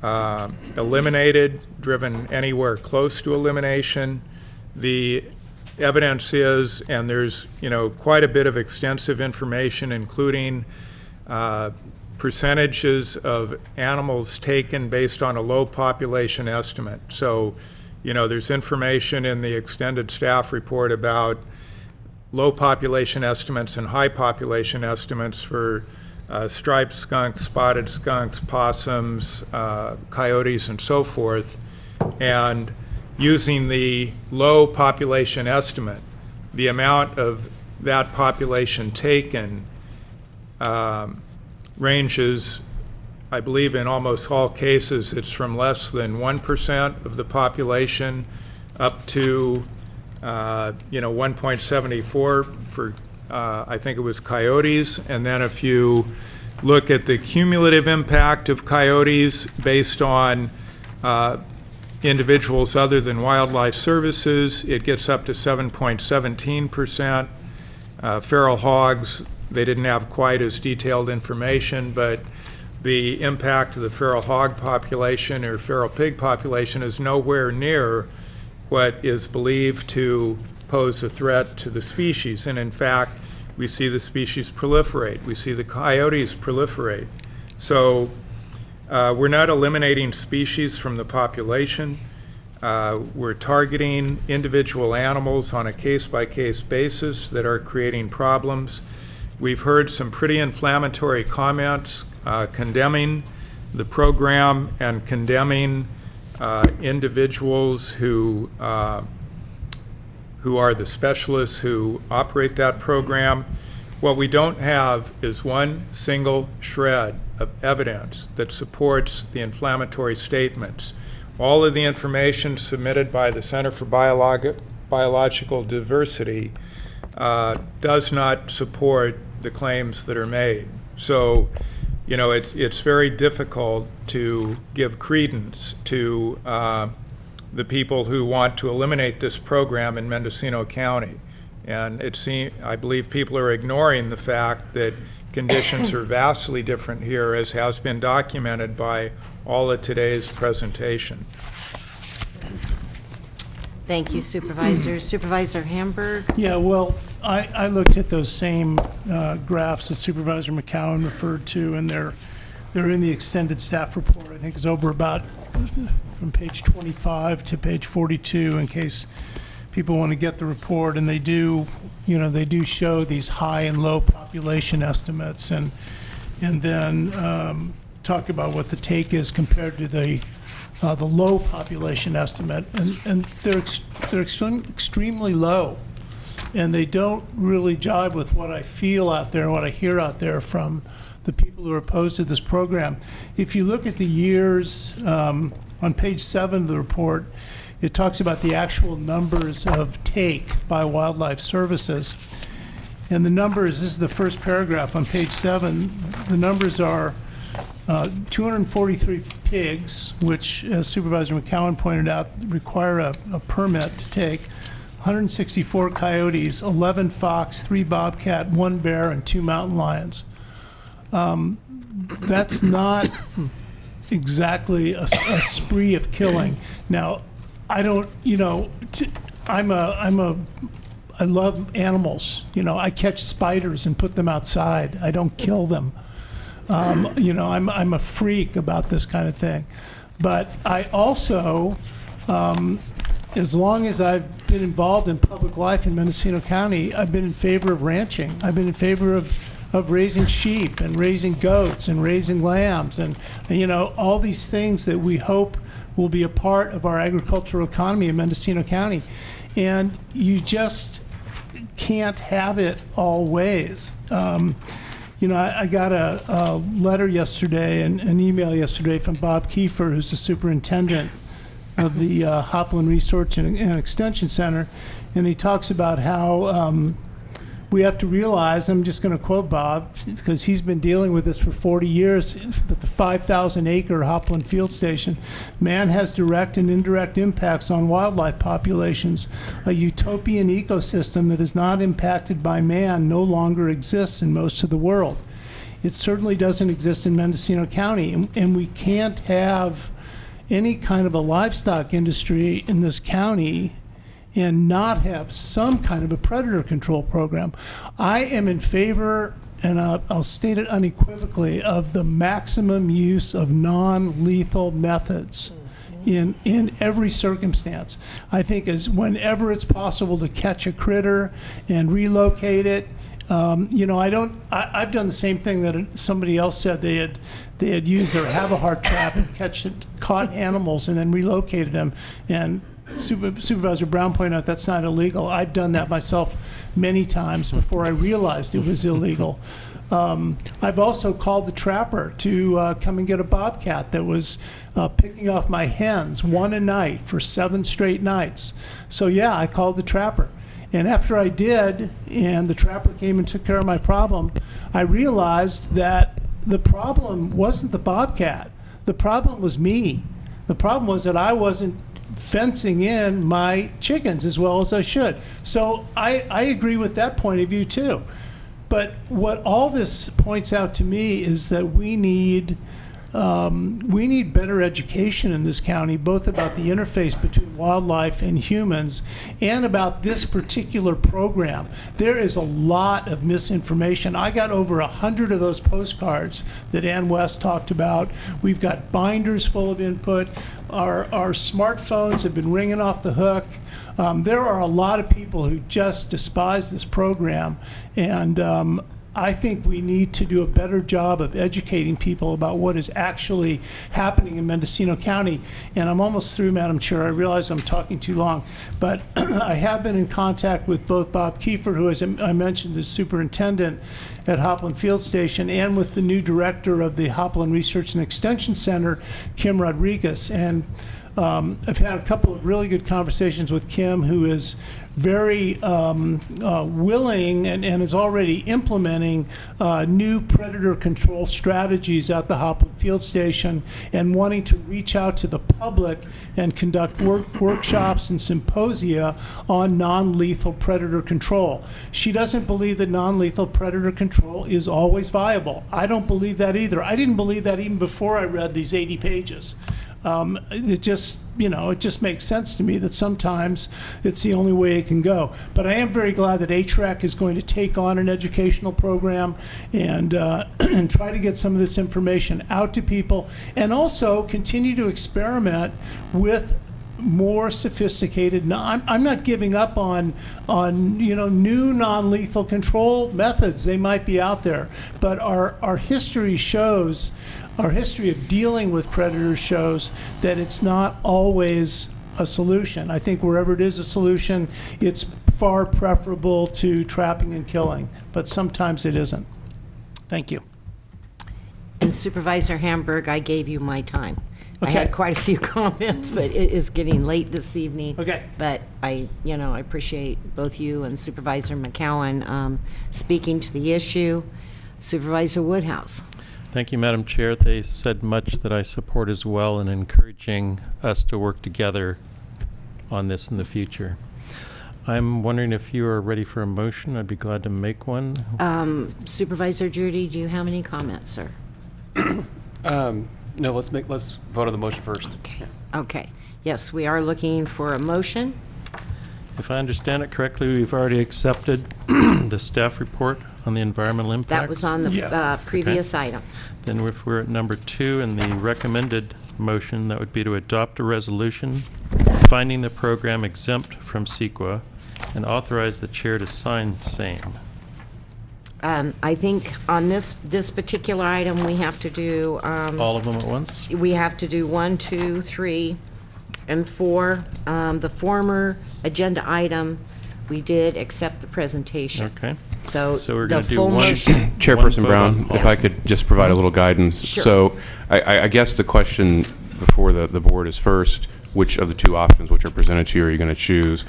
eliminated, driven anywhere close to elimination. The evidence is, and there's quite a bit of extensive information, including percentages of animals taken based on a low population estimate. So, there's information in the extended staff report about low population estimates and high population estimates for striped skunks, spotted skunks, possums, coyotes, and so forth. And using the low population estimate, the amount of that population taken ranges, I believe in almost all cases, it's from less than 1% of the population up to 1.74 for I think it was coyotes. And then if you look at the cumulative impact of coyotes based on individuals other than wildlife services, it gets up to 7.17%. Feral hogs, they didn't have quite as detailed information, but the impact of the feral hog population or feral pig population is nowhere near what is believed to pose a threat to the species. And in fact, we see the species proliferate. We see the coyotes proliferate. So we're not eliminating species from the population. We're targeting individual animals on a case-by-case basis that are creating problems. We've heard some pretty inflammatory comments condemning the program and condemning individuals who are the specialists who operate that program. What we don't have is one single shred of evidence that supports the inflammatory statements. All of the information submitted by the Center for Biological Diversity does not support the claims that are made. So, it's very difficult to give credence to the people who want to eliminate this program in Mendocino County. And I believe people are ignoring the fact that conditions are vastly different here, as has been documented by all of today's presentation. Thank you, Supervisors. Supervisor Hamburg? Yeah, well, I looked at those same graphs that Supervisor McCowan referred to, and they're in the extended staff report. I think it's over about from page 25 to page 42, in case people want to get the report. And they do show these high and low population estimates, and then talk about what the take is compared to the low population estimate, and they're extremely low, and they don't really jibe with what I feel out there and what I hear out there from the people who are opposed to this program. If you look at the years on page 7 of the report, it talks about the actual numbers of take by wildlife services, and the numbers, this is the first paragraph on page 7, the numbers are 243 pigs, which, as Supervisor McCowan pointed out, require a permit to take, 164 coyotes, 11 fox, 3 bobcat, 1 bear, and 2 mountain lions. That's not exactly a spree of killing. Now, I don't, I'm a animals. You know, I catch spiders and put them outside. I don't kill them. You know, I'm a freak about this kind of thing. But I also, as long as I've been involved in public life in Mendocino County, I've been in favor of ranching. I've been in favor of raising sheep and raising goats and raising lambs and, you know, all these things that we hope will be a part of our agricultural economy in Mendocino County. And you just can't have it all ways. You know, I got a letter yesterday, an email yesterday from Bob Kiefer, who's the superintendent of the Hopland Research and Extension Center, and he talks about how we have to realize, I'm just going to quote Bob, because he's been dealing with this for 40 years, that the 5,000-acre Hopland Field Station, man has direct and indirect impacts on wildlife populations. A utopian ecosystem that is not impacted by man no longer exists in most of the world. It certainly doesn't exist in Mendocino County, and we can't have any kind of a livestock industry in this county and not have some kind of a predator control program. I am in favor, and I'll state it unequivocally, of the maximum use of non-lethal methods in every circumstance. I think whenever it's possible to catch a critter and relocate it. You know, I've done the same thing that somebody else said. They had used their have-a-heart trap and caught animals and then relocated them. And Supervisor Brown pointed out that's not illegal. I've done that myself many times before I realized it was illegal. I've also called the trapper to come and get a bobcat that was picking off my hens one a night for 7 straight nights. So yeah, I called the trapper. And after I did, and the trapper came and took care of my problem, I realized that the problem wasn't the bobcat. The problem was me. The problem was that I wasn't fencing in my chickens as well as I should. So I agree with that point of view too. But what all this points out to me is that we need better education in this county, both about the interface between wildlife and humans and about this particular program. There is a lot of misinformation. I got over 100 of those postcards that Ann West talked about. We've got binders full of input. Our smartphones have been ringing off the hook. There are a lot of people who just despise this program, and I think we need to do a better job of educating people about what is actually happening in Mendocino County. And I'm almost through, Madam Chair. I realize I'm talking too long, but I have been in contact with both Bob Kiefer, who, as I mentioned, is superintendent at Hopland Field Station, and with the new director of the Hopland Research and Extension Center, Kim Rodriguez. And I've had a couple of really good conversations with Kim, who is very willing and is already implementing new predator control strategies at the Hopland Field Station, and wanting to reach out to the public and conduct workshops and symposia on non-lethal predator control. She doesn't believe that non-lethal predator control is always viable. I don't believe that either. I didn't believe that even before I read these 80 pages. It just makes sense to me that sometimes it's the only way it can go. But I am very glad that HREC is going to take on an educational program and and try to get some of this information out to people, and also continue to experiment with more sophisticated. I'm not giving up on new non-lethal control methods. They might be out there, but our history shows. Our history of dealing with predators shows that it's not always a solution. I think wherever it is a solution, it's far preferable to trapping and killing, but sometimes it isn't. Thank you. And Supervisor Hamburg, I gave you my time. I Okay. had quite a few comments, but it is getting late this evening. Okay. But I appreciate both you and Supervisor McCowan speaking to the issue. Supervisor Woodhouse. Thank you, Madam Chair. They said much that I support as well in encouraging us to work together on this in the future. I'm wondering if you are ready for a motion. I'd be glad to make one. Supervisor Judy, do you have any comments, sir? No, let's vote on the motion first. Okay. Okay. Yes, we are looking for a motion. If I understand it correctly, we've already accepted the staff report on the environmental impacts. That was on the previous item. Then if we're at number 2 in the recommended motion, that would be to adopt a resolution finding the program exempt from CEQA and authorize the chair to sign same. I think on this particular item, we have to do. All of them at once? We have to do 1, 2, 3, and 4. The former agenda item, we did accept the presentation. Okay. So we're the going to do full one. motion. Chairperson Brown, on- if I could just provide a little guidance. Sure. So I guess the question before the board is first, which of the 2 options which are presented to you are you going to choose?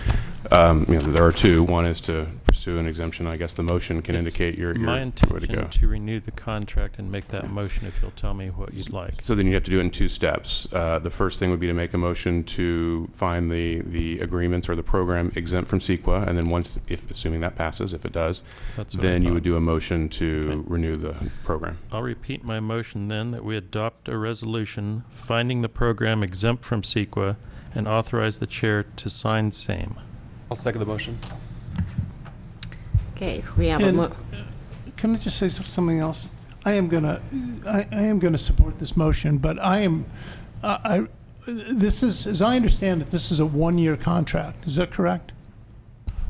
There are 2. One is to pursue an exemption. I guess the motion can indicate your My way to go. intention to renew the contract and make that motion if you'll tell me what you'd like. So then you have to do it in 2 steps. The first thing would be to make a motion to find the agreements or the program exempt from CEQA, and then once, assuming that passes, if it does, That's what I then you thought. would do a motion to renew the program. I'll repeat my motion then, that we adopt a resolution finding the program exempt from CEQA and authorize the chair to sign same. I'll second the motion. Okay, we have And can I just say something else? I am gonna support this motion, but this is, as I understand it, this is a 1-year contract. Is that correct?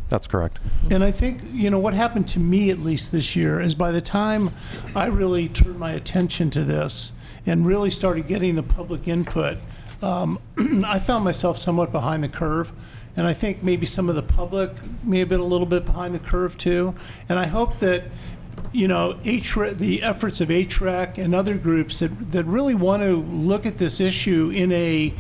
That's correct. And I think, what happened to me, at least this year, is by the time I really turned my attention to this and really started getting the public input, I found myself somewhat behind the curve. And I think maybe some of the public may have been a little bit behind the curve too. And I hope that, the efforts of HREC and other groups that really want to look at this issue in a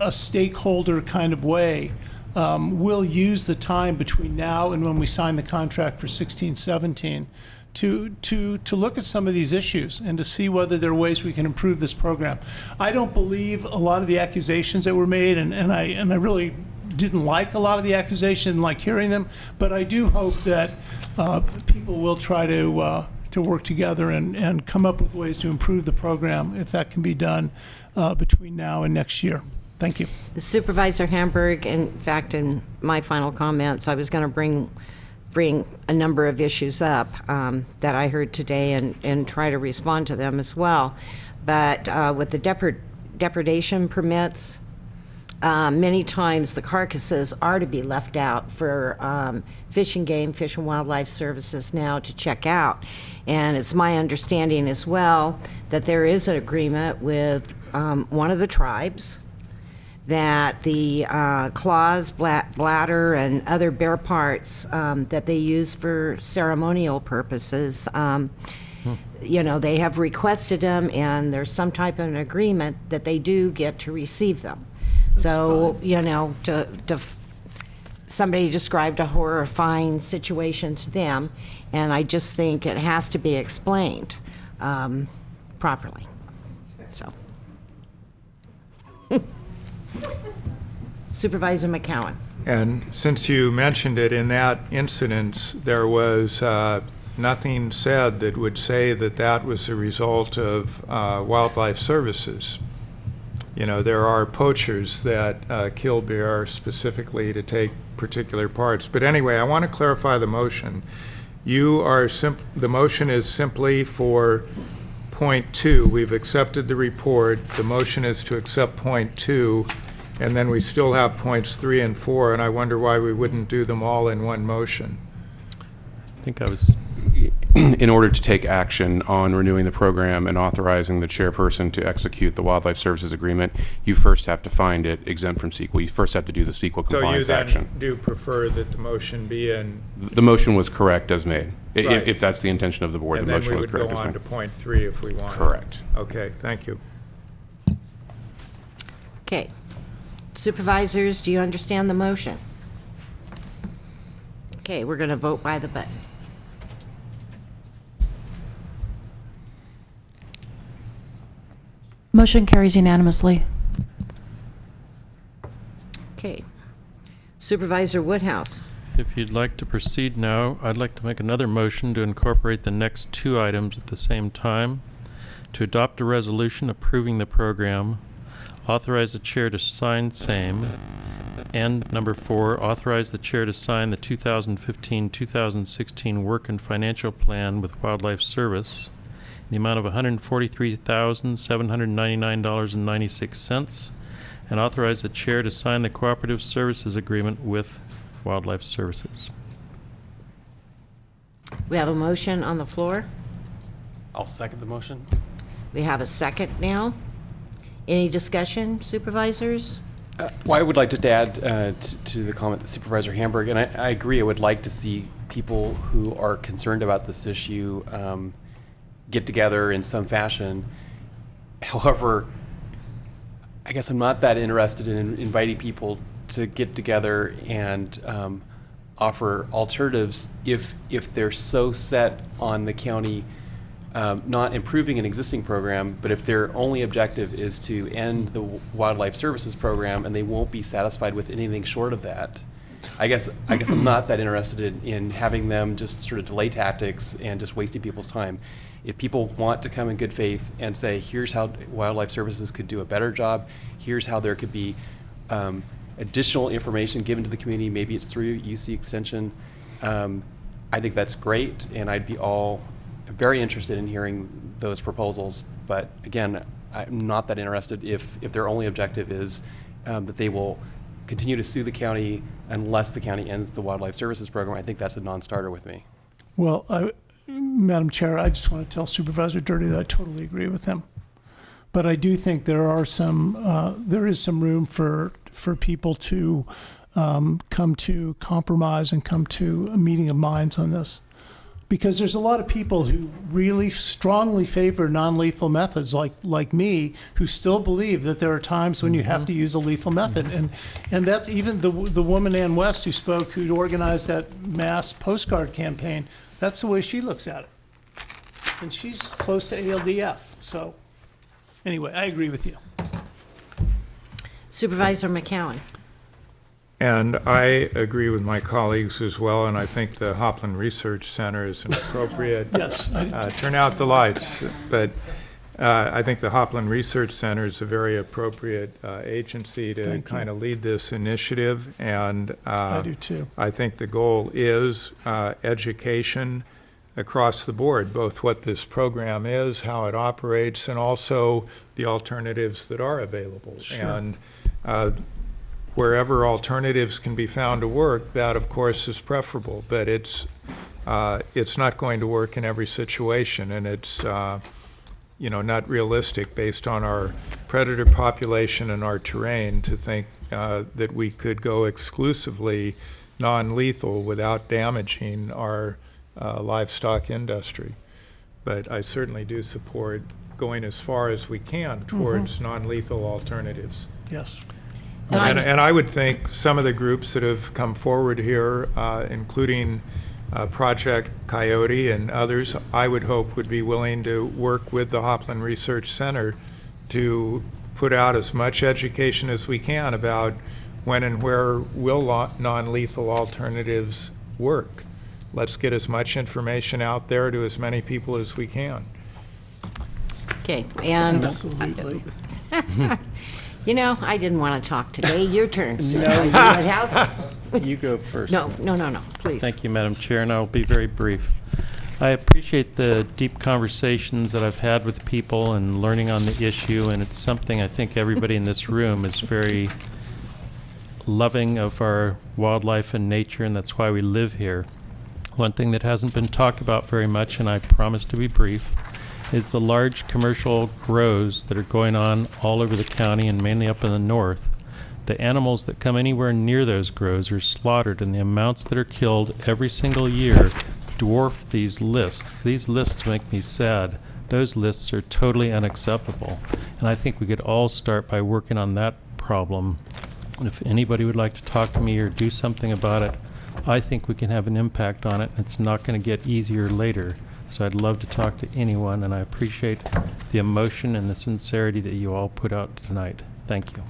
stakeholder kind of way will use the time between now and when we sign the contract for 16-17 to look at some of these issues and to see whether there are ways we can improve this program. I don't believe a lot of the accusations that were made, and I really didn't like a lot of the accusations, like hearing them, but I do hope that people will try to work together and come up with ways to improve the program, if that can be done between now and next year. Thank you. Supervisor Hamburg, in fact, in my final comments, I was going to bring a number of issues up that I heard today and try to respond to them as well. But with the depredation permits, many times the carcasses are to be left out for Fish and Game, Fish and Wildlife Services now to check out. And it's my understanding as well that there is an agreement with one of the tribes that the claws, bladder, and other bear parts that they use for ceremonial purposes, they have requested them, and there's some type of an agreement that they do get to receive them. So, somebody described a horrifying situation to them, and I just think it has to be explained properly. So, Supervisor McCowan. And since you mentioned it, in that incident, there was nothing said that would say that that was a result of wildlife services. There are poachers that kill bear specifically to take particular parts. But anyway, I want to clarify the motion. The motion is simply for point 2. We've accepted the report. The motion is to accept point 2, and then we still have points 3 and 4, and I wonder why we wouldn't do them all in one motion. I think I was... In order to take action on renewing the program and authorizing the chairperson to execute the Wildlife Services Agreement, you first have to find it exempt from CEQA. You first have to do the CEQA compliance action. So you then do prefer that the motion be in... The motion was correct as made. Right. If that's the intention of the board, the motion was correct as And then we would go on made. to point 3 if we want. Correct. Okay, thank you. Okay. Supervisors, do you understand the motion? Okay, we're going to vote by the button. Motion carries unanimously. Okay. Supervisor Woodhouse. If you'd like to proceed now, I'd like to make another motion to incorporate the next 2 items at the same time. To adopt a resolution approving the program, authorize the chair to sign same, And number 4, authorize the chair to sign the 2015-2016 work and financial plan with Wildlife Service in the amount of $143,799.96, and authorize the chair to sign the cooperative services agreement with Wildlife Services. We have a motion on the floor. I'll second the motion. We have a second now. Any discussion, supervisors? Well, I would like just to add to the comment that Supervisor Hamburg, and I agree, I would like to see people who are concerned about this issue get together in some fashion. However, I guess I'm not that interested in inviting people to get together and offer alternatives if they're so set on the county not improving an existing program, but if their only objective is to end the Wildlife Services program and they won't be satisfied with anything short of that. I guess I'm not that interested in having them just sort of delay tactics and just wasting people's time. If people want to come in good faith and say, here's how Wildlife Services could do a better job, here's how there could be additional information given to the community, maybe it's through UC Extension, I think that's great, and I'd be all very interested in hearing those proposals. But again, I'm not that interested if their only objective is that they will continue to sue the county unless the county ends the Wildlife Services program. I think that's a non-starter with me. Well, Madam Chair, I just want to tell Supervisor Dirty that I totally agree with him. But I do think there is some room for people to come to compromise and come to a meeting of minds on this. Because there's a lot of people who really strongly favor non-lethal methods, like me, who still believe that there are times when you have to use a lethal method. And that's even the woman, Ann West, who spoke, who'd organized that mass postcard campaign. That's the way she looks at it. And she's close to ALDF. So anyway, I agree with you. Supervisor McCowan. And I agree with my colleagues as well, and I think the Hopland Research Center is an appropriate, yes, turn out the lights, but I think the Hopland Research Center is a very appropriate agency to kind of lead this initiative, and I do too. I think the goal is education across the board, both what this program is, how it operates, and also the alternatives that are available. Sure. And wherever alternatives can be found to work, that of course is preferable, but it's not going to work in every situation, and it's not realistic based on our predator population and our terrain to think that we could go exclusively non-lethal without damaging our livestock industry. But I certainly do support going as far as we can towards non-lethal alternatives. Yes. And I would think some of the groups that have come forward here, including Project Coyote and others, I would hope would be willing to work with the Hopland Research Center to put out as much education as we can about when and where will non-lethal alternatives work. Let's get as much information out there to as many people as we can. Okay, and absolutely. I didn't want to talk today. Your turn, Supervisor Whitehouse. You go first. No, please. Thank you, Madam Chair, and I'll be very brief. I appreciate the deep conversations that I've had with people and learning on the issue, and it's something I think everybody in this room is very loving of our wildlife and nature, and that's why we live here. One thing that hasn't been talked about very much, and I promise to be brief, is the large commercial grows that are going on all over the county and mainly up in the north. The animals that come anywhere near those grows are slaughtered, and the amounts that are killed every single year dwarf these lists. These lists make me sad. Those lists are totally unacceptable. And I think we could all start by working on that problem. And if anybody would like to talk to me or do something about it, I think we can have an impact on it. It's not going to get easier later. So I'd love to talk to anyone, and I appreciate the emotion and the sincerity that you all put out tonight. Thank you.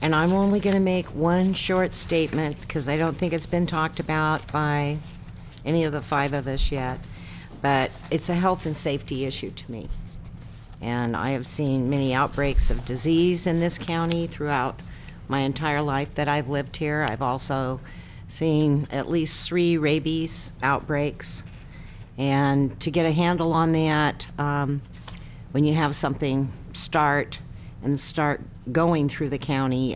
And I'm only going to make one short statement because I don't think it's been talked about by any of the 5 of us yet, but it's a health and safety issue to me. And I have seen many outbreaks of disease in this county throughout my entire life that I've lived here. I've also seen at least 3 rabies outbreaks. And to get a handle on that, when you have something start going through the county,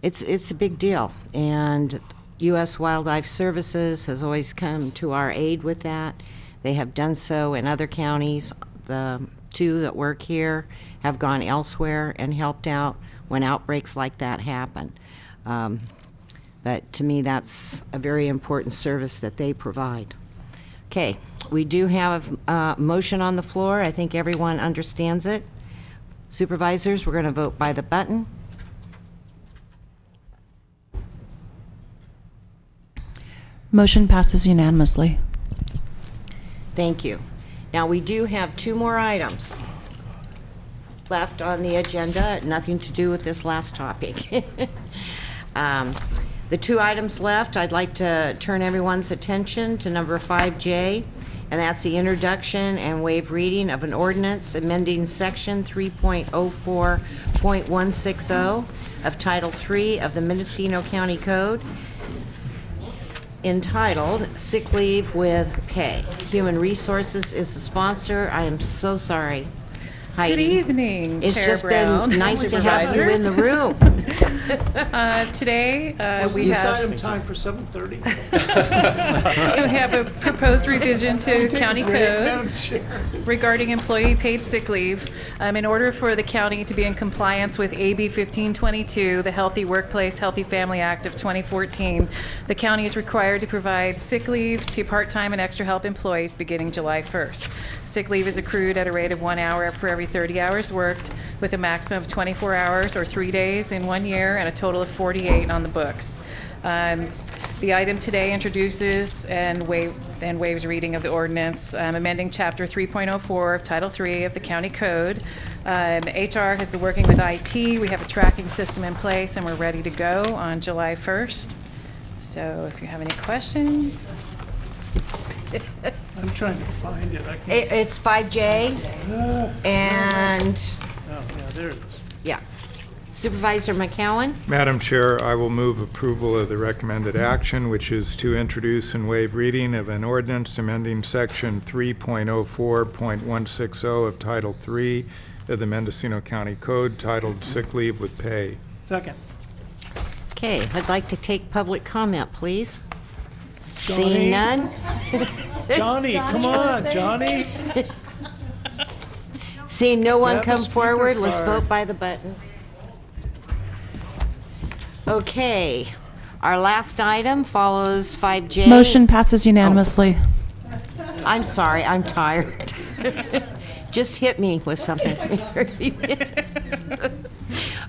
it's a big deal. And U.S. Wildlife Services has always come to our aid with that. They have done so in other counties. The 2 that work here have gone elsewhere and helped out when outbreaks like that happen. But to me, that's a very important service that they provide. Okay, we do have a motion on the floor. I think everyone understands it. Supervisors, we're going to vote by the button. Motion passes unanimously. Thank you. Now, we do have 2 more items left on the agenda, nothing to do with this last topic. The 2 items left, I'd like to turn everyone's attention to number 5J, and that's the introduction and waive reading of an ordinance amending section 3.04.160 of Title III of the Mendocino County Code, entitled Sick Leave with Pay. Human Resources is the sponsor. I am so sorry, Heidi. Good evening, It's Chair just Brown, been nice to have you in the room. Today, we This have item time for 7:30. we have a proposed revision to Take a county break, code Madam Chair. regarding employee paid sick leave. In order for the county to be in compliance with AB 1522, the Healthy Workplace, Healthy Family Act of 2014, the county is required to provide sick leave to part-time and extra help employees beginning July 1st. Sick leave is accrued at a rate of 1 hour for every 30 hours worked, with a maximum of 24 hours or 3 days in 1 year and a total of 48 on the books. The item today introduces and waives reading of the ordinance, amending Chapter 3.04 of Title III of the County Code. HR has been working with IT. We have a tracking system in place, and we're ready to go on July 1st. So if you have any questions. I'm trying to find it. I can't. It's 5J, and, Oh, yeah, there it is. yeah. Supervisor McCowan? Madam Chair, I will move approval of the recommended action, which is to introduce and waive reading of an ordinance amending section 3.04.160 of Title III of the Mendocino County Code, titled Sick Leave with Pay. Second. Okay, I'd like to take public comment, please. Johnny? Seeing none? Johnny, come on, Johnny. Seeing no one Grab a come speaker forward, let's card. vote by the button. Okay, our last item follows 5J. Motion passes unanimously. I'm sorry, I'm tired. Just hit me with something.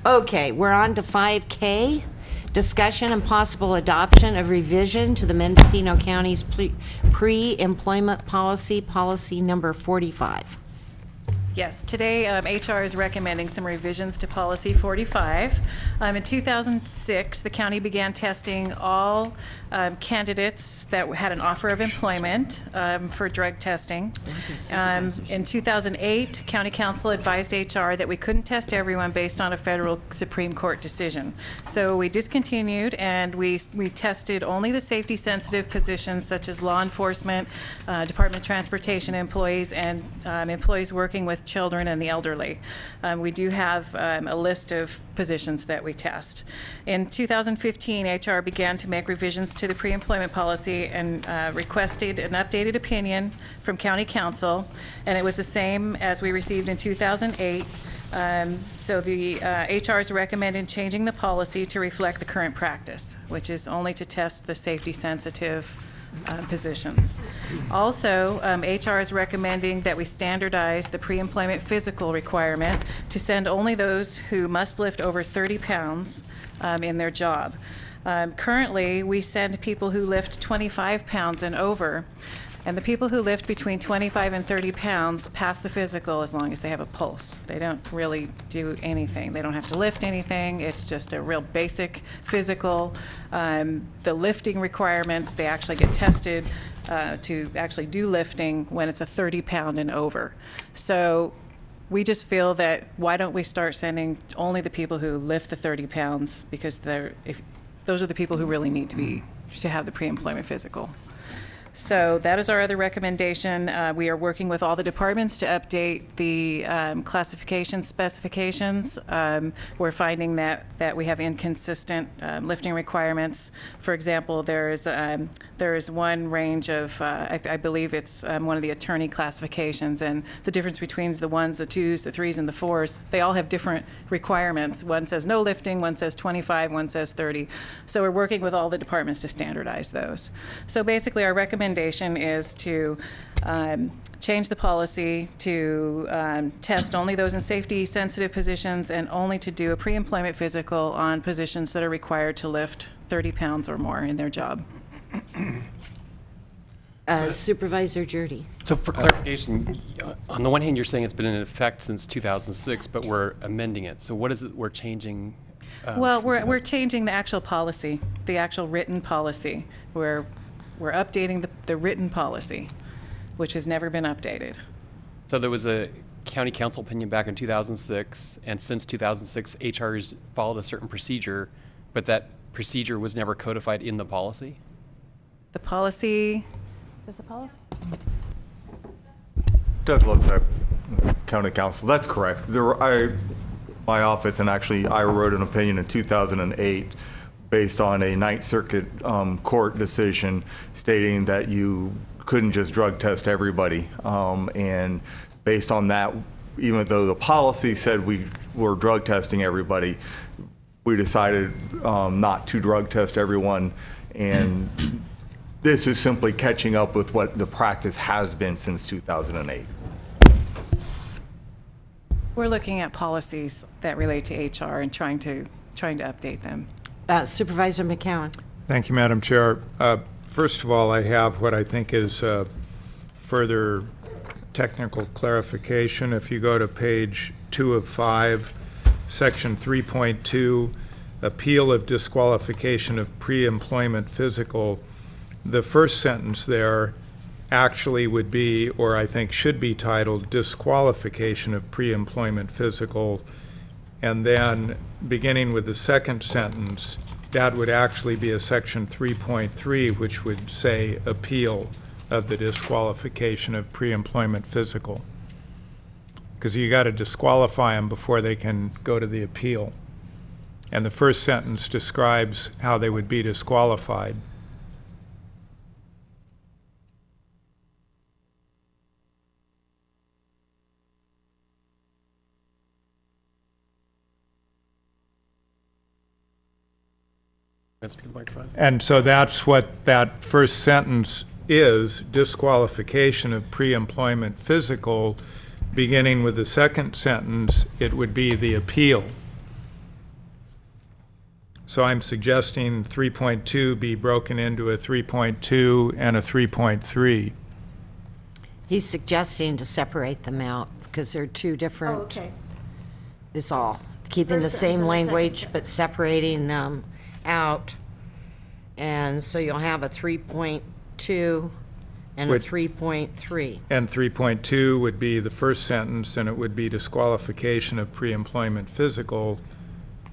Okay, we're on to 5K. Discussion and possible adoption of revision to the Mendocino County's pre-employment policy, policy number 45. Yes, today HR is recommending some revisions to Policy 45. In 2006, the county began testing all candidates that had an offer of employment for drug testing. In 2008, County Council advised HR that we couldn't test everyone based on a federal Supreme Court decision. So we discontinued, and we tested only the safety-sensitive positions such as law enforcement, Department of Transportation employees, and employees working with children and the elderly. We do have a list of positions that we test. In 2015, HR began to make revisions to the pre-employment policy and requested an updated opinion from County Council, and it was the same as we received in 2008. So the HR is recommending changing the policy to reflect the current practice, which is only to test the safety-sensitive positions. Also, HR is recommending that we standardize the pre-employment physical requirement to send only those who must lift over 30 pounds in their job. Currently, we send people who lift 25 pounds and over, and the people who lift between 25 and 30 pounds pass the physical as long as they have a pulse. They don't really do anything. They don't have to lift anything. It's just a real basic physical. The lifting requirements, they actually get tested to actually do lifting when it's a 30 pound and over. So We just feel that why don't we start sending only the people who lift the 30 pounds, because those are the people who really need to have the pre-employment physical. So that is our other recommendation. We are working with all the departments to update the classification specifications. We're finding that we have inconsistent lifting requirements. For example, there is one range of, I believe it's one of the attorney classifications, and the difference between the 1s, the 2s, the 3s, and the 4s, they all have different requirements. One says no lifting, one says 25, one says 30. So we're working with all the departments to standardize those. So basically our recommendation is to change the policy to test only those in safety-sensitive positions and only to do a pre-employment physical on positions that are required to lift 30 pounds or more in their job. Supervisor Jurdy. So for clarification, on the one hand, you're saying it's been in effect since 2006, but we're amending it. So what is it we're changing? Well, we're changing the actual policy, the actual written policy. We're updating the written policy, which has never been updated. So there was a county council opinion back in 2006, and since 2006, HR's followed a certain procedure, but that procedure was never codified in the policy? The policy, is the policy? Doug Lozak, County Council. That's correct. My office, and actually I wrote an opinion in 2008 based on a Ninth Circuit court decision stating that you couldn't just drug test everybody. And based on that, even though the policy said we were drug testing everybody, we decided not to drug test everyone. And this is simply catching up with what the practice has been since 2008. We're looking at policies that relate to HR and trying to update them. Supervisor McCowan. Thank you, Madam Chair. First of all, I have what I think is further technical clarification. If you go to page 2 of 5, section 3.2, appeal of disqualification of pre-employment physical, the first sentence there actually would be, or I think should be titled, disqualification of pre-employment physical. And then beginning with the second sentence, that would actually be a section 3.3, which would say appeal of the disqualification of pre-employment physical. Because you got to disqualify them before they can go to the appeal. And the first sentence describes how they would be disqualified. And so that's what that first sentence is, disqualification of pre-employment physical. Beginning with the second sentence, it would be the appeal. So I'm suggesting 3.2 be broken into a 3.2 and a 3.3. He's suggesting to separate them out because they're two different. Oh, okay. Is all. Keeping the same language but separating them out. And so you'll have a 3.2 and a 3.3. And 3.2 would be the first sentence, and it would be disqualification of pre-employment physical.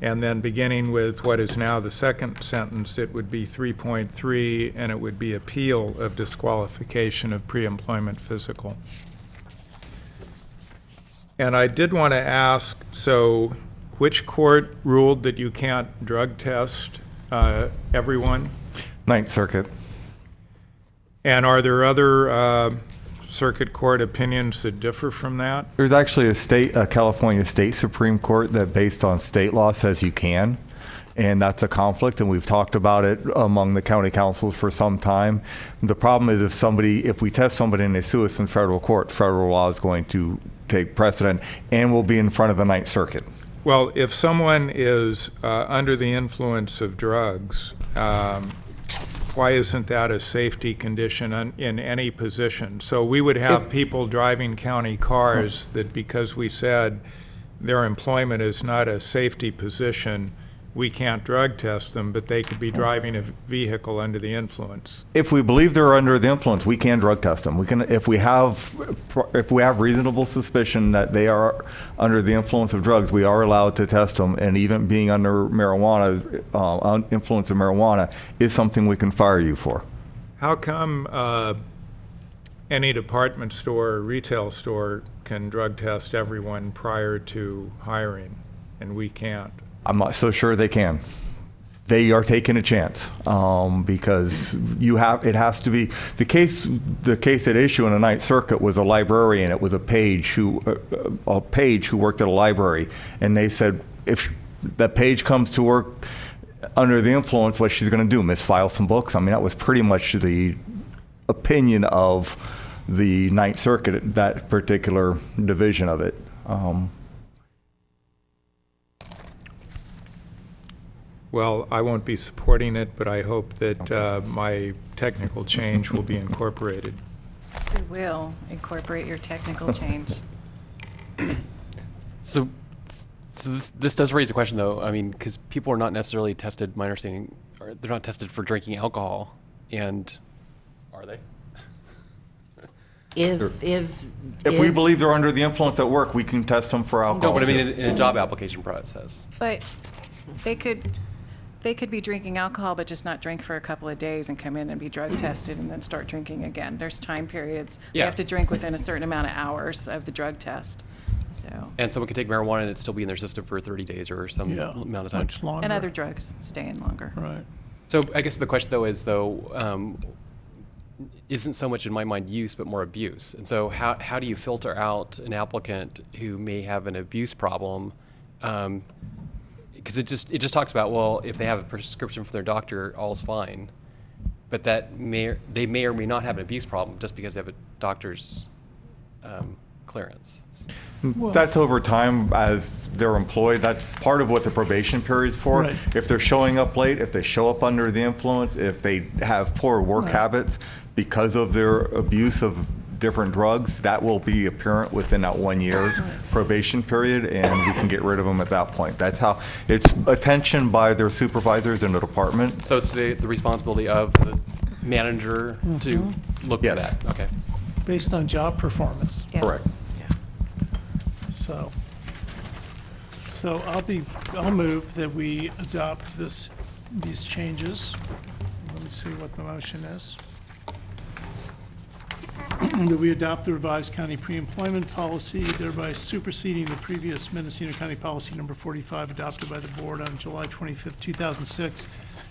And then beginning with what is now the second sentence, it would be 3.3, and it would be appeal of disqualification of pre-employment physical. And I did want to ask, so which court ruled that you can't drug test everyone? Ninth Circuit. And are there other circuit court opinions that differ from that? There's actually a California State Supreme Court that, based on state law, says you can, and that's a conflict, and we've talked about it among the county councils for some time. The problem is if we test somebody and they sue us in federal court, federal law is going to take precedent and will be in front of the Ninth Circuit. Well, if someone is under the influence of drugs, why isn't that a safety condition in any position? So we would have people driving county cars that, because we said their employment is not a safety position, we can't drug test them, but they could be driving a vehicle under the influence. If we believe they're under the influence, we can drug test them. We can, if we have reasonable suspicion that they are under the influence of drugs, we are allowed to test them. And even being under marijuana, influence of marijuana, is something we can fire you for. How come any department store or retail store can drug test everyone prior to hiring, and we can't? I'm not so sure they can. They are taking a chance because it has to be the case at issue in the Ninth Circuit was a librarian. It was a page who worked at a library, and they said if that page comes to work under the influence, what she's going to do, misfile some books. I mean, that was pretty much the opinion of the Ninth Circuit, that particular division of it. Well, I won't be supporting it, but I hope that my technical change will be incorporated. We will incorporate your technical change. So this does raise a question, though. I mean, because people are not necessarily tested, my understanding, or they're not tested for drinking alcohol, and are they? If we believe they're under the influence at work, we can test them for alcohol. No, but I mean in a job application process. But they could be drinking alcohol, but just not drink for a couple of days and come in and be drug tested and then start drinking again. There's time periods. They have to drink within a certain amount of hours of the drug test. So. And someone could take marijuana and it'd still be in their system for 30 days or some amount of time. Much longer. And other drugs stay in longer. Right. So I guess the question, though, is, isn't so much in my mind use, but more abuse. And so how do you filter out an applicant who may have an abuse problem? Because it just talks about, well, if they have a prescription from their doctor, all's fine. But they may or may not have an abuse problem just because they have a doctor's clearance. Well, that's over time as they're employed. That's part of what the probation period is for. Right. If they're showing up late, if they show up under the influence, if they have poor work habits because of their abuse of different drugs, that will be apparent within that 1 year probation period, and we can get rid of them at that point. That's how it's attention by their supervisors in the department. So it's the responsibility of the manager to look at that. Okay. Based on job performance. Yes. Correct. So I'll move that we adopt these changes. Let me see what the motion is. That we adopt the revised county pre-employment policy, thereby superseding the previous Mendocino County Policy Number 45 adopted by the board on July 25th, 2006,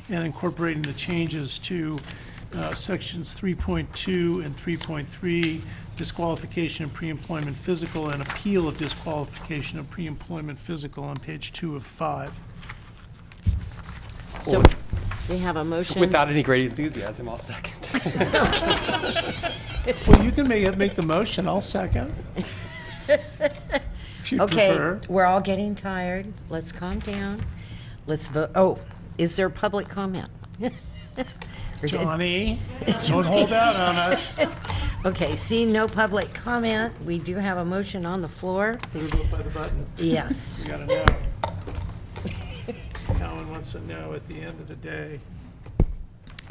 and incorporating the changes to sections 3.2 and 3.3, disqualification of pre-employment physical and appeal of disqualification of pre-employment physical on page 2 of 5. So we have a motion. Without any great enthusiasm, I'll second. Well, you can make the motion, I'll second. If you Okay, prefer. we're all getting tired. Let's calm down. Let's vote. Oh, is there public comment? Johnny, don't hold out on us. Okay, seeing no public comment, we do have a motion on the floor. Better vote by the button. Yes. You gotta know. Colin wants to know at the end of the day.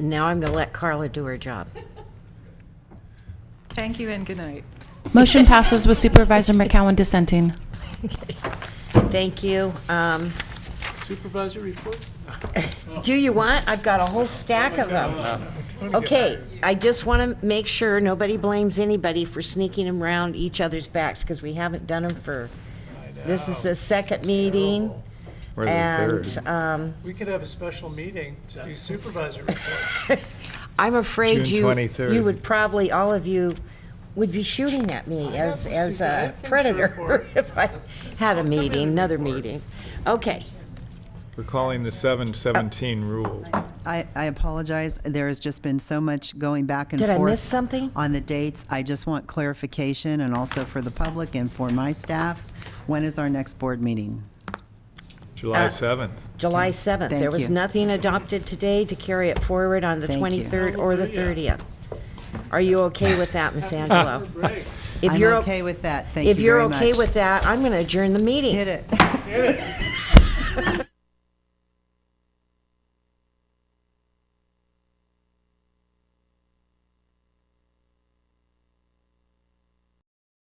Now I'm going to let Carla do her job. Thank you and good night. Motion passes with Supervisor McCowan dissenting. Thank you. Supervisor reports? Do you want? I've got a whole stack of them. Okay, I just want to make sure nobody blames anybody for sneaking them around each other's backs, because we haven't done them for, this is the second meeting. Or the And third. We could have a special meeting to do supervisor reports. I'm afraid June you 23rd. would probably, all of you would be shooting at me as a predator if I had a meeting, another meeting. Okay. We're calling the 717 rule. I apologize. There has just been so much going back and Did forth. I miss something? On the dates. I just want clarification, and also for the public and for my staff. When is our next board meeting? July 7th. July 7th. Thank There was you. nothing adopted today to carry it forward on the Thank you. 23rd or the 30th. Are you okay with that, Ms. Angelo? If I'm you're okay with that. Thank you If you're very okay much. with that, I'm going to adjourn the meeting. Hit it.